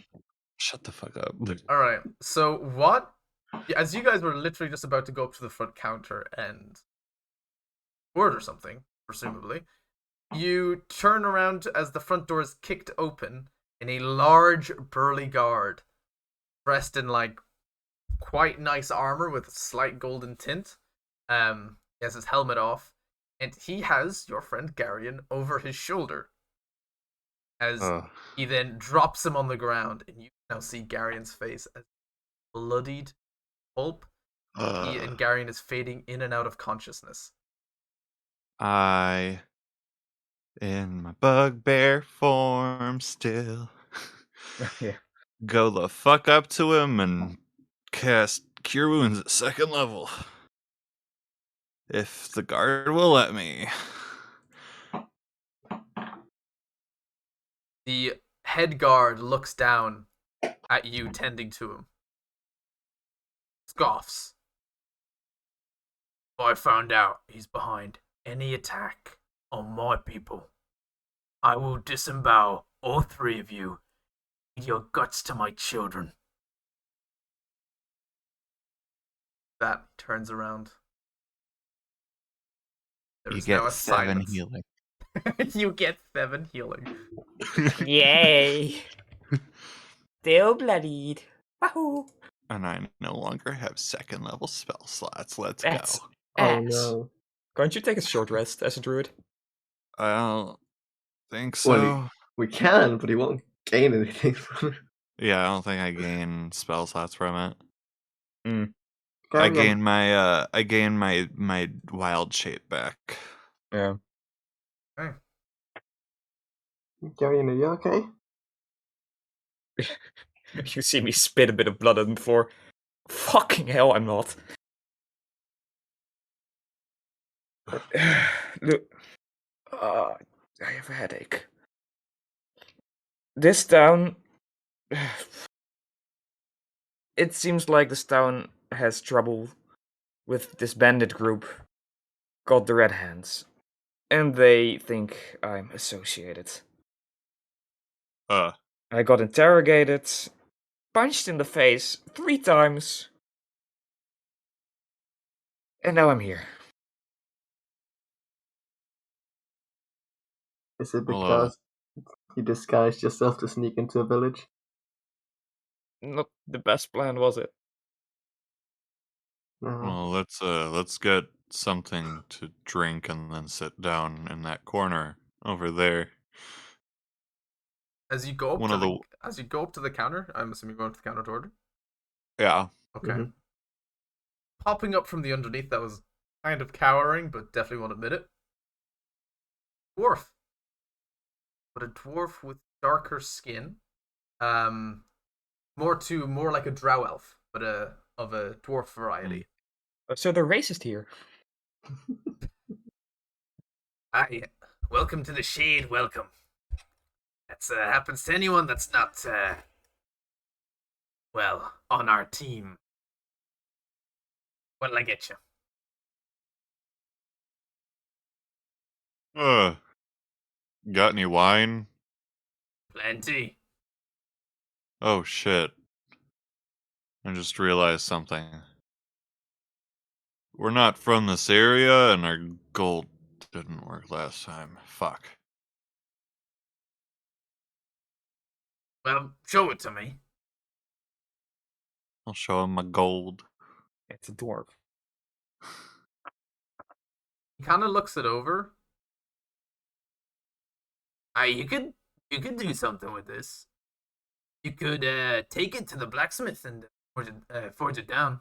Shut the fuck up. Alright, so what? As you guys were literally just about to go up to the front counter and order something, presumably, you turn around as the front door is kicked open and a large burly guard dressed in like quite nice armor with a slight golden tint. He has his helmet off and he has your friend Garion over his shoulder. as he then drops him on the ground, and you now see Garion's face as bloodied pulp. He and Garion is fading in and out of consciousness. I, in my bugbear form still, Yeah. go the fuck up to him and cast Cure Wounds at second level. If the guard will let me. The head guard looks down at you tending to him. Scoffs. I found out he's behind any attack on my people. I will disembowel all three of you. Feed your guts to my children. That turns around. There You is now get a 7 silence. healing. You get 7 healing. Yay! Still bloodied. Wahoo! And I no longer have second level spell slots. Let's That's go. Oh ass. no. Can't you take a short rest as a druid? I don't think so. Well, we can, but he won't gain anything from it. Yeah, I don't think I gain spell slots from it. Garion, I gain my wild shape back. Yeah. Garion, are you okay? You see me spit a bit of blood on the floor. Fucking hell, I'm not. Look, I have a headache. This town. It seems like this town has trouble with this bandit group called the Red Hands. And they think I'm associated. I got interrogated, punched in the face 3 times, and now I'm here. Is it Well, because you disguised yourself to sneak into a village? Not the best plan, was it? No. Well, let's get something to drink and then sit down in that corner over there. As you go up One to of the, the- as you go up to the counter, I'm assuming you're going to the counter to order. Yeah. Okay. Mhm. Popping up from the underneath that was kind of cowering, but definitely won't admit it. Dwarf. But a dwarf with darker skin. More like a drow elf, but of a dwarf variety. So they're racist here. Aye, welcome to the shade, welcome. That's happens to anyone that's not, well, on our team. What'll I get you? Got any wine? Plenty. Oh shit. I just realized something. We're not from this area and our gold didn't work last time. Fuck. Well, show it to me. I'll show him my gold. It's a dwarf. He kind of looks it over. Aye, you could do something with this. You could take it to the blacksmith and forge it down.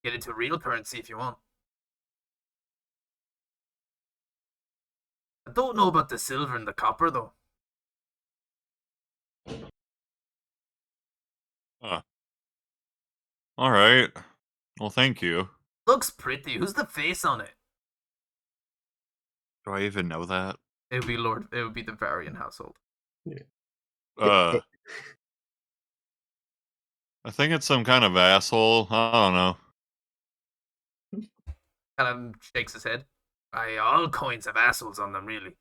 Get it to real currency if you want. I don't know about the silver and the copper though. Alright. Well, thank you. Looks pretty. Who's the face on it? Do I even know that? It would be the Varian household. I think it's some kind of asshole. I don't know. Kind of shakes his head. Aye, all coins have assholes on them, really.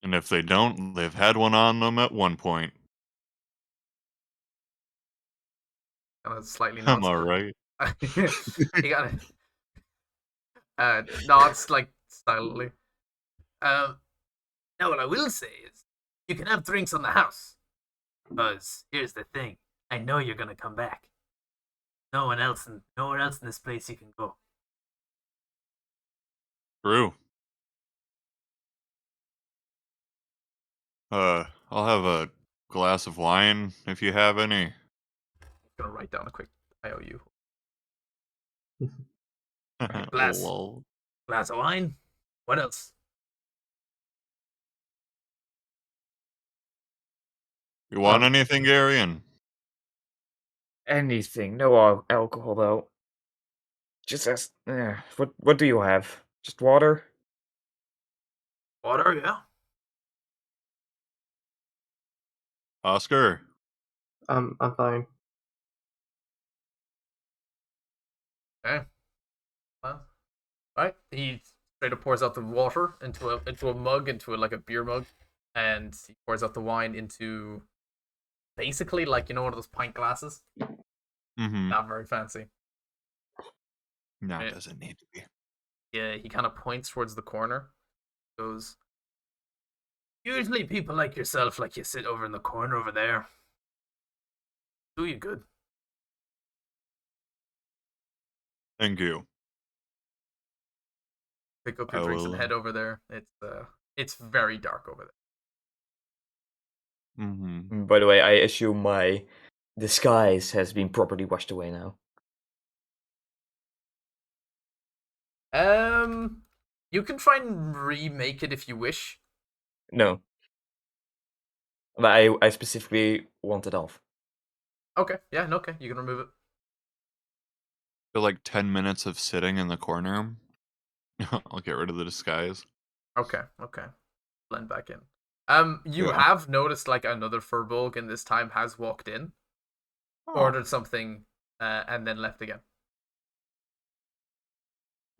And if they don't, they've had one on them at one point. Kind of slightly Am nods. I right? He got nods like silently. Now what I will say is, you can have drinks on the house. Because here's the thing, I know you're gonna come back. Nowhere else in this place you can go. True. I'll have a glass of wine if you have any. I'm gonna write down a quick IOU. Glass. Lol. Glass of wine. What else? You want Um, anything, Garion? Anything. No alcohol though. Just as. What do you have? Just water? Water, yeah. Oscar? I'm fine. Okay. Well, right. He straight up pours out the water into a mug, like a beer mug, and he pours out the wine into basically like one of those pint glasses. Mm-hmm. Not very fancy. No, Yeah. it doesn't need to be. Yeah, he kind of points towards the corner. Goes, Usually people like yourself, like you sit over in the corner over there. Do you good? Thank you. pick up I your drinks and will, head over there. It's very dark over there. Mm-hmm. By the way, I assume my disguise has been properly washed away now. You can try and remake it if you wish. No. But I specifically want it off. Okay, yeah, no, okay, you can remove it. For like 10 minutes of sitting in the corner, I'll get rid of the disguise. Okay. Blend back in. You Yeah. have noticed like another Furbolg, and this time has walked in, ordered something, and then left again.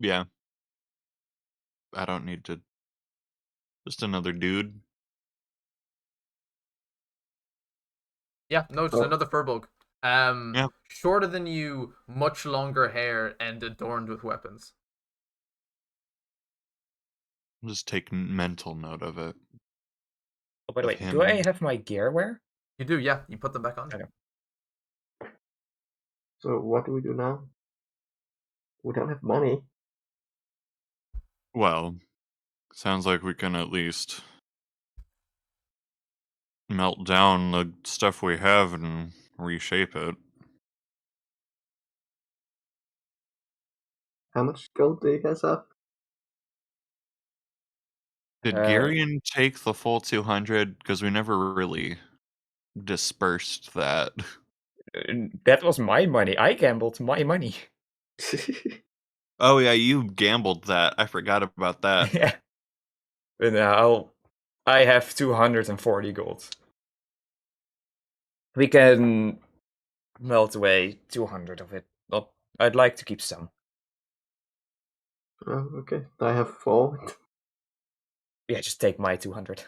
Yeah. I don't need to. Just another dude. Yeah, no, just Oh. another Furbolg. Yeah. Shorter than you, much longer hair, and adorned with weapons. I'll just take mental note of it. Oh, by the Of way, do I him. have my gear wear? You do, yeah. You put them back on. Okay. So what do we do now? We don't have money. Well, sounds like we can at least melt down the stuff we have and reshape it. How much gold do you guys have? Did Garion take the full 200? Because we never really dispersed that. That was my money. I gambled my money. Oh yeah, you gambled that. I forgot about that. Yeah. But now I have 240 gold. We can melt away 200 of it. Not, I'd like to keep some. Oh, okay. I have 4. Yeah, just take my 200.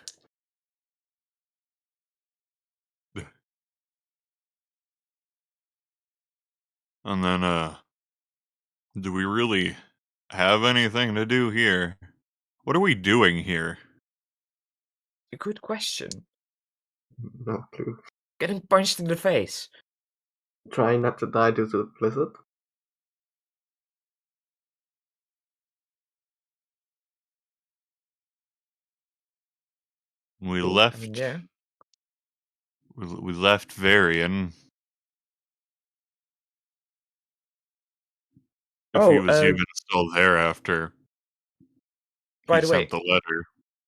And then, do we really have anything to do here? What are we doing here? Good question. No clue. Getting punched in the face. Trying not to die due to the blizzard. We Cool. left. I mean, yeah. We left Varian. If he was even still there after By he the way, sent the letter.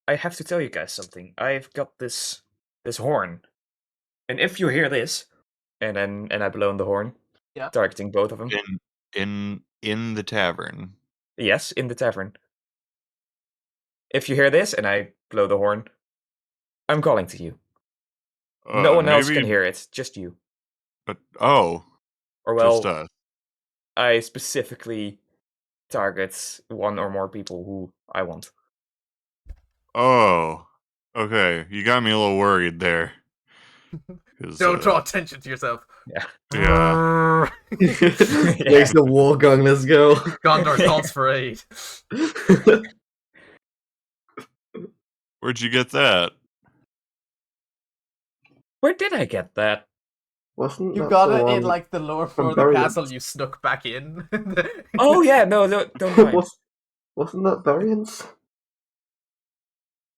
I have to tell you guys something. I've got this horn, and if you hear this, and I blow on the horn, Yeah. targeting both of them. In the tavern. Yes, in the tavern. If you hear this and I blow the horn, I'm calling to you. No one else can hear it, just you. But Or well, just us. I specifically target one or more people who I want. Oh, okay. You got me a little worried there. Don't draw attention to yourself. Yeah. There's the war gun, let's go. Gondor calls for aid. Where'd you get that? Where did I get that? Wasn't You that got the it in one like the lower floor of the Varian? castle. You snuck back in. Oh yeah, no, don't mind. Wasn't that variants?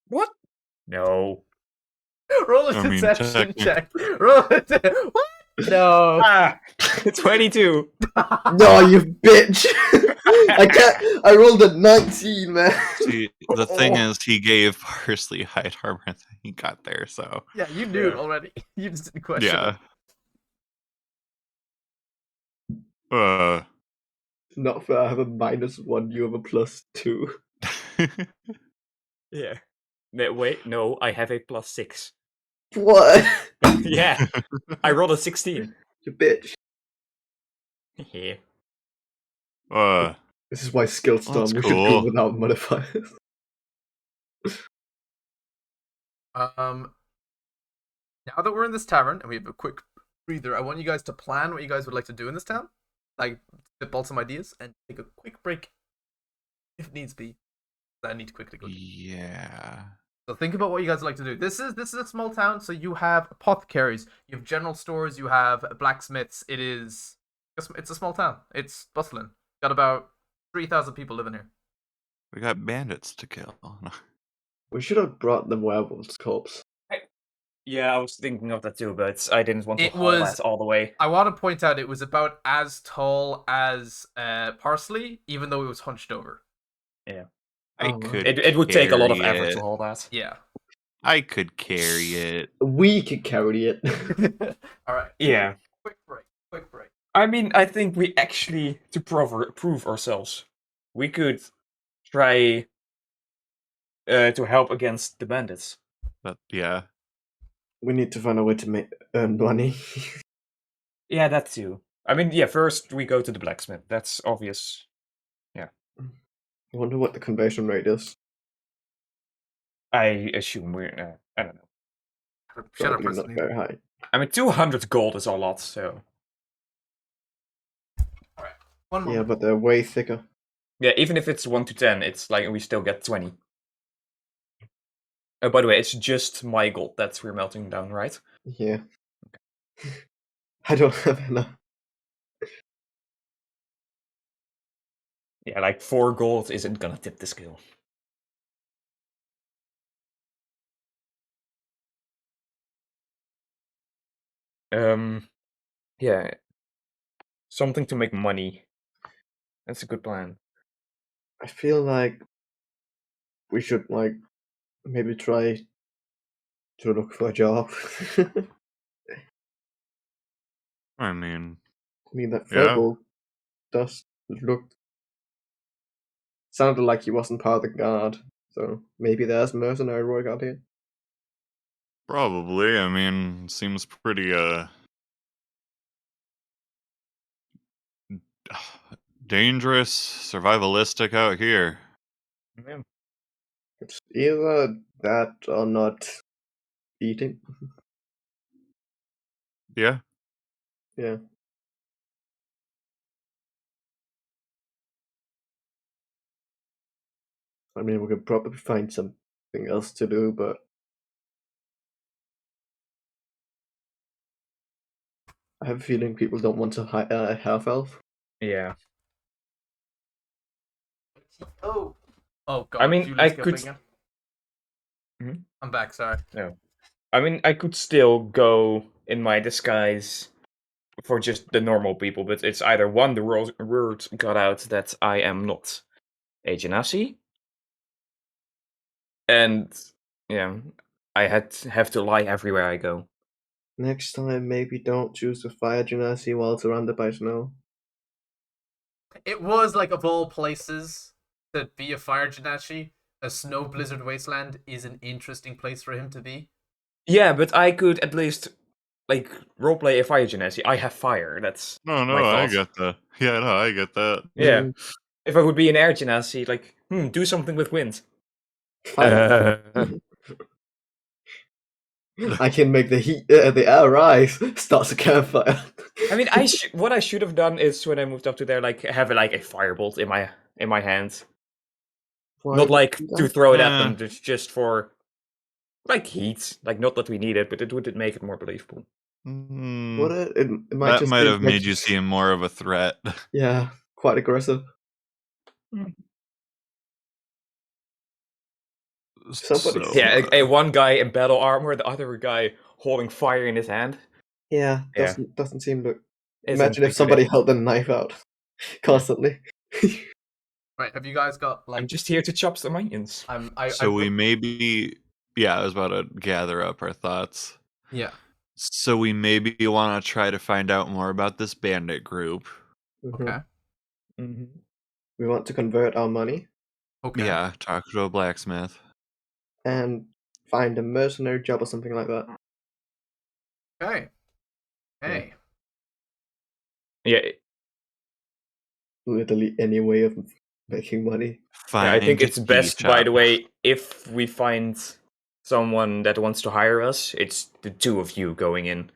What? No. Roll a I mean, deception technically- check. Roll a what? No. Ah, 22. No, you bitch! I can't. I rolled a 19, man. See, the thing Oh. is, he gave Parsley height armor that he got there, so Yeah, you knew Yeah. already. You just didn't question yeah. it. Not fair. I have a -1. You have a +2. Yeah. Wait, no, I have a +6. What? Yeah, I rolled a 16. You bitch. Yeah. This is why skill storm. That's We should go cool. without modifiers. Now that we're in this tavern and we have a quick breather, I want you guys to plan what you guys would like to do in this town. Like, spitball some ideas and take a quick break if needs be. I need to quickly go. Yeah. So think about what you guys would like to do. This is a small town, so you have apothecaries, you have general stores, you have blacksmiths. It's a small town. It's bustling. Got about 3,000 people living here. We got bandits to kill. We should have brought the werewolf's corpse. Yeah, I was thinking of that too, but I didn't want to It haul was- that all the way. I want to point out it was about as tall as Parsley, even though it was hunched over. I Oh, could. It would take a lot of carry effort it. to haul that. Yeah. I could carry it. We could carry it. All right. Yeah. Quick break. Quick break. I mean, I think we actually, to prove ourselves, we could try to help against the bandits. But yeah. We need to find a way to earn money. Yeah, that too. I mean, yeah, first we go to the blacksmith. That's obvious. I wonder what the conversion rate is. I assume we're, I don't know. Shut up, Probably not Parsley. very high. I mean, 200 gold is a lot, so. One Yeah, moment. but they're way thicker. Yeah, even if it's 1 to 10, it's like we still get 20. By the way, it's just my gold that we're melting down, right? Yeah. I don't have enough. Yeah, like 4 gold isn't gonna tip the scale. Yeah. Something to make money. That's a good plan. I feel like we should maybe try to look for a job. I mean, I mean that Yeah. Furble does look sounded like he wasn't part of the guard, so maybe there's mercenary work out here. probably. I mean, seems pretty dangerous, survivalistic out here. Yeah. It's either that or not eating. Yeah. Yeah. I mean, we could probably find something else to do, but I have a feeling people don't want to hire a half elf. Yeah. Oh. Oh god. I mean, Julius I got could- big again. Mhm. I'm back. Sorry. I mean, I could still go in my disguise for just the normal people, but it's either one, the word got out that I am not a Genasi, and yeah, I have to lie everywhere I go. Next time, maybe don't choose the fire genasi while surrounded by snow. It was like of all places to be a fire Jinachi, a snow blizzard wasteland is an interesting place for him to be. Yeah, but I could at least like roleplay a fire Genasi. I have fire. That's No, My I thoughts. get that. Yeah, no, I get that. yeah. Mm, If I would be an air Genasi, like do something with wind. fire. I can make the air rise. Starts a campfire. I mean, what I should have done is when I moved up to there, like have like a firebolt in my hand, Why not like would you to do throw it at Yeah. them, just for like heat, like not that we need it, but it would make it more believable. that? Mm, What it might that just might be have made you seem more of a threat. Yeah, quite aggressive. Somebody- So, Yeah, one guy in battle armor, the other guy holding fire in his hand. Yeah, Yeah. doesn't seem to. Isn't Imagine if good somebody at- held the knife out constantly. Right, have you guys got like I'm just here to chop some onions. so we maybe, yeah, I was about to gather up our thoughts. yeah. So we maybe want to try to find out more about this bandit group. Mhm. Okay. Mm-hmm. We want to convert our money Okay. Yeah, talk to a blacksmith. and find a mercenary job or something like that. Okay. Hey. Yeah, Literally any way of making money. yeah, I think Find a it's tea best, by shop. the way, if we find someone that wants to hire us, it's the two of you going in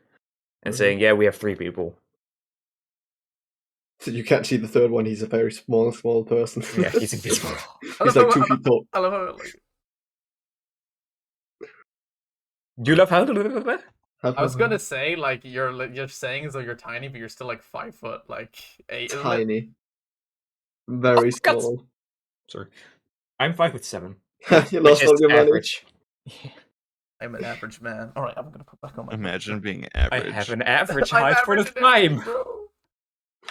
and Mhm. saying, yeah, we have 3 people. So you can't see the third one. He's a very small person. Yeah, he's invisible. He's like 2 feet tall. I love how like, You love how I was gonna say like you're saying as though you're tiny, but you're still like 5 foot, like 8. Isn't it? Tiny. Very Oh, God. small. Sorry. I'm 5'7", You which lost all is your money. average. I'm an average man. All right, I'm gonna put back on my. Imagine being I average. have an average I'm height for the average and average, time. bro.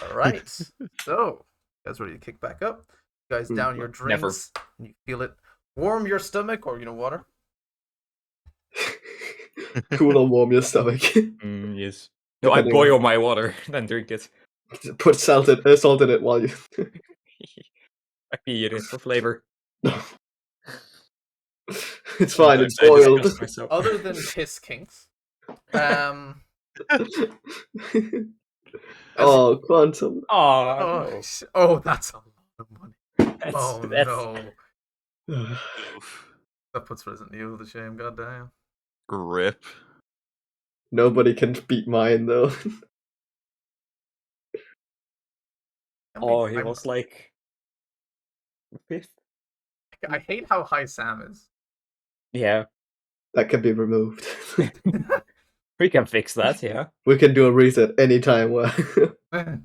All right, so you guys ready to kick back up? You guys down your drinks. Never. And you feel it warm your stomach, or water. Cool or warm your stomach. Yes. No, I Depending boil my water, then drink it. Put salt in it while you. I pee it in for flavor. It's fine. It's Sometimes I boiled. disgust myself. Other than piss kinks, um, Oh, quantum. Oh, oh, that's a lot of money. that's, Oh that's, no, that puts Resident Evil to shame. Goddamn. Grip. Nobody can beat mine though. Oh, he was like 5th. I hate how high Sam is. Yeah, That can be removed. we can fix that. Yeah. We can do a reset anytime. I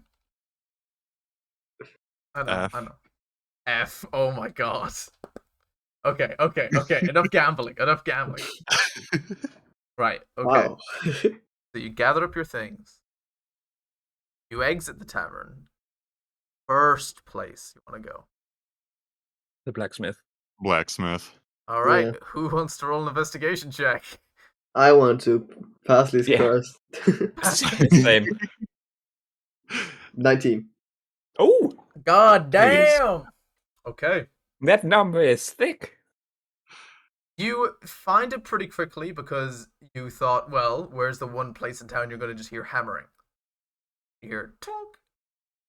know. F. I know. F. Oh my god. Okay. Enough gambling. Right. Okay. Wow. So you gather up your things. You exit the tavern. First place you want to go. The blacksmith. Blacksmith. All right. Yeah. Who wants to roll an investigation check? I want to. Parsley's Yeah. cursed. Same. 19. Oh, God damn. Okay. that number is thick. You find it pretty quickly because you thought, well, where's the one place in town you're going to just hear hammering? You hear tink,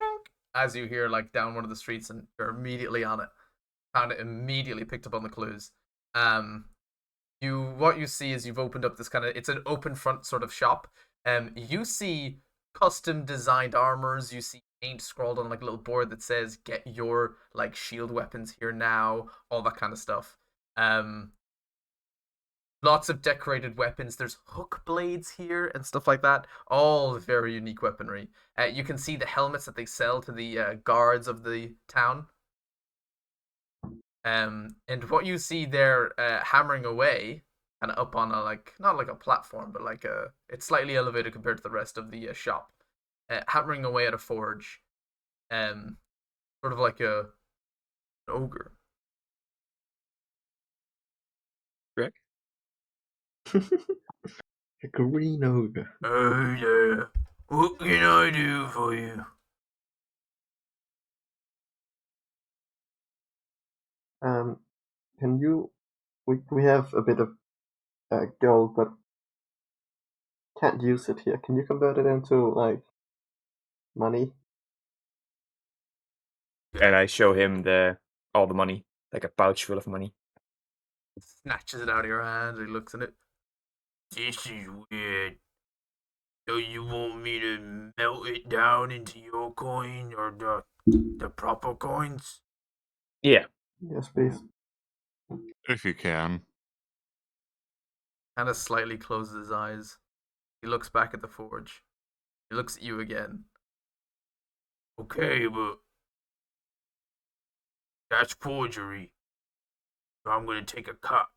tink, as you hear like down one of the streets, and you're immediately on it. Found it immediately, picked up on the clues. What you see is you've opened up this it's an open front sort of shop. You see custom designed armors. You see paint scrawled on like a little board that says "Get your like shield weapons here now," all that kind of stuff. Lots of decorated weapons. There's hook blades here and stuff like that. All very unique weaponry. You can see the helmets that they sell to the guards of the town. And what you see there hammering away, and up on a not like a platform, but like it's slightly elevated compared to the rest of the shop. Hammering away at a forge, sort of like an ogre. Correct. A green ogre. Oh yeah. What can I do for you? Can you? We have a bit of gold, but can't use it here. Can you convert it into like money? And I show him all the money, like a pouch full of money. Snatches it out of your hand. He looks at it. This is weird. So you want me to melt it down into your coin or the proper coins? Yeah. Yes, please. If you can. Kind of slightly closes his eyes. He looks back at the forge. He looks at you again. Okay, but that's forgery. So I'm gonna take a cut.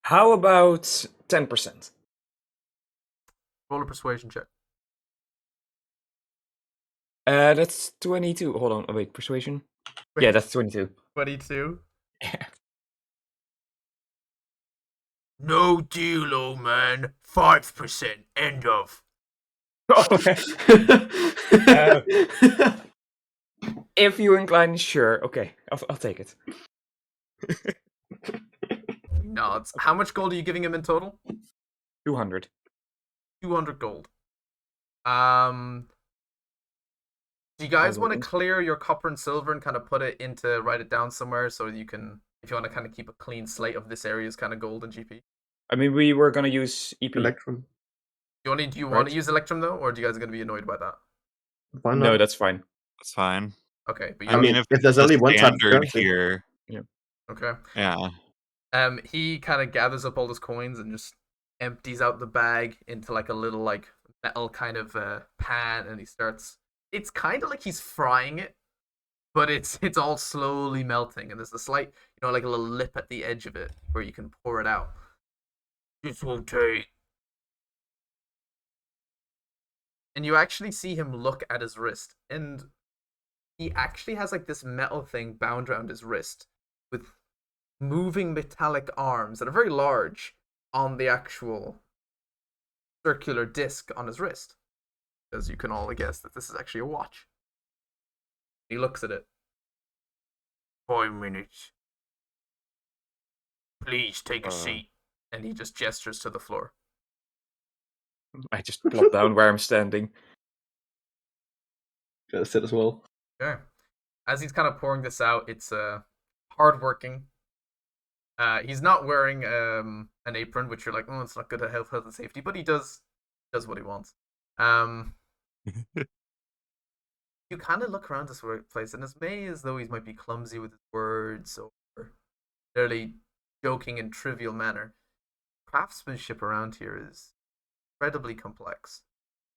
How about 10%? Roll a persuasion check. That's 22. Hold on. Oh, wait, persuasion? Yeah, that's 22. 22. No deal, old man. 5%. End of. If you incline, sure. Okay, I'll take it. Nods. How much gold are you giving him in total? 200. 200 gold. Do you guys want to clear your copper and silver and kind of put it into, write it down somewhere so you can, if you want to kind of keep a clean slate of this area's kind of gold and GP? I mean, we were gonna use EP. Electrum. Do you want Right. to use Electrum though, or do you guys going to be annoyed by that? Why not? No, that's fine. That's fine. Okay, but I mean, if if there's it's only one type of standard currency. here, okay. yeah. He kind of gathers up all his coins and just empties out the bag into like a little like metal kind of pan, and he starts. It's kind of like he's frying it, but it's all slowly melting, and there's a slight, like a little lip at the edge of it where you can pour it out. This won't take. And you actually see him look at his wrist, and he actually has like this metal thing bound around his wrist with moving metallic arms that are very large on the actual circular disc on his wrist. As you can all guess that this is actually a watch. He looks at it. 5 minutes. Please take a seat. And he just gestures to the floor. I just plop down where I'm standing. Gotta sit as well. Okay. As he's kind of pouring this out, it's hardworking. He's not wearing an apron, which you're like, oh, it's not good at health and safety, but he does what he wants. You kind of look around this workplace, and it's may as though he might be clumsy with his words or fairly joking in trivial manner. Craftsmanship around here is incredibly complex.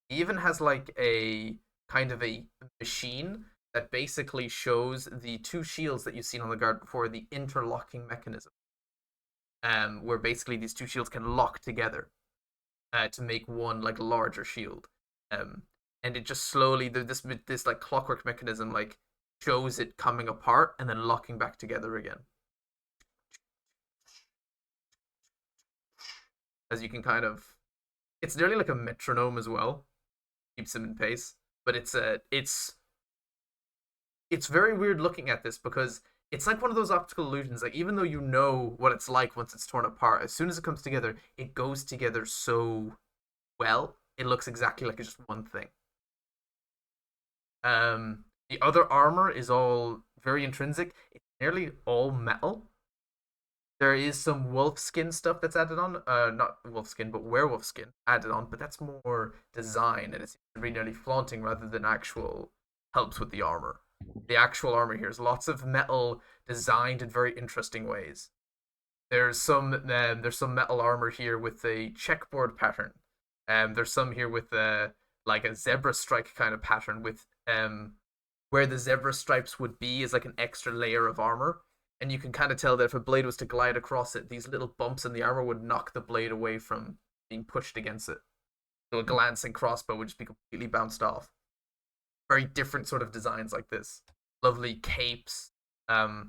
He even has like a kind of a machine that basically shows the two shields that you've seen on the guard before, the interlocking mechanism. Where basically these two shields can lock together to make one like larger shield. And it just slowly, this like clockwork mechanism like shows it coming apart and then locking back together again. As you can kind of, it's nearly like a metronome as well. Keeps him in pace, but it's very weird looking at this because it's like one of those optical illusions. Like even though you know what it's like once it's torn apart, as soon as it comes together, it goes together so well. It looks exactly like it's just one thing. The other armor is all very intrinsic. It's nearly all metal. There is some wolf skin stuff that's added on. Not wolf skin, but werewolf skin added on. But that's more design, and it's nearly flaunting rather than actual helps with the armor. The actual armor here is lots of metal designed in very interesting ways. There's some metal armor here with a checkerboard pattern. There's some here with like a zebra strike kind of pattern with where the zebra stripes would be is like an extra layer of armor. And you can kind of tell that if a blade was to glide across it, these little bumps in the armor would knock the blade away from being pushed against it. So a glancing crossbow would just be completely bounced off. Very different sort of designs like this. Lovely capes. There's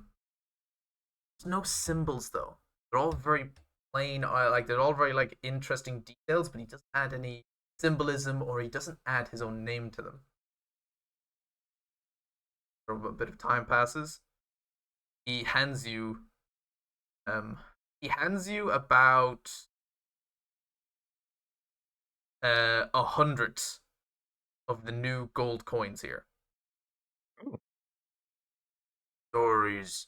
no symbols though. They're all very plain. Like they're all very like interesting details, but he doesn't add any symbolism or he doesn't add his own name to them. For a bit of time passes. He hands you about 100 of the new gold coins here. Stories.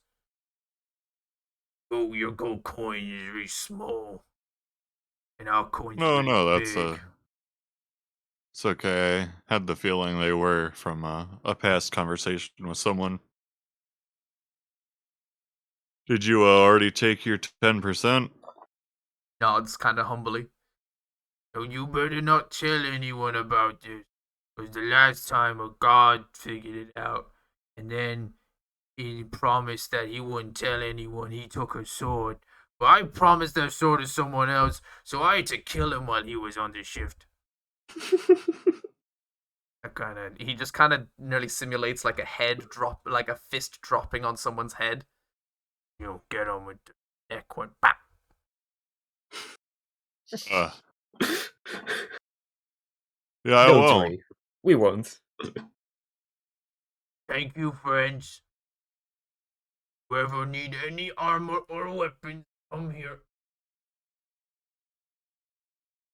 Oh, your gold coin is very small. And our coins are No, very that's big. it's okay. I had the feeling they were from a past conversation with someone. Did you already take your 10%? Nods kind of humbly. So you better not tell anyone about this. Because the last time a god figured it out. And then he promised that he wouldn't tell anyone he took a sword. Well, I promised that sword to someone else, so I had to kill him while he was on the shift. He just kind of nearly simulates like a head drop, like a fist dropping on someone's head. You get on with the neck went back. Uh, yeah, I Don't will. worry. We won't. Thank you, friends. Whoever need any armor or weapons, come here.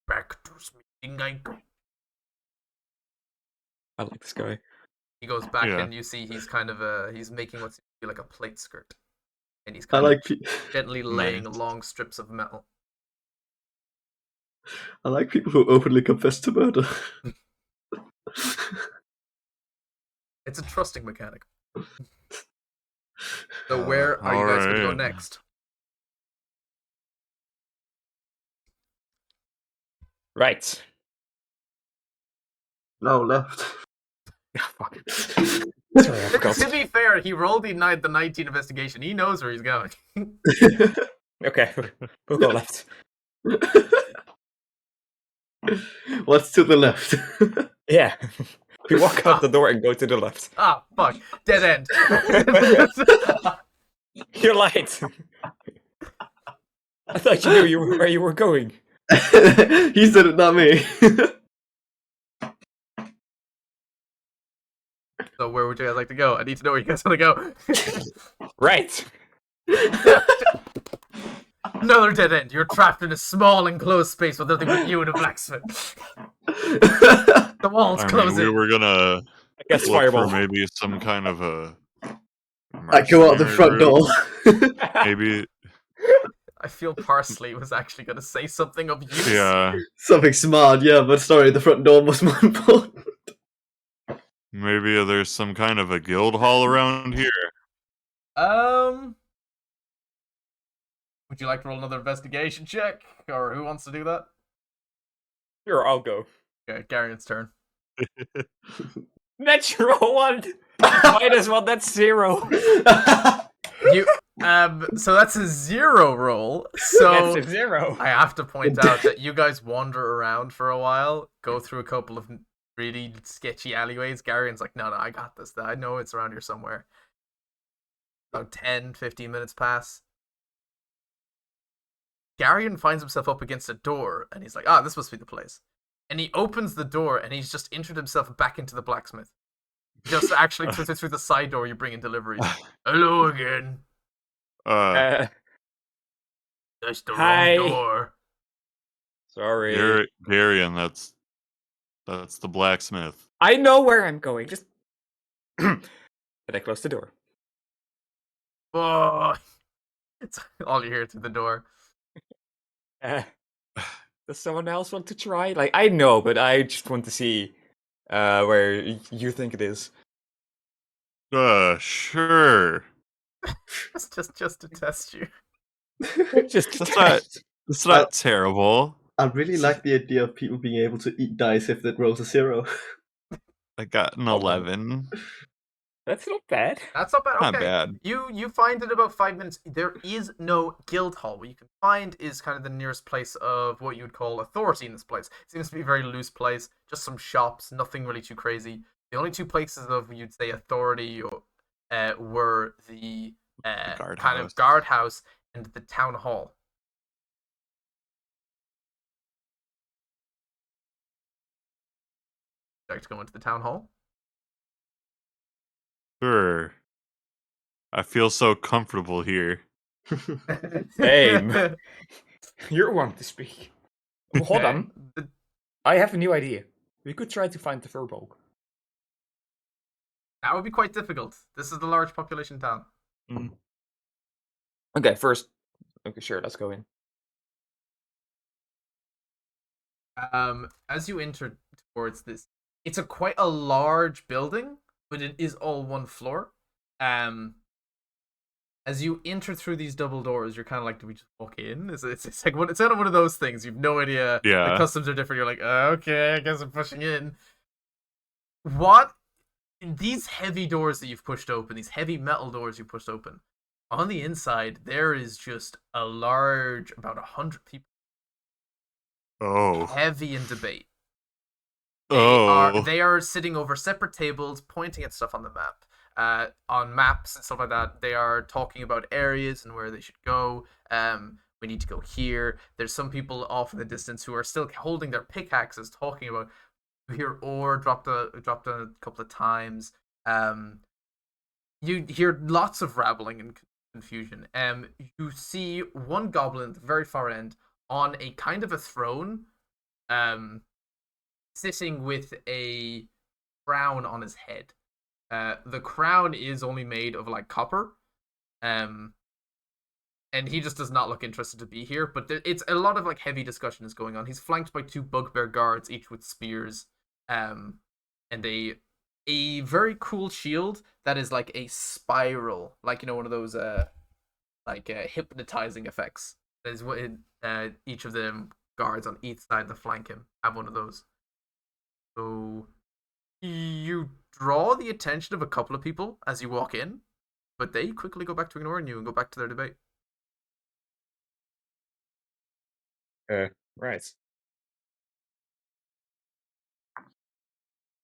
Back to smithing I go. I like this guy. He goes back Yeah. and you see he's kind of he's making what seems to be like a plate skirt, and he's I kind like of gently laying Nice. long strips of metal. I like people who openly confess to murder. It's a trusting mechanic. So where are you guys going to go alright. next? Right. No, left. Fuck. Sorry, I forgot. To be fair, he rolled the 19 investigation. He knows where he's going. Okay, we'll go left. What's to the left? Yeah. We walk out the door and go to the left. Ah, fuck. Dead end. You're light. I thought you knew where you were going. He said it, not me. So where would you guys like to go? I need to know where you guys want to go. Right. Another dead end. You're trapped in a small enclosed space with nothing but you and a blacksmith. The walls I mean, close we in. were gonna I guess look fireball. for maybe some kind of a. I go out the front mercenary door. group. Maybe, I feel Parsley was actually going to say something of use. yeah. Something smart, yeah, but sorry, the front door was more important. Maybe there's some kind of a guild hall around here. Would you like to roll another investigation check? Or who wants to do that? Sure, I'll go. Okay, Garion's turn. Natural one. -1. That's 0. You so that's a 0 roll. So That's a 0. I have to point out that you guys wander around for a while, go through a couple of really sketchy alleyways. Garion's like, no, I got this. I know it's around here somewhere. About 10, 15 minutes pass. Garion finds himself up against a door, and he's like, this must be the place. And he opens the door, and he's just entered himself back into the blacksmith. Just actually through the side door you bring in deliveries. Hello again. Uh, That's the Hi. wrong door. Sorry. Darian, that's the blacksmith. I know where I'm going. Just. And I close the door. Oh, It's all you hear through the door. Does someone else want to try? Like, I know, but I just want to see where you think it is. Sure. It's just to test you. Just It's not terrible. I really like the idea of people being able to eat dice if it rolls a 0. I got an 11. That's not bad. That's not bad. Okay. Not bad. You find in about 5 minutes. There is no guild hall. What you can find is kind of the nearest place of what you would call authority in this place. It seems to be a very loose place. Just some shops. Nothing really too crazy. The only 2 places of you'd say authority were the kind of guardhouse and the town hall. Would you like to go into the town hall? Sure. I feel so comfortable here. Same. You're one to speak. Oh, hold Okay. on. I have a new idea. We could try to find the Furbolg. That would be quite difficult. This is the large population town. Okay, first. Okay, sure, let's go in. As you enter towards this, it's quite a large building, but it is all one floor. As you enter through these double doors, you're kind of like, do we just walk in? It's like it's kind of one of those things. You've no idea. Yeah. The customs are different. You're like, okay, I guess I'm pushing in. What? These heavy doors that you've pushed open, these heavy metal doors you pushed open, On the inside, there is just a large, about 100 people, Oh. heavy in debate. Oh. They are sitting over separate tables, pointing at stuff on the map. On maps and stuff like that, they are talking about areas and where they should go. We need to go here. There's some people off in the distance who are still holding their pickaxes, talking about. You hear ore dropped a couple of times. You hear lots of rattling and confusion. You see one goblin at the very far end on a kind of a throne, sitting with a crown on his head. The crown is only made of like copper, and he just does not look interested to be here. But it's a lot of like heavy discussion is going on. He's flanked by 2 bugbear guards, each with spears, and a very cool shield that is like a spiral, like one of those hypnotizing effects. That is what each of the guards on each side that flank him have one of those. So you draw the attention of a couple of people as you walk in, but they quickly go back to ignoring you and go back to their debate. Right.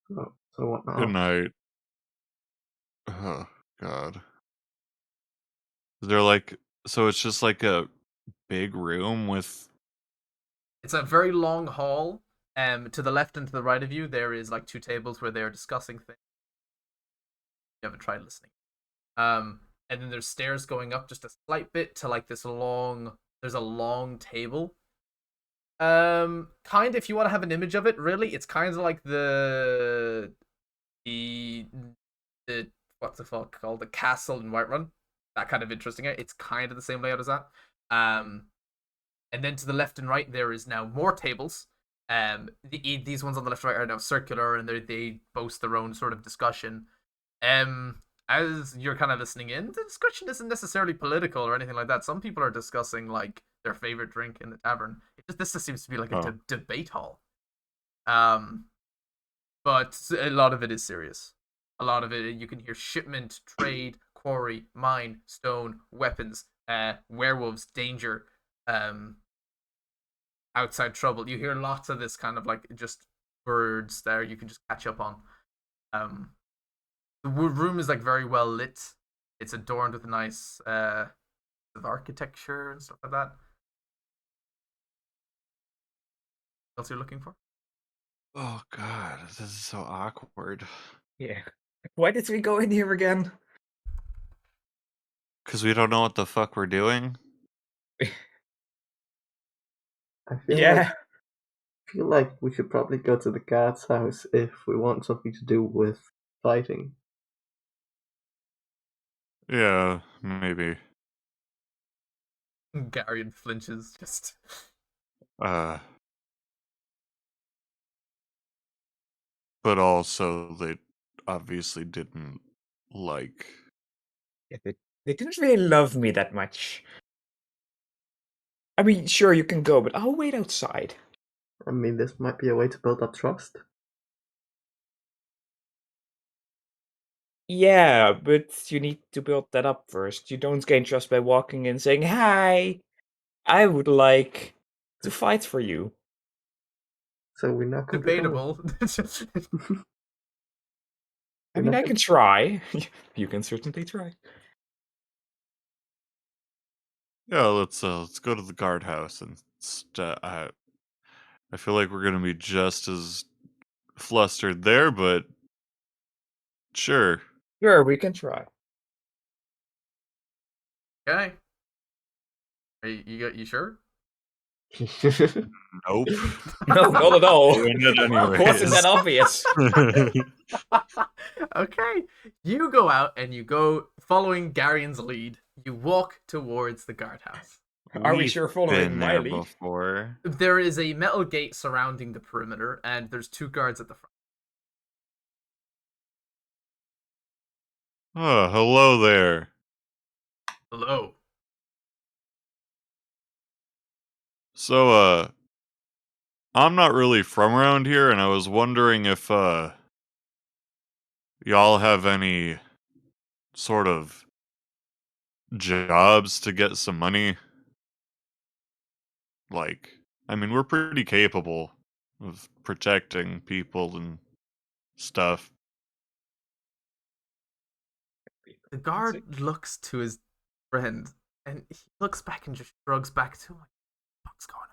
So what now? Good night. Oh, God. Is there so it's just like a big room with... It's a very long hall. To the left and to the right of you, there is like 2 tables where they're discussing things. You haven't tried listening. And then there's stairs going up just a slight bit to like this long. There's a long table. Kind of, if you want to have an image of it, really, it's kind of like the what's the fuck called, the castle in Whiterun. That kind of interesting. It's kind of the same layout as that. And then to the left and right, there is now more tables. These ones on the left and right are now circular, and they boast their own sort of discussion. As you're kind of listening in, the discussion isn't necessarily political or anything like that. Some people are discussing like their favorite drink in the tavern. This just seems to be like a debate hall. But a lot of it is serious. A lot of it, you can hear shipment, trade, quarry, mine, stone, weapons, werewolves, danger, outside trouble. You hear lots of this kind of like just words there you can just catch up on. The room is like very well lit. It's adorned with nice architecture and stuff like that. What else you're looking for? Oh, God. This is so awkward. Yeah. Why did we go in here again? Because we don't know what the fuck we're doing? I feel like we should probably go to the guard's house if we want something to do with fighting. Yeah, maybe. Garion flinches, just... But also, they obviously didn't like... Yeah, they didn't really love me that much. I mean, sure, you can go, but I'll wait outside. I mean, this might be a way to build up trust. Yeah, but you need to build that up first. You don't gain trust by walking in saying, "Hi, I would like to fight for you." So we're not going to go. Debatable. I mean, I can try. You can certainly try. Yeah, let's go to the guardhouse and I feel like we're gonna be just as flustered there, but sure. Sure, we can try. Okay. You sure? Nope. No, not at all. Doing it anyways. Wasn't that obvious? Okay. You go out and you go following Garion's lead. You walk towards the guardhouse. Are we We've sure following been my there lead? before. There is a metal gate surrounding the perimeter, and there's 2 guards at the front. Oh, hello there. Hello. So, I'm not really from around here, and I was wondering if, y'all have any sort of jobs to get some money. Like, I mean, we're pretty capable of protecting people and stuff. The guard looks to his friend, and he looks back and just shrugs back to him. Like, what's going on?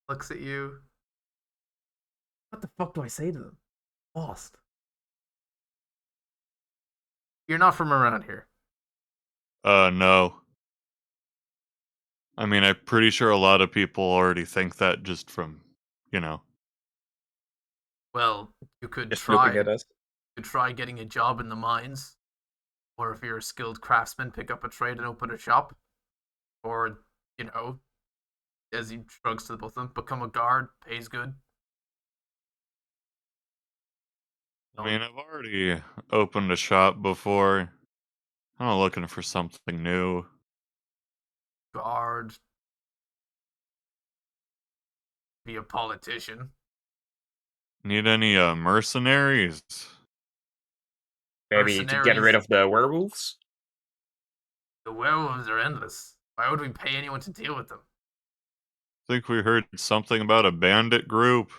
Looks at you. What the fuck do I say to them? Lost. You're not from around here. No. I mean, I'm pretty sure a lot of people already think that just from, you know. Well, you could Just looking at try. us. You could try getting a job in the mines, or if you're a skilled craftsman, pick up a trade and open a shop, or as he shrugs to the both of them, become a guard. Pays good. I mean, I've already opened a shop before. I'm not looking for something new. Guard. Be a politician. Need any mercenaries? Maybe to get rid of the werewolves? The werewolves are endless. Why would we pay anyone to deal with them? Think we heard something about a bandit group.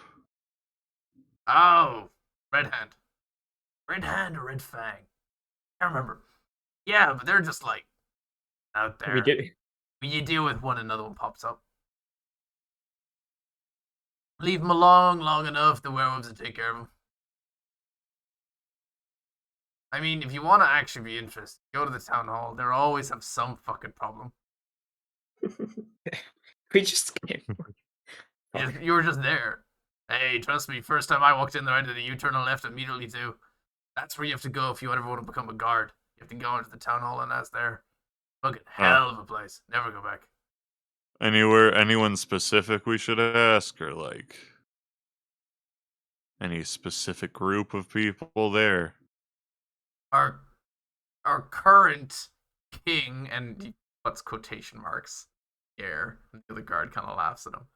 Oh, Red Hand. Red Hand or Red Fang? Can't remember. Yeah, but they're just like out there. When you deal with one, another one pops up. Leave them alone long enough, the werewolves will take care of them. I mean, if you want to actually be interested, go to the town hall. They always have some fucking problem. We just came. You were just there. Hey, trust me, first time I walked in there, I did a U-turn and left immediately too. That's where you have to go if you ever want to become a guard. You have to go into the town hall and ask there. Fucking hell of a place. Never go back. Anyone specific we should ask, or like any specific group of people there? Our current king, and he puts quotation marks here, and the other guard kind of laughs at him.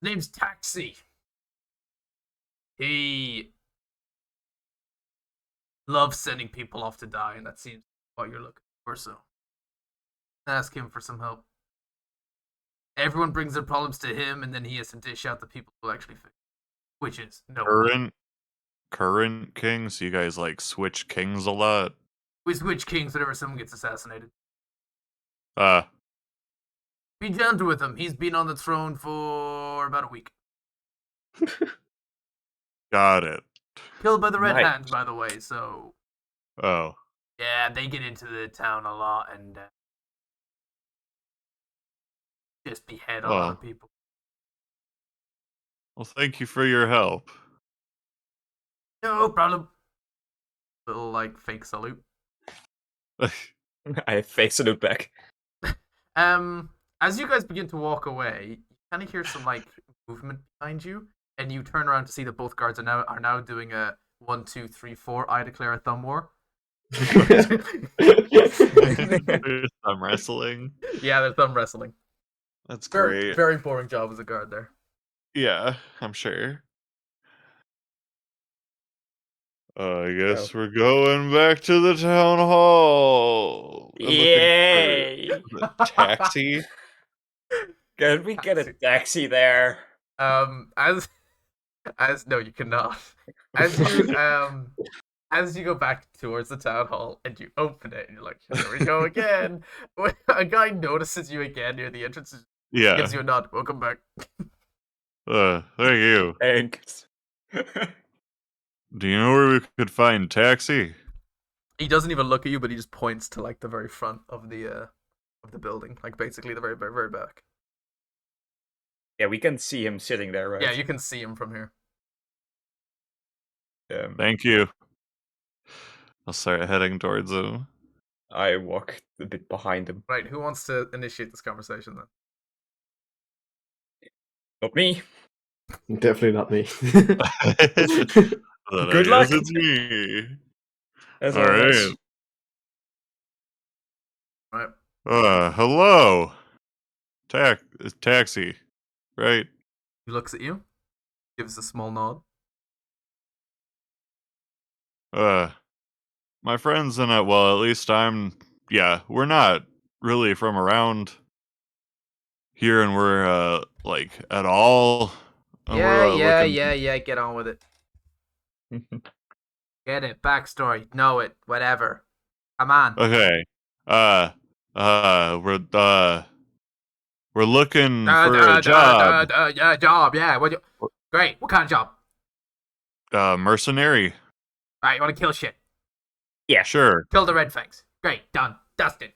His name's Taxi. He loves sending people off to die, and that seems what you're looking for, so ask him for some help. Everyone brings their problems to him, and then he has to dish out the people who actually fix, which is no current kings. You guys like switch kings a lot. We switch kings whenever someone gets assassinated. Be gentle with him. He's been on the throne for about a week. Got it. Killed by the Red Hand, by the way. So. Oh. Yeah, they get into the town a lot and just behead a lot of people. Well, thank you for your help. No problem. Little like fake salute. I fake salute back. As you guys begin to walk away, you kind of hear some like movement behind you, and you turn around to see that both guards are now doing a 1, 2, 3, 4. I declare a thumb war. Thumb wrestling. Yeah, they're thumb wrestling. That's great. Very, very boring job as a guard there. Yeah, I'm sure. I guess we're going back to the town hall. Yay! Taxi. Can we get a taxi there? As no, you cannot. As you go back towards the town hall and you open it, and you're like, here we go again. A guy notices you again near the entrance. Yeah. Gives you a nod. Welcome back. Thank you. Thanks. Do you know where we could find Taxi? He doesn't even look at you, but he just points to like the very front of the building, like basically the very, very, very back. Yeah, we can see him sitting there, right? Yeah, you can see him from here. Thank you. I'll start heading towards him. I walk a bit behind him. Right, who wants to initiate this conversation then? Not me. Definitely not me. Good luck. It's me. As All always. Right. Hello. Taxi, right? He looks at you, gives a small nod. my friends and well, at least we're not really from around here, and we're like at all. And we're looking. Yeah. Get on with it. Get it. Backstory. Know it. Whatever. Come on. Okay. We're looking for a job. Job. Yeah. Great. What kind of job? Mercenary. All right. You want to kill shit? Yeah. Sure. Kill the red fangs. Great. Done. Dusted.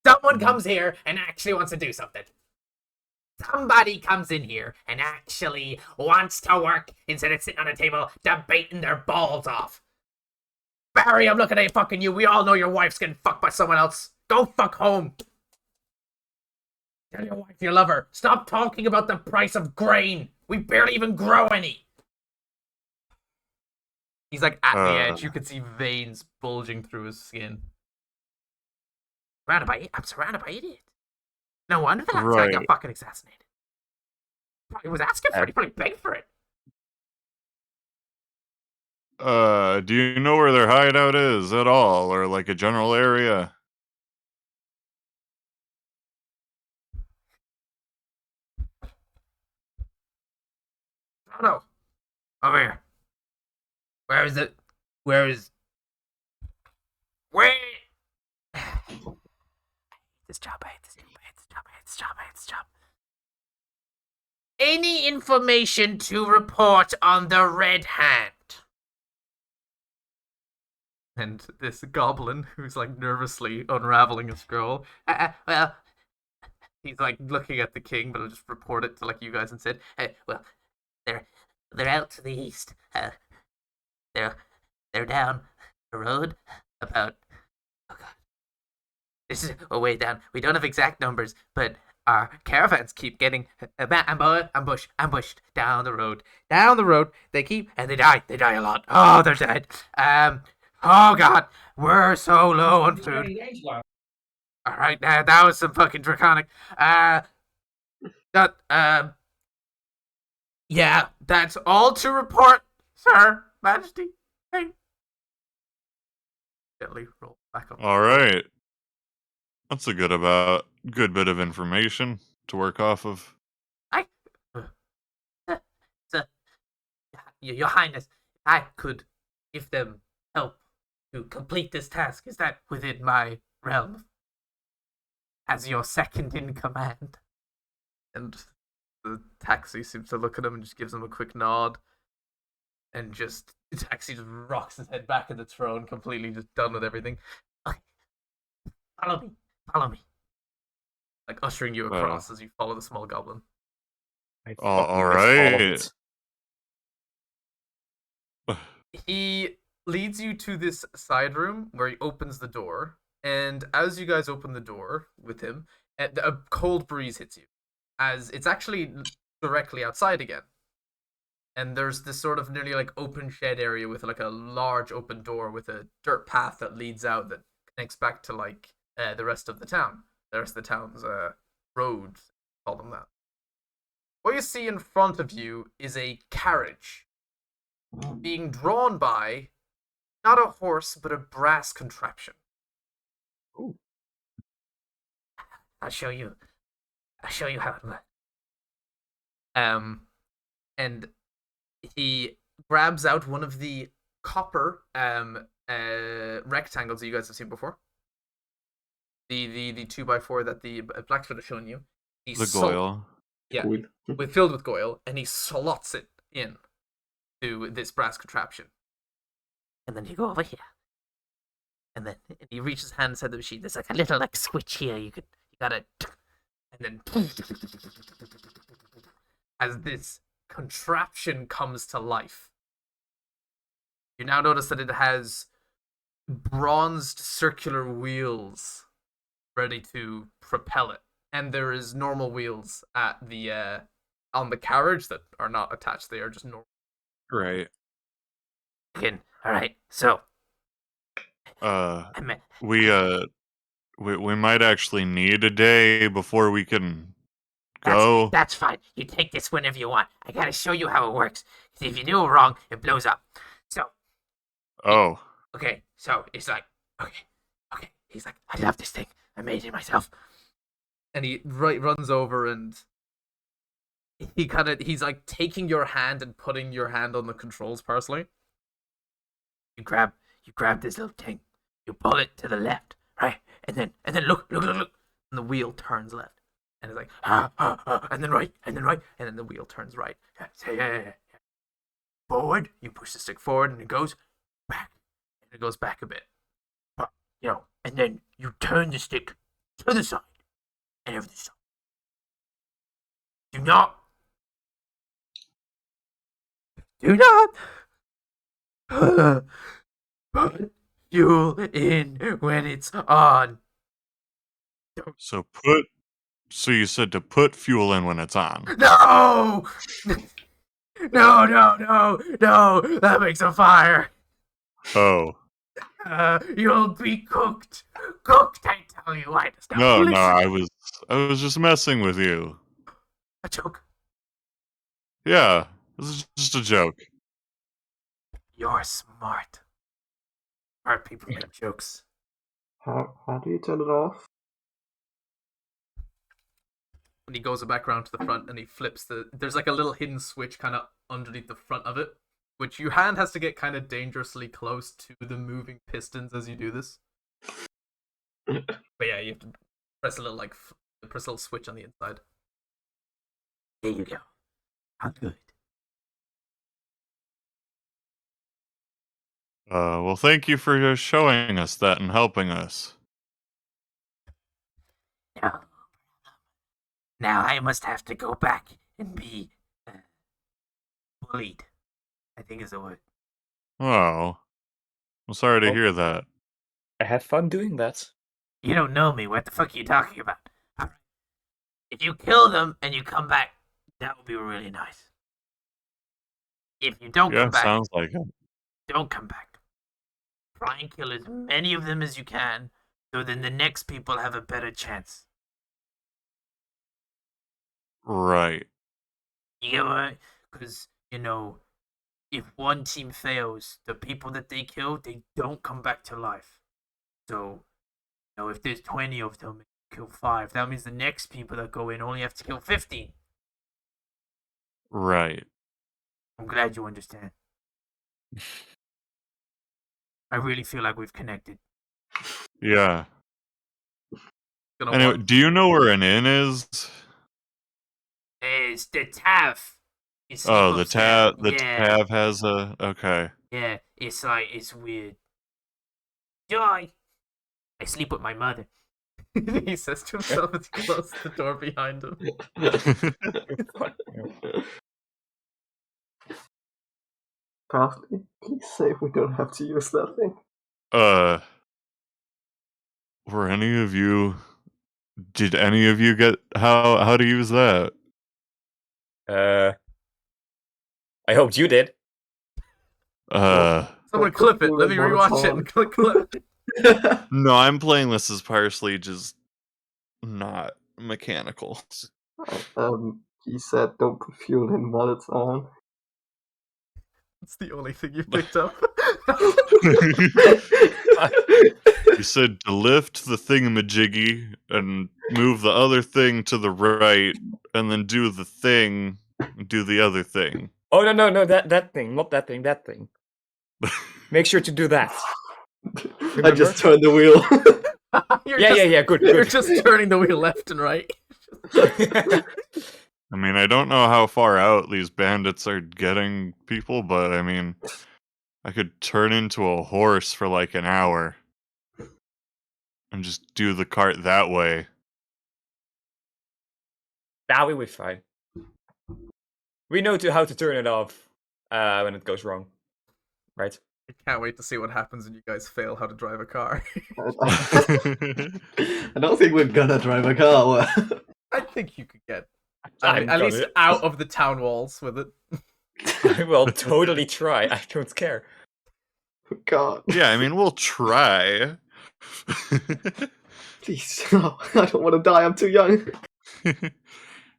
Someone comes here and actually wants to do something. Somebody comes in here and actually wants to work instead of sitting on a table debating their balls off. Barry, I'm looking at fucking you. We all know your wife's getting fucked by someone else. Go fuck home. Tell your wife you love her. Stop talking about the price of grain. We barely even grow any. He's like at the edge. You can see veins bulging through his skin. I'm surrounded by idiots. No wonder that guy got fucking assassinated. Probably was asking for it. He probably begged for it. Do you know where their hideout is at all, or like a general area? Oh no. Over here. Where is it? Where? This job. Any information to report on the Red Hand? And this goblin, who's like nervously unraveling a scroll, well, he's like looking at the king, but I'll just report it to like you guys instead. Well, they're out to the east. They're down the road about. Oh god, this is way down. We don't have exact numbers, but our caravans keep getting ambushed down the road. They keep and they die. They die a lot. Oh, they're dead. Oh god, we're so low on food. All right, that was some fucking draconic. Yeah, that's all to report, Sir Majesty. Hey. Gently roll back up. All right. That's a good bit of information to work off of. Your Highness, I could give them help to complete this task. Is that within my realm? As your second in command. And the taxi seems to look at him and just gives him a quick nod. And just, the taxi just rocks his head back in the throne, completely just done with everything. Okay. Follow me. Like ushering you across as you follow the small goblin. All right. He leads you to this side room where he opens the door, and as you guys open the door with him, a cold breeze hits you, as it's actually directly outside again. And there's this sort of nearly like open shed area with like a large open door with a dirt path that leads out that connects back to like the rest of the town. The rest of the town's roads, call them that. What you see in front of you is a carriage being drawn by not a horse but a brass contraption. Ooh. I'll show you how it works. And he grabs out one of the copper rectangles that you guys have seen before. The 2x4 that the blacksmith has shown you. The goyle. Yeah, Cool. filled with goyle, and he slots it in to this brass contraption. And then you go over here. And then he reaches his hand inside the machine. There's like a little like switch here. You gotta, and then as this contraption comes to life, you now notice that it has bronzed circular wheels ready to propel it, and there is normal wheels at the on the carriage that are not attached. They are just normal. Right. Again, all right. So, we might actually need a day before we can go. That's fine. You take this whenever you want. I gotta show you how it works. If you do it wrong, it blows up. So. Oh. Okay, so it's like, okay. He's like, I love this thing. I made it myself. And he runs over and he's like taking your hand and putting your hand on the controls, Parsley. You grab this little thing. You pull it to the left, right? And then look. And the wheel turns left. And it's like, and then right, and then the wheel turns right. Yeah. Forward, you push the stick forward and it goes back. And it goes back a bit. But, and then you turn the stick to the side and over the side. Do not put fuel in when it's on. So you said to put fuel in when it's on. No! No, that makes a fire. Oh. You'll be cooked. Cooked, I tell you. I just No, I was just messing with you. A joke. Yeah, this is just a joke. You're smart. Smart people make jokes. How do you turn it off? And he goes back around to the front and he flips there's like a little hidden switch kind of underneath the front of it, which your hand has to get kind of dangerously close to the moving pistons as you do this. But yeah, you have to press a little press a little switch on the inside. There you go. How good. Well, thank you for showing us that and helping us. Now I must have to go back and be bullied, I think is the word. Oh. I'm sorry to hear that. I had fun doing that. You don't know me. What the fuck are you talking about? Alright. If you kill them and you come back, that would be really nice. If you don't Yeah, come back, sounds like it. don't come back. Try and kill as many of them as you can, so then the next people have a better chance. Right. You get what? Because, if one team fails, the people that they kill, they don't come back to life. So, if there's 20 of them, kill 5, that means the next people that go in only have to kill 15. Right. I'm glad you understand. I really feel like we've connected. Yeah. Anyway, do you know where an inn is? It's the TAF. It's Oh, the upstairs. TAF. The TAF has a. Okay. Yeah, it's weird. Joy! I sleep with my mother. He says to himself as he closes the door behind him. Parsley, please say we don't have to use that thing. Were any of you? Did any of you get how to use that? I hoped you did. Someone clip it. Let me rewatch it and clip it. No, I'm playing this as Parsley, just not mechanical. He said don't put fuel in while it's on. It's the only thing you picked up. You said to lift the thingamajiggy and move the other thing to the right, and then do the thing, do the other thing. Oh no, that thing, not that thing, that thing. Make sure to do that. I just turned the wheel. Yeah, good. You're just turning the wheel left and right. I mean, I don't know how far out these bandits are getting people, but I mean, I could turn into a horse for like an hour and just do the cart that way. Now we'll be fine. We know how to turn it off when it goes wrong, right? I can't wait to see what happens when you guys fail how to drive a car. I don't think we're gonna drive a car. I think you could get I'm at least gonna- out of the town walls with it. I will totally try. I don't care. God, Yeah, I mean, we'll try. please, no, I don't want to die. I'm too young.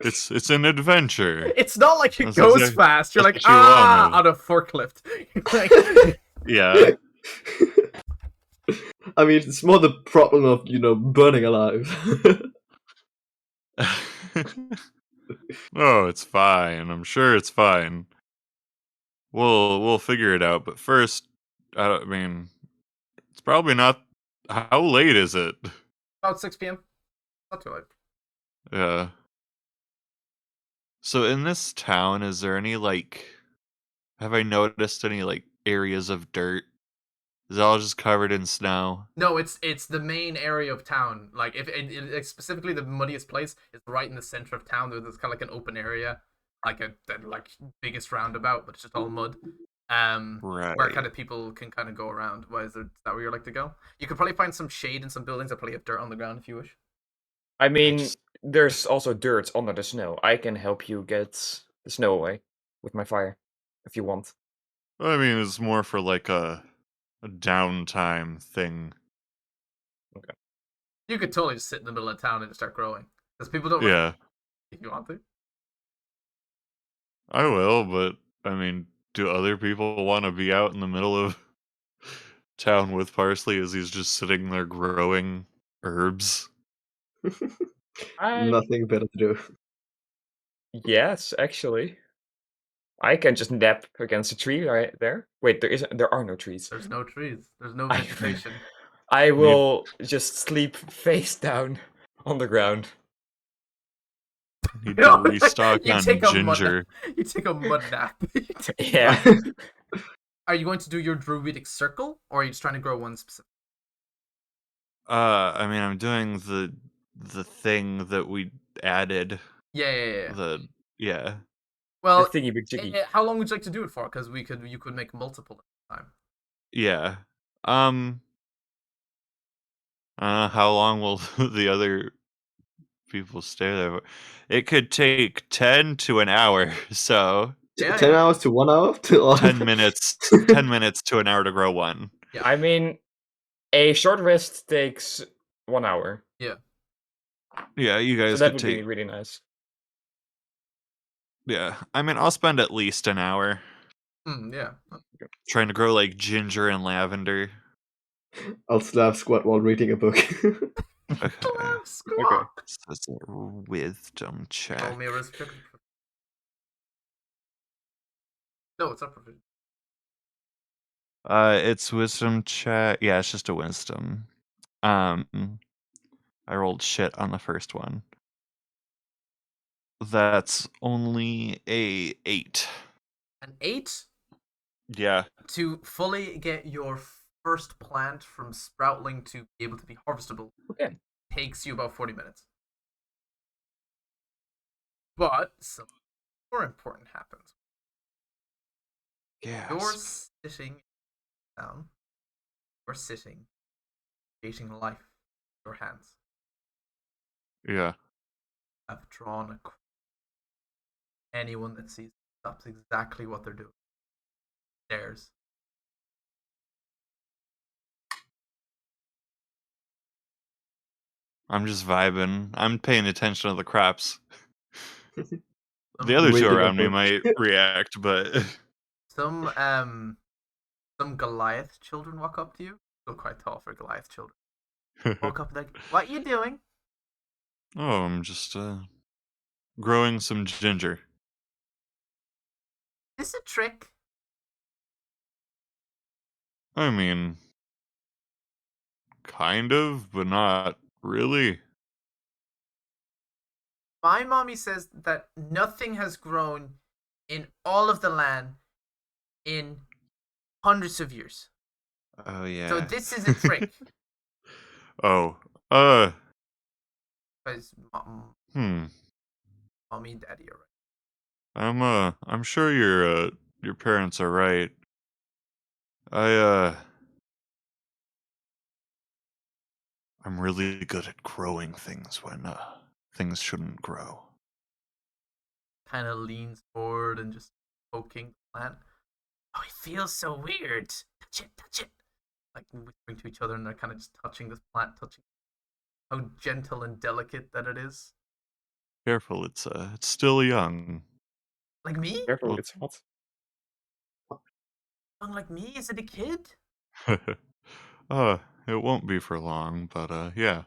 It's an adventure. It's not like it That's goes exactly- fast. You're like, that's what you want, on a forklift. You're like, Yeah. I mean, it's more the problem of burning alive. No, it's fine. I'm sure it's fine. We'll figure it out. But first, I mean, it's probably not. How late is it? About 6 p.m. Not too late. Yeah. So in this town, is there any have I noticed any areas of dirt? Is it all just covered in snow? No, it's the main area of town. Like if it's specifically the muddiest place is right in the center of town. There's kind of like an open area, like the biggest roundabout, but it's just all mud. Where Right. kind of people can kind of go around. Why is that where you like to go? You could probably find some shade in some buildings that probably have dirt on the ground if you wish. I mean, just- there's also dirt under the snow. I can help you get the snow away with my fire, if you want. I mean, it's more for a downtime thing. You could totally just sit in the middle of town and just start growing because people don't. Yeah, If you want to. I will, but I mean, do other people want to be out in the middle of town with Parsley as he's just sitting there growing herbs? Nothing better to do. Yes, actually. I can just nap against a tree right there. Wait, there are no trees. There's no trees. There's no I- vegetation. I will just sleep face down on the ground. Need to restock You on take a mud ginger. You take a mud nap. Yeah. Are you going to do your druidic circle, or are you just trying to grow one specific? I mean, I'm doing the thing that we added. Yeah. Yeah. Well, the thingy big jiggy. how long would you like to do it for? Because you could make multiple at a time. Yeah. How long will the other people stay there? It could take 10 to an hour, so Yeah, 10 yeah. hours to 1 hour? 10 minutes 10 minutes to an hour to grow one. I mean, a short rest takes 1 hour. Yeah, you So guys that could would take be really nice. Yeah. I mean, I'll spend at least an hour Yeah. trying to grow ginger and lavender. I'll slap squat while reading a book. Okay. Squawk. So it's a wisdom check. Roll me a wisdom check. No, it's not proficient. It's wisdom check. Yeah, it's just a wisdom. I rolled shit on the first one. That's only a 8. An 8 Yeah. to fully get your first plant from sproutling to be able to be harvestable. Okay. Takes you about 40 minutes. But some more important happens. Yeah. You're sitting down. You're sitting, creating life with your hands. Yeah. I've drawn a. Anyone that sees stops exactly what they're doing. Stares. I'm just vibing. I'm paying attention to the crops. Some, The other two Reading a around me book. might react, but some Goliath children walk up to you. Still quite tall for Goliath children. Walk up like, "What you doing?" oh, I'm just growing some ginger. Is this a trick? I mean, kind of, but not really. My mommy says that nothing has grown in all of the land in hundreds of years. Oh yeah. So this is a trick. Oh. Because mommy and daddy are right. I'm sure your parents are right. I'm really good at growing things when things shouldn't grow. Kind of leans forward and just poking the plant. Oh, it feels so weird. Touch it. Like whispering to each other, and they're kind of just touching this plant, touching how gentle and delicate that it is. Careful, it's still young. Like me? Careful, Well- it's hot. Young like me? Is it a kid? it won't be for long, but yeah.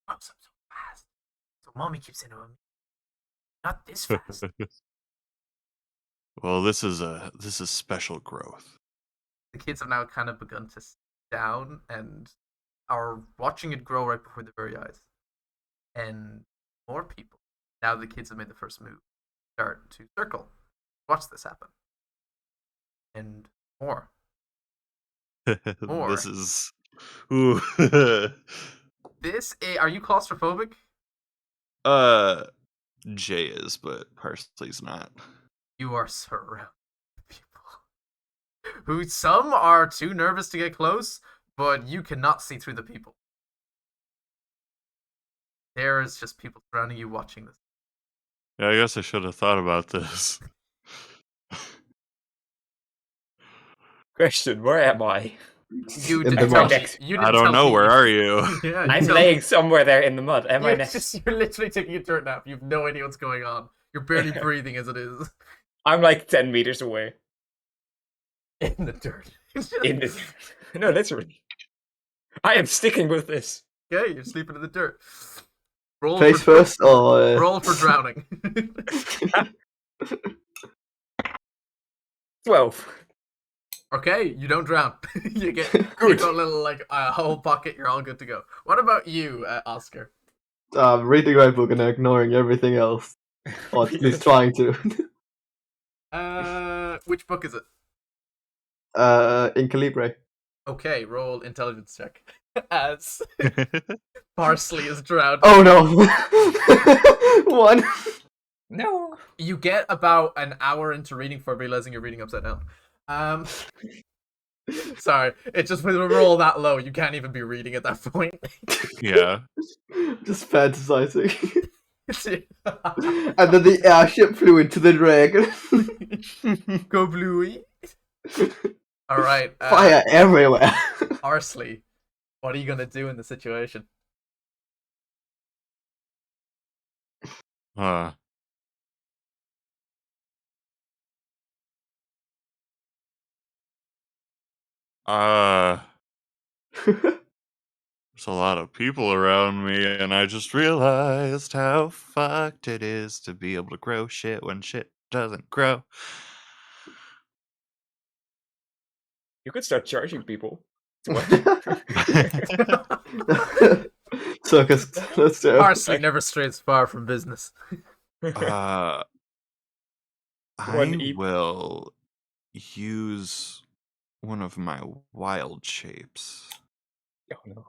Oh, so fast. So mommy keeps saying, not this fast. Well, this is special growth. The kids have now kind of begun to sit down and are watching it grow right before their very eyes. And more people, now the kids have made the first move, start to circle. Watch this happen. And more. More. This is. Ooh. Are you claustrophobic? Jay is, but Parsley's not. You are surrounded by people who some are too nervous to get close, but you cannot see through the people. There is just people surrounding you watching this. Yeah, I guess I should have thought about this. Question: where am I? You In didn't the tell mud. me. You didn't I don't tell know. me. Where are you? Yeah, I'm tell laying me. somewhere there in the mud. Am I You're, next? you're literally taking a dirt nap. You have no idea what's going on. You're barely breathing as it is. I'm like 10 meters away. In the dirt. In the no, literally. I am sticking with this. Okay, you're sleeping in the dirt. Roll Face for, first or Roll for drowning. 12. Okay, you don't drown. You got a little like a whole bucket. You're all good to go. What about you, Oscar? reading my book and ignoring everything else, or at least trying to. Which book is it? In Calibre. Okay, roll intelligence check. As Parsley is drowned. Oh no! 1. No. You get about an hour into reading before realizing you're reading upside down. Sorry, it's just with a roll that low, you can't even be reading at that point. Yeah. Just fantasizing. And then the airship flew into the dragon. Go Bluey. All right, Fire everywhere. Parsley, what are you gonna do in the situation? There's a lot of people around me, and I just realized how fucked it is to be able to grow shit when shit doesn't grow. You could start charging people. Circus, let's do it. Parsley never strays far from business. I One will use one of my wild shapes Oh no.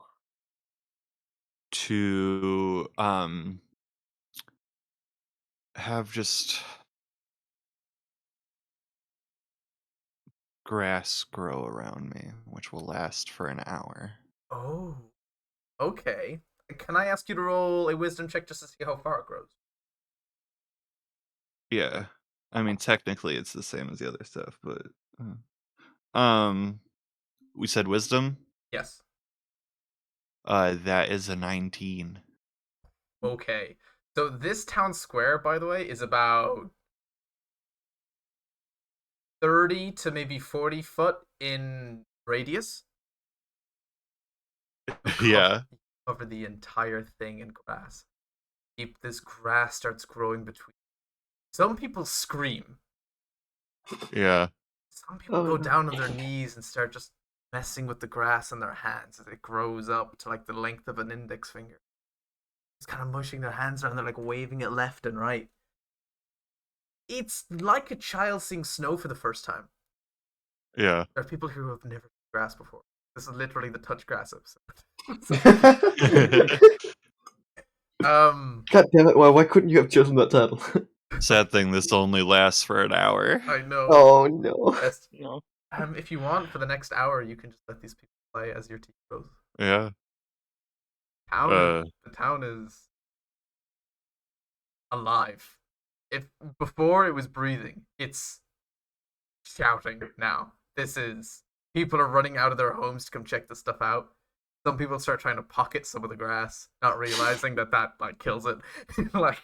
to have just grass grow around me, which will last for an hour. Oh, okay. Can I ask you to roll a wisdom check just to see how far it grows? Yeah. I mean, technically it's the same as the other stuff, but we said wisdom. Yes. That is a 19. Okay. So this town square, by the way, is about 30 to maybe 40 foot in radius. Yeah. Cover the entire thing in grass. This grass starts growing between. Some people scream. Yeah. Some people go down on their knees and start just messing with the grass in their hands as it grows up to like the length of an index finger. Just kind of mushing their hands around, they're like waving it left and right. It's like a child seeing snow for the first time. Yeah. There are people who have never seen grass before. This is literally the touch grass episode. God damn it! Why couldn't you have chosen that title? Sad thing, this only lasts for an hour. I know. Oh no! No. If you want, for the next hour, you can just let these people play as your team goes. Yeah. The town is alive. If before it was breathing, it's shouting now. This is people are running out of their homes to come check this stuff out. Some people start trying to pocket some of the grass, not realizing that like kills it. Like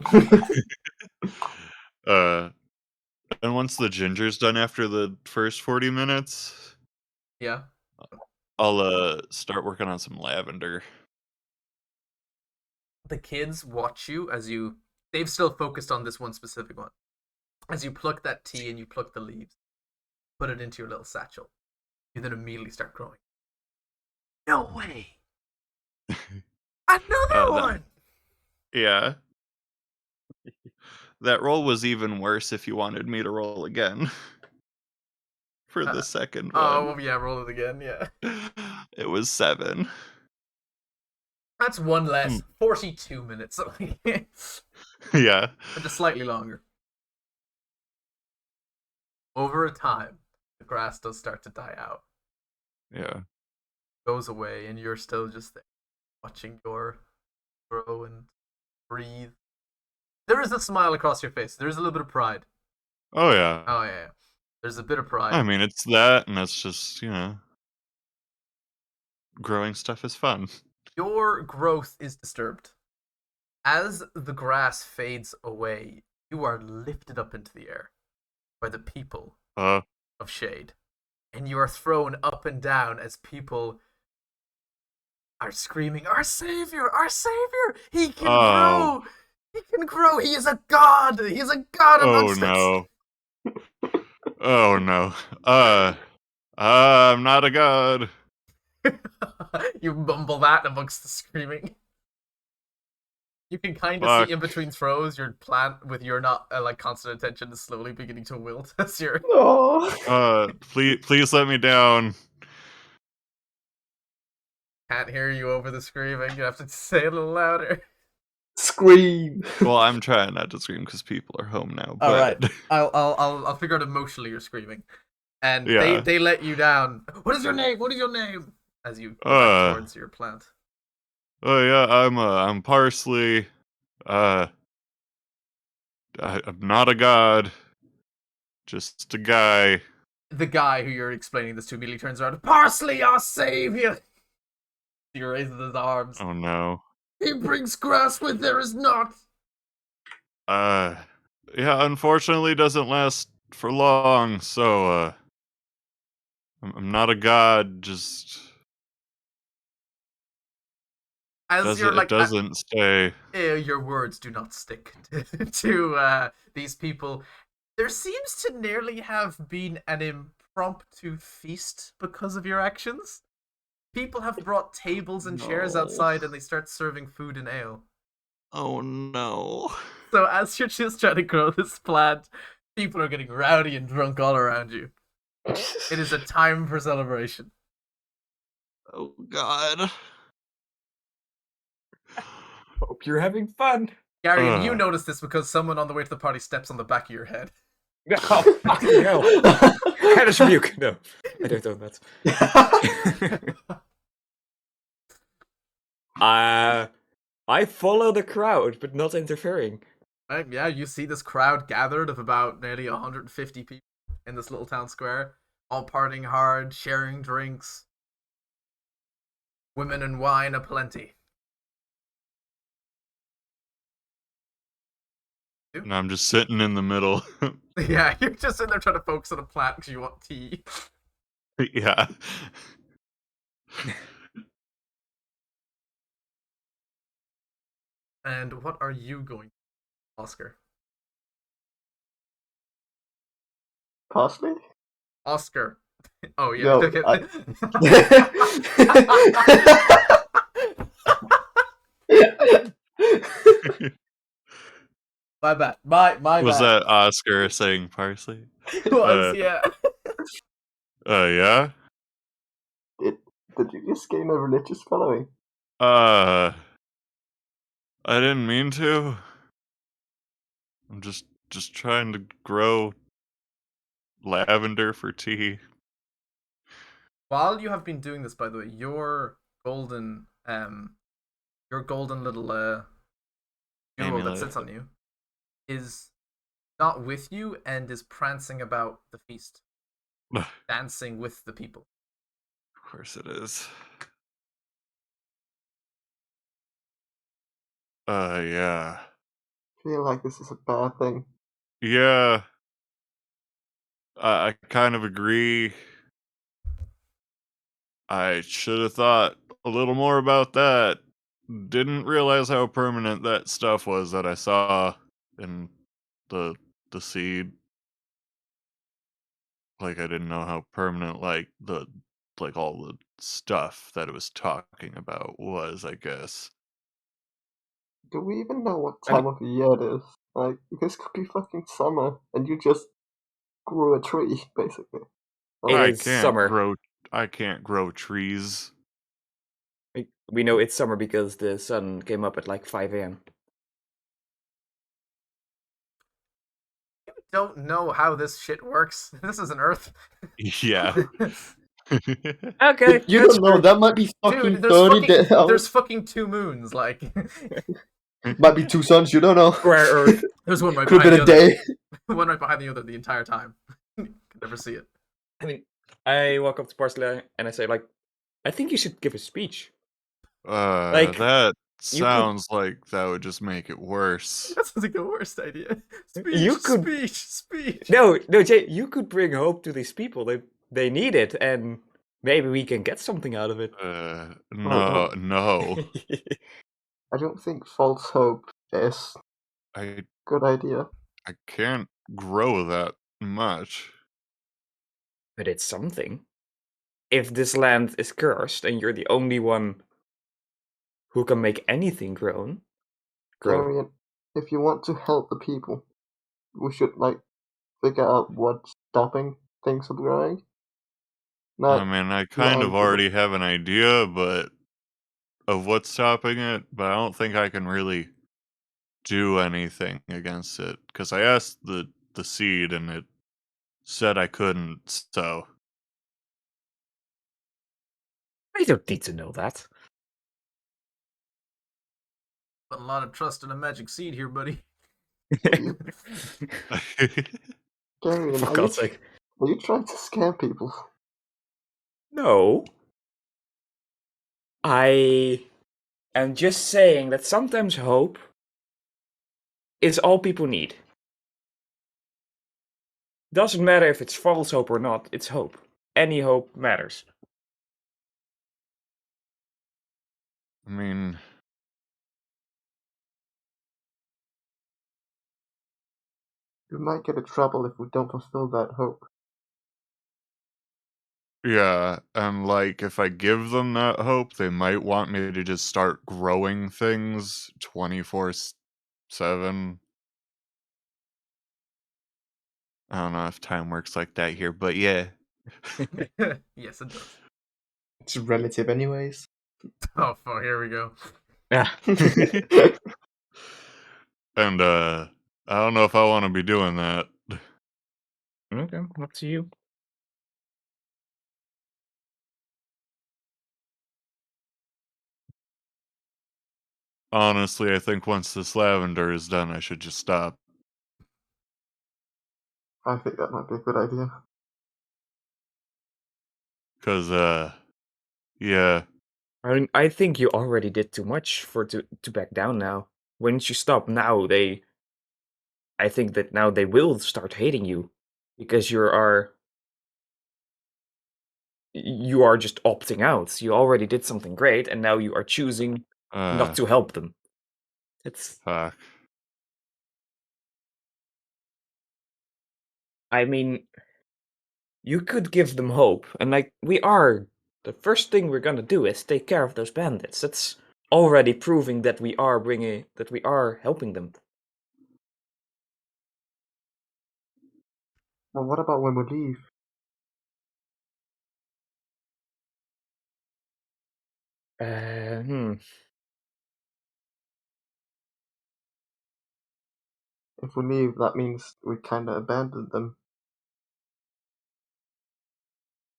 And once the ginger's done after the first 40 minutes, yeah. I'll start working on some lavender. The kids watch you as you. They've still focused on this one specific one. As you pluck that tea and you pluck the leaves, put it into your little satchel. You then immediately start growing. No way! Another one! Yeah. That roll was even worse if you wanted me to roll again. For the second Oh, one. yeah, roll it again, yeah. It was 7. That's one less. 42 minutes. Yeah. Or just slightly longer. Over a time, the grass does start to die out. Yeah. Goes away, and you're still just there, watching your grow and breathe. There is a smile across your face. There is a little bit of pride. Oh, yeah. Oh, yeah. There's a bit of pride. I mean, it's that, and it's just, growing stuff is fun. Your growth is disturbed. As the grass fades away, you are lifted up into the air by the people of Shade. And you are thrown up and down as people are screaming, "Our savior! Our savior! He can grow! He can grow! He is a god! He is a god amongst us!" Oh, no. Oh, no. I'm not a god. You mumble that amongst the screaming. You can kind of see in between throws your plant with your not constant attention is slowly beginning to wilt as you're. Oh. Please let me down. Can't hear you over the screaming. You have to say it a little louder. Scream. Well, I'm trying not to scream because people are home now. But... All right, I'll figure out emotionally you're screaming, and Yeah. they let you down. What is your name? What is your name? As you go back towards your plant. Oh yeah, I'm Parsley. I'm not a god. Just a guy. The guy who you're explaining this to immediately turns around. Parsley, our savior! He raises his arms. Oh no. He brings grass where there is not. Yeah, unfortunately doesn't last for long, so, I'm not a god, just... It doesn't stay. Your words do not stick to these people. There seems to nearly have been an impromptu feast because of your actions. People have brought tables and chairs outside and they start serving food and ale. Oh no. So as you're just trying to grow this plant, people are getting rowdy and drunk all around you. It is a time for celebration. Oh god. Hope you're having fun. Gary, you notice this because someone on the way to the party steps on the back of your head. Oh, fucking hell. Hellish rebuke. No, I don't know that. I follow the crowd, but not interfering. Yeah, you see this crowd gathered of about nearly 150 people in this little town square, all partying hard, sharing drinks. Women and wine aplenty. And I'm just sitting in the middle. Yeah, you're just sitting there trying to focus on a plant because you want tea. Yeah. And what are you going to do, Oscar? Parsley? Oscar. Oh, yeah. No, Okay. My bad. My Was bad. that Oscar saying parsley? It was, yeah. Yeah? Did you just gain a religious following? I didn't mean to. I'm just trying to grow lavender for tea. While you have been doing this, by the way, your golden little jewel that Amulet. sits on you is not with you and is prancing about the feast, dancing with the people. Of course it is. Yeah. I feel like this is a bad thing. Yeah. I kind of agree. I should have thought a little more about that. Didn't realize how permanent that stuff was that I saw in the seed. Like I didn't know how permanent like all the stuff that it was talking about was, I guess. Do we even know what I mean- time of the year it is? Like, this could be fucking summer, and you just grew a tree, basically. It I is can't summer. grow trees. We know it's summer because the sun came up at like 5 a.m. You don't know how this shit works. This is an Earth. Yeah. Okay, You that's don't know. true. That might be fucking Dude, 30 days. there's fucking 2 moons. Like, Might be 2 suns. You don't know. Square Earth. there's one right Could have behind been the a other. day. One right behind the other the entire time. Could never see it. I mean, I walk up to Parsley and I say, like, I think you should give a speech. Like, That you could- sounds like that would just make it worse. That sounds like the worst idea. Speech, You could- speech. No, Jay, you could bring hope to these people. They need it, and maybe we can get something out of it. No. I don't think false hope is I a good idea. I can't grow that much. But it's something. If this land is cursed and you're the only one who can make anything grow, Darian, if you want to help the people, we should, like, figure out what's stopping things from growing. I mean, I kind of onto the- already have an idea, but of what's stopping it, but I don't think I can really do anything against it because I asked the seed and it said I couldn't. So I don't need to know that. Put a lot of trust in a magic seed here, buddy. Darian, For God's sake. are you trying to scare people? No. I am just saying that sometimes hope is all people need. Doesn't matter if it's false hope or not, it's hope. Any hope matters. I mean, We might get in trouble if we don't fulfill that hope. yeah, and like if I give them that hope, they might want me to just start growing things 24/7. I don't know if time works like that here, but yeah. Yes, it does. It's relative, anyways. Oh, fuck, here we go. Yeah. And I don't know if I want to be doing that. Okay, up to you. Honestly, I think once this lavender is done, I should just stop. I think that might be a good idea. Cause yeah. I think you already did too much to back down now. Once you stop now, I think that now they will start hating you because you are just opting out. You already did something great, and now you are choosing not to help them. It's. Fuck. I mean, you could give them hope, and like we are. The first thing we're gonna do is take care of those bandits. That's already proving that we are helping them. Well, what about when we leave? Hmm. If we leave, that means we kind of abandoned them.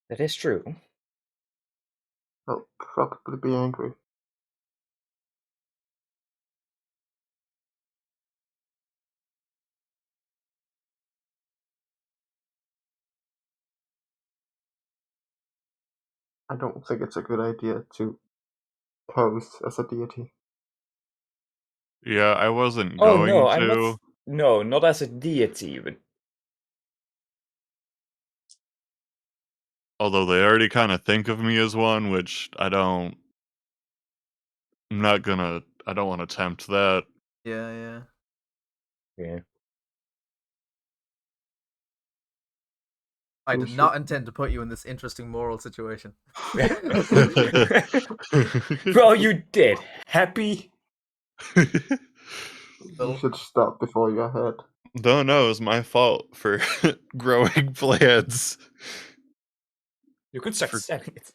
That is true. They'll probably be angry. I don't think it's a good idea to pose as a deity. Yeah, I wasn't Oh going no, to. I'm not. No, not as a deity, but Although they already kind of think of me as one, which I don't. I'm not gonna. I don't want to tempt that. Yeah. Yeah. I Who did should- not intend to put you in this interesting moral situation. Well, you did. Happy? You should stop before you're ahead. No, it was my fault for growing plants. You could start For- selling it.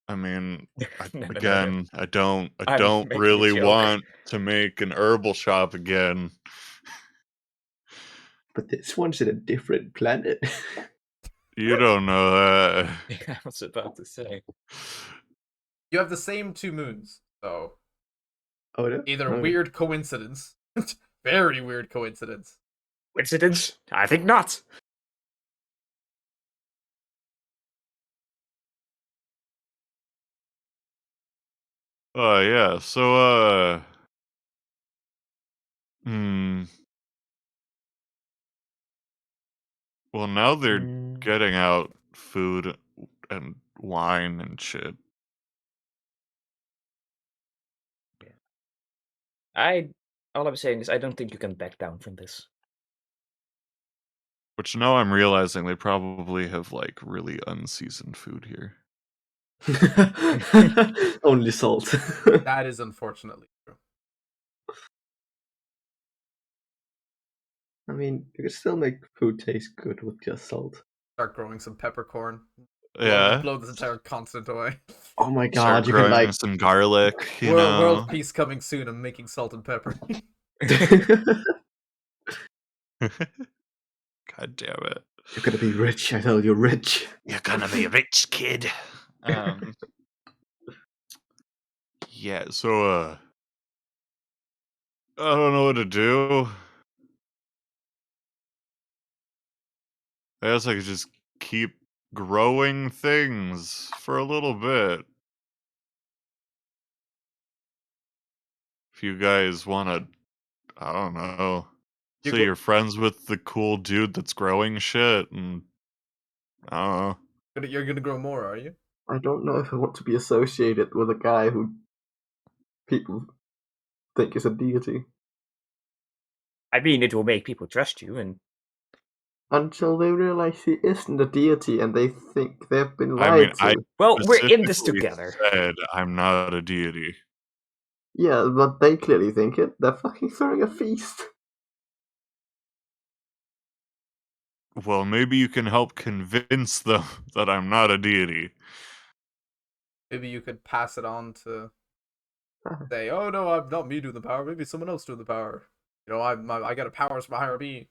I mean, No. again, I don't I'm don't making a really joke. want to make an herbal shop again. But this one's in a different planet. You don't know that. I was about to say. You have the same 2 moons, so Oh, no? either Oh. weird coincidence, very weird coincidence. Coincidence? I think not. Oh yeah, so well, now they're getting out food and wine and shit. All I'm saying is I don't think you can back down from this. Which now I'm realizing they probably have like really unseasoned food here. Only salt. That is unfortunately true. I mean, you can still make food taste good with just salt. Start growing some peppercorn. Yeah. Blow this entire continent away. Oh my Start god, you can growing like. some garlic, you World, know. world peace coming soon. I'm making salt and pepper. God damn it. You're gonna be rich, I tell you, rich. You're gonna be rich, kid. Yeah, so I don't know what to do. I guess I could just keep growing things for a little bit. If you guys wanna, I don't know, You say go- you're friends with the cool dude that's growing shit, and I don't know. You're gonna grow more, are you? I don't know if I want to be associated with a guy who people think is a deity. I mean, it will make people trust you, and Until they realize he isn't a deity and they think they've been I lied mean, to. I well, we're in this specifically together. said I'm not a deity. Yeah, but they clearly think it. They're fucking throwing a feast. Well, maybe you can help convince them that I'm not a deity. Maybe you could pass it on to say, "Oh no, I'm not me doing the power. Maybe someone else doing the power. You know, I got a powers from a higher being.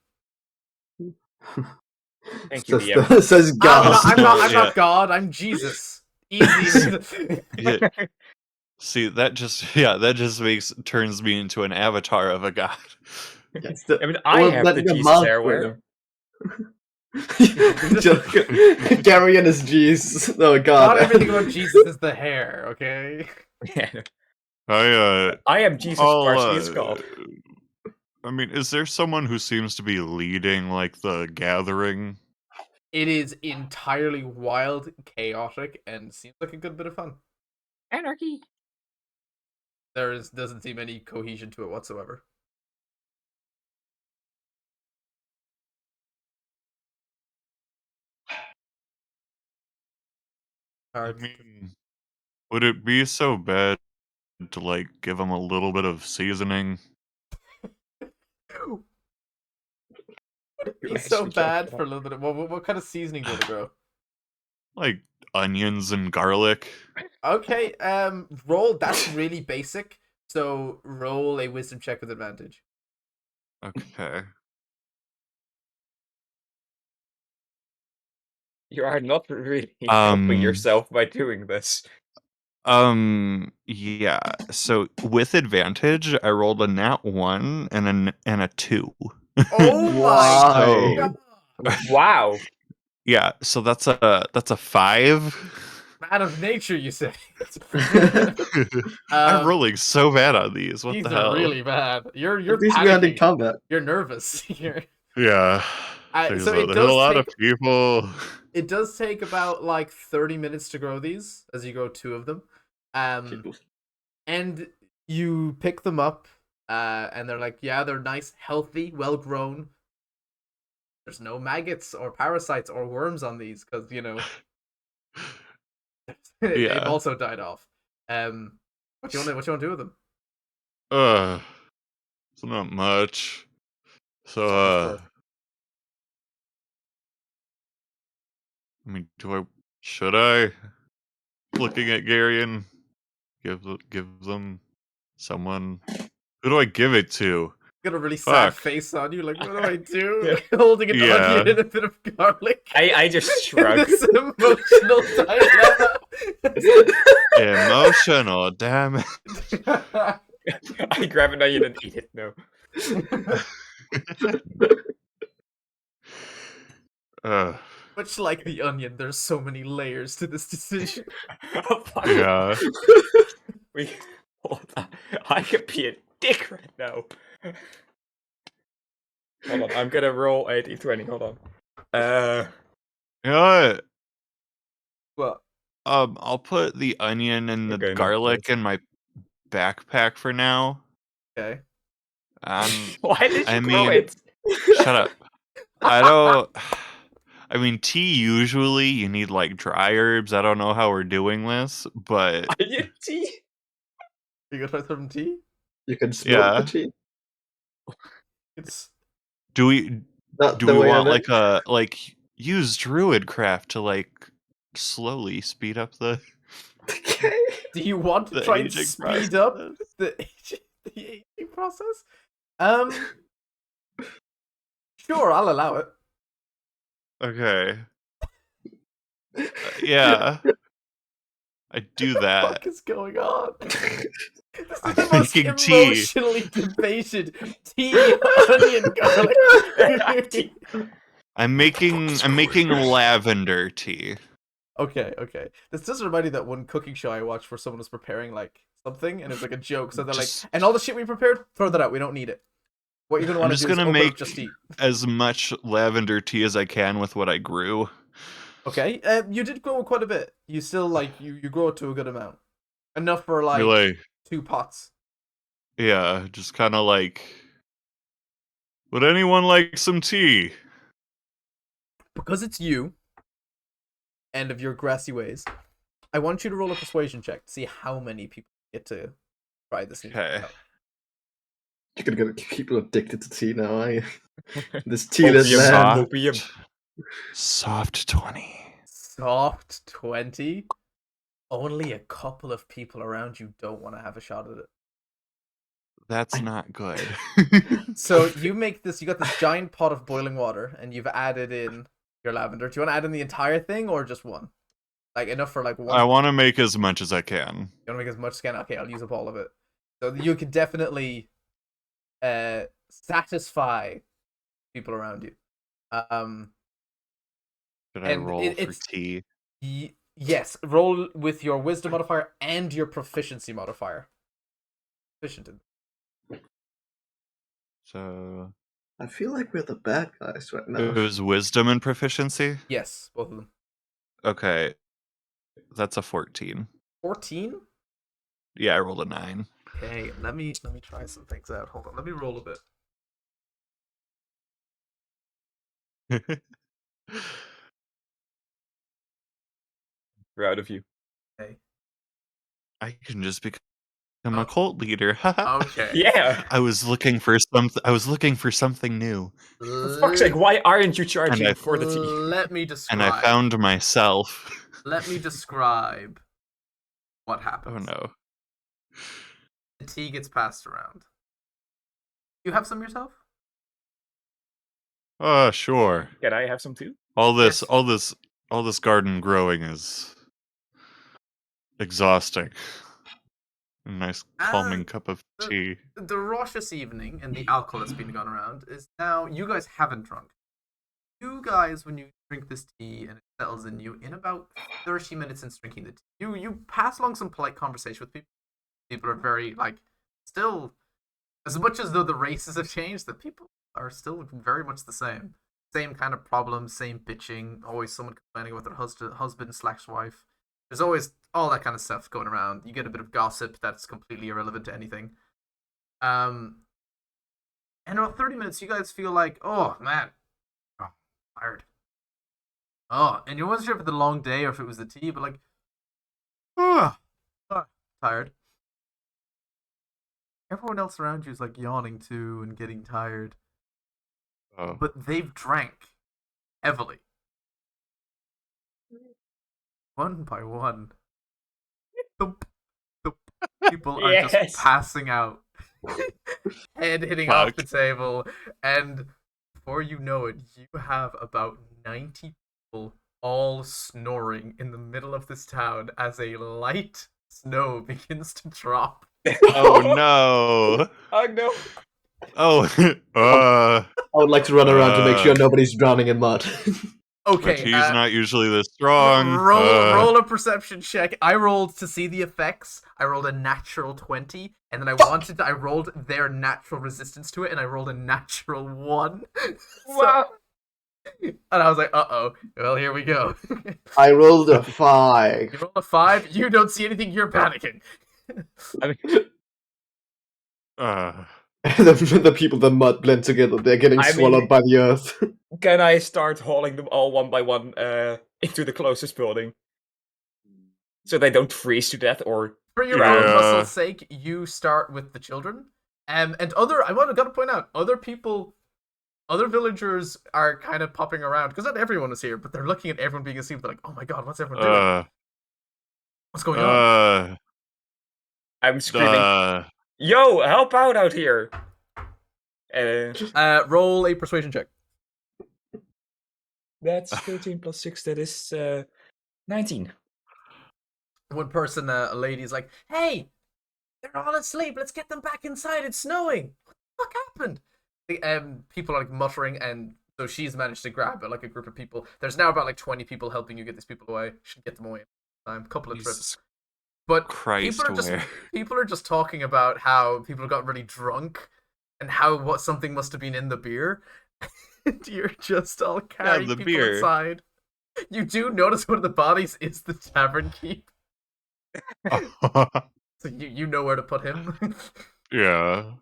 Thank you, Says, DM. says I'm God. not Yeah. God. I'm Jesus. Easy." Yeah. See, that just turns me into an avatar of a god. It's the- I mean, I well, have then the you're Jesus Mark airwear. Gary and his G's. Oh Not god. everything about Jesus is the hair, okay? Yeah. I I am Jesus I'll, partially as God. I mean, is there someone who seems to be leading like the gathering? It is entirely wild, chaotic, and seems like a good bit of fun. Anarchy. Doesn't seem any cohesion to it whatsoever. I mean, would it be so bad to like give them a little bit of seasoning? Would it be so bad for a little bit of what kind of seasoning do you want to grow? Like onions and garlic? Okay, roll. That's really basic. So roll a wisdom check with advantage. Okay. You are not really helping yourself by doing this. Yeah. So with advantage, I rolled a nat 1 and a 2. Oh my Why? god! Wow. Yeah, so that's a 5. Man of nature, you say. I'm rolling so bad on these. What These the are hell? really bad. You're At least we had in panicking. combat. You're nervous. Yeah. There's So a, it there's a does lot take of people. it does take about like 30 minutes to grow these as you grow 2 of them. And you pick them up, and they're like, yeah, they're nice, healthy, well grown. There's no maggots or parasites or worms on these because they've Yeah. also died off. What you want to do with them? It's not much. So, Sounds I mean, should I, looking at Garion, give them someone? Who do I give it to? Got a really sad Fuck. face on you, like, what do I do? Holding an Yeah. onion and a bit of garlic. I just shrug. This emotional dilemma. Emotional, damn it. I grab an onion and eat it. No. Much like the onion, there's so many layers to this decision. Oh, fuck. Yeah. Hold on. I could be a dick right now. Hold on, I'm gonna roll 80-20. Hold on. You know What? what? I'll put the onion and the Okay, no, garlic in my backpack for now. Okay. Why did you I grow mean- it? Shut up. I don't. I mean, tea usually you need like dry herbs. I don't know how we're doing this, but Onion tea? You gonna try some tea? You can smoke Yeah. the tea. It's do we Not do the we way want I like a use Druidcraft to like slowly speed up the Okay. do you want to the try and aging speed up process? the aging process? Sure, I'll allow it. Okay. Yeah. I do What the that. fuck is going on? This is I'm the most making tea. emotionally debated tea, onion, garlic. I'm making lavender tea. Okay. This does remind me that one cooking show I watched where someone was preparing like something and it was like a joke. So they're Just- like, and all the shit we prepared, throw that out. We don't need it. What you're gonna I'm want to just do is gonna open up make just eat. as much lavender tea as I can with what I grew. Okay. You did grow quite a bit. You still like you grow it to a good amount, enough for like Really, 2 pots. yeah, just kind of like. Would anyone like some tea? Because it's you, and of your grassy ways, I want you to roll a persuasion check to see how many people get to try this. new Okay. stuff. You're gonna get people addicted to tea now, are you? This tealess Opium, land. soft. opium. Soft 20. Soft 20. Only a couple of people around you don't want to have a shot at it. That's not good. So you make this. You got this giant pot of boiling water, and you've added in your lavender. Do you want to add in the entire thing or just one? Like enough for like one. I want to make as much as I can. You want to make as much as you can? Okay, I'll use up all of it. So you can definitely satisfy people around you. Should I And roll for it's- tea? Yes, roll with your wisdom modifier and your proficiency modifier. Proficient in. So I feel like we're the bad guys right it now. was wisdom and proficiency. Yes, both of them. Okay, that's a 14. 14. Yeah, I rolled a 9. Okay, let me try some things out. Hold on, let me roll a bit. Proud of you. Okay. I can just become a cult leader. Okay. Yeah. I was looking for something. I was looking for something new, For fuck's sake, why aren't you charging I- for the tea? Let me describe. and I found myself. Let me describe what Oh happens. no! The tea gets passed around. You have some yourself? Oh sure. Can I have some too? All this, Yes. all this garden growing is exhausting. A nice calming cup of the- tea. The raucous evening and the alcohol that's been gone around is now. You guys haven't drunk. You guys, when you drink this tea and it settles in you, in about 30 minutes since drinking the tea, you pass along some polite conversation with people. People are very still, as much as though the races have changed, the people are still very much the same. Same kind of problem, same bitching. Always someone complaining about their husband/wife. There's always all that kind of stuff going around. You get a bit of gossip that's completely irrelevant to anything. And in about 30 minutes, you guys feel like, oh man, oh, tired. Oh, and you wasn't sure if it was the long day or if it was the tea, but like, tired. Everyone else around you is like yawning too and getting tired. Oh. But they've drank heavily. One by one. Thump, thump. People are Yes. just passing out. Head hitting off the table. And before you know it, you have about 90 people all snoring in the middle of this town as a light snow begins to drop. Oh no! Oh no! Oh, I would like to run around to make sure nobody's drowning in mud. my Okay, tea's not usually this strong. roll a perception check. I rolled to see the effects. I rolled a natural 20, and then I rolled their natural resistance to it, and I rolled a natural 1. Wow! And I was like, uh-oh. Well, here we go. I rolled a 5. You roll a 5, you don't see anything, you're panicking. The people, the mud blend together. They're getting I swallowed mean- by the earth. Can I start hauling them all one by one into the closest building? So they don't freeze to death or... For your Yeah. own muscle's sake, you start with the children. And I gotta point out, other villagers are kind of popping around, because not everyone is here, but they're looking at everyone being asleep. They're like, oh my god, what's everyone doing? What's going on? I'm screaming, yo, help out here! Roll a persuasion check. That's 13 plus 6, that is 19. One person, a lady, is like, hey, they're all asleep. Let's get them back inside. It's snowing. What the fuck happened? People are like muttering, and so she's managed to grab like a group of people. There's now about like 20 people helping you get these people away. Should get them away in time. Couple of trips. Jesus But Christ, where? people are just talking about how people got really drunk and how something must have been in the beer. And you're just all carrying the people beer. inside. You do notice one of the bodies is the tavern keep. So you know where to put him. Yeah.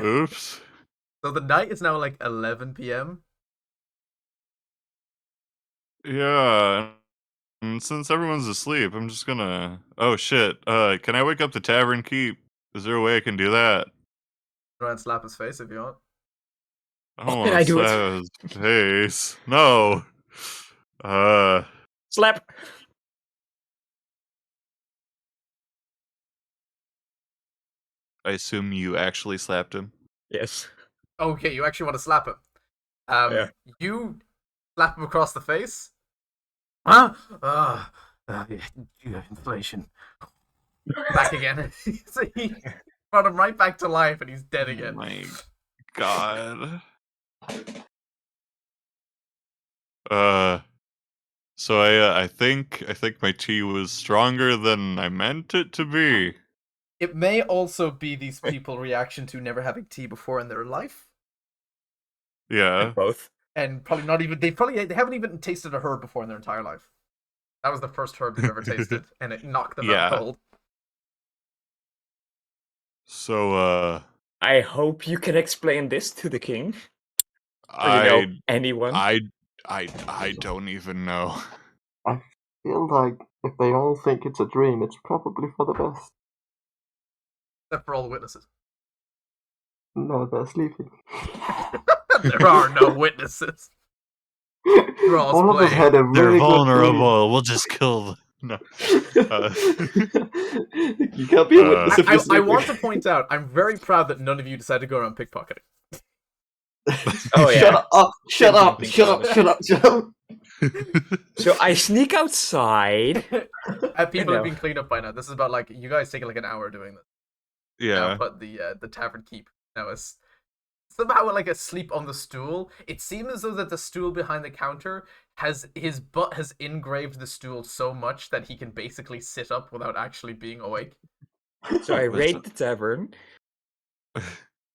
Oops. So the night is now like 11 p.m. Yeah. And since everyone's asleep, I'm just gonna. Oh shit. Can I wake up the tavern keep? Is there a way I can do that? Try and slap his face if you want. I don't Can want I to do it? slap his face. No. Slap! I assume you actually slapped him. Yes. Okay, you actually want to slap him. Yeah. You slap him across the face. Huh? You have inflation. Back again. So he brought him right back to life, and he's dead again. My God. So I think my tea was stronger than I meant it to be. It may also be these people reaction to never having tea before in their life, Yeah. Both. and probably not even they haven't even tasted a herb before in their entire life. That was the first herb they've ever tasted, and it knocked them Yeah. out cold. So I hope you can explain this to the king. Or, anyone. I don't even know. I feel like if they all think it's a dream, it's probably for the best. Except for all the witnesses. No, they're sleeping. There are no witnesses. You're all All of us playing. had a They're very vulnerable. We'll just kill them. No. You can't be a witness if you're I sleeping. want to point out, I'm very proud that none of you decided to go around pickpocketing. Oh, yeah. Shut up! Shut up! Think Shut about up! it. Shut up! Shut up! So I sneak outside. People know. have been cleaned up by now. This is about like you guys taking like an hour doing this. Now, Yeah. but the tavern keep now is somehow like asleep on the stool. It seems as though that the stool behind the counter has his butt has engraved the stool so much that he can basically sit up without actually being awake. So I Was raid it- the tavern.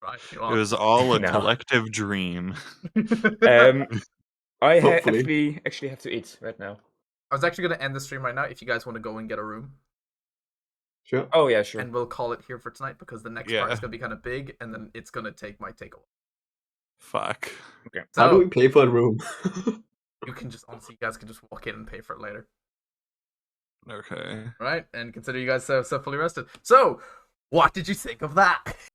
Right, It was all a No. collective dream. I Hopefully. actually have to eat right now. I was actually going to end the stream right now if you guys want to go and get a room. Sure. Oh yeah, sure. And we'll call it here for tonight because the next part is going to be kind of big and then it's going to might take a while. Fuck. How do So we pay for a room? you can just, honestly, you guys can just walk in and pay for it later. Okay. Right? And consider you guys so fully rested. So, what did you think of that?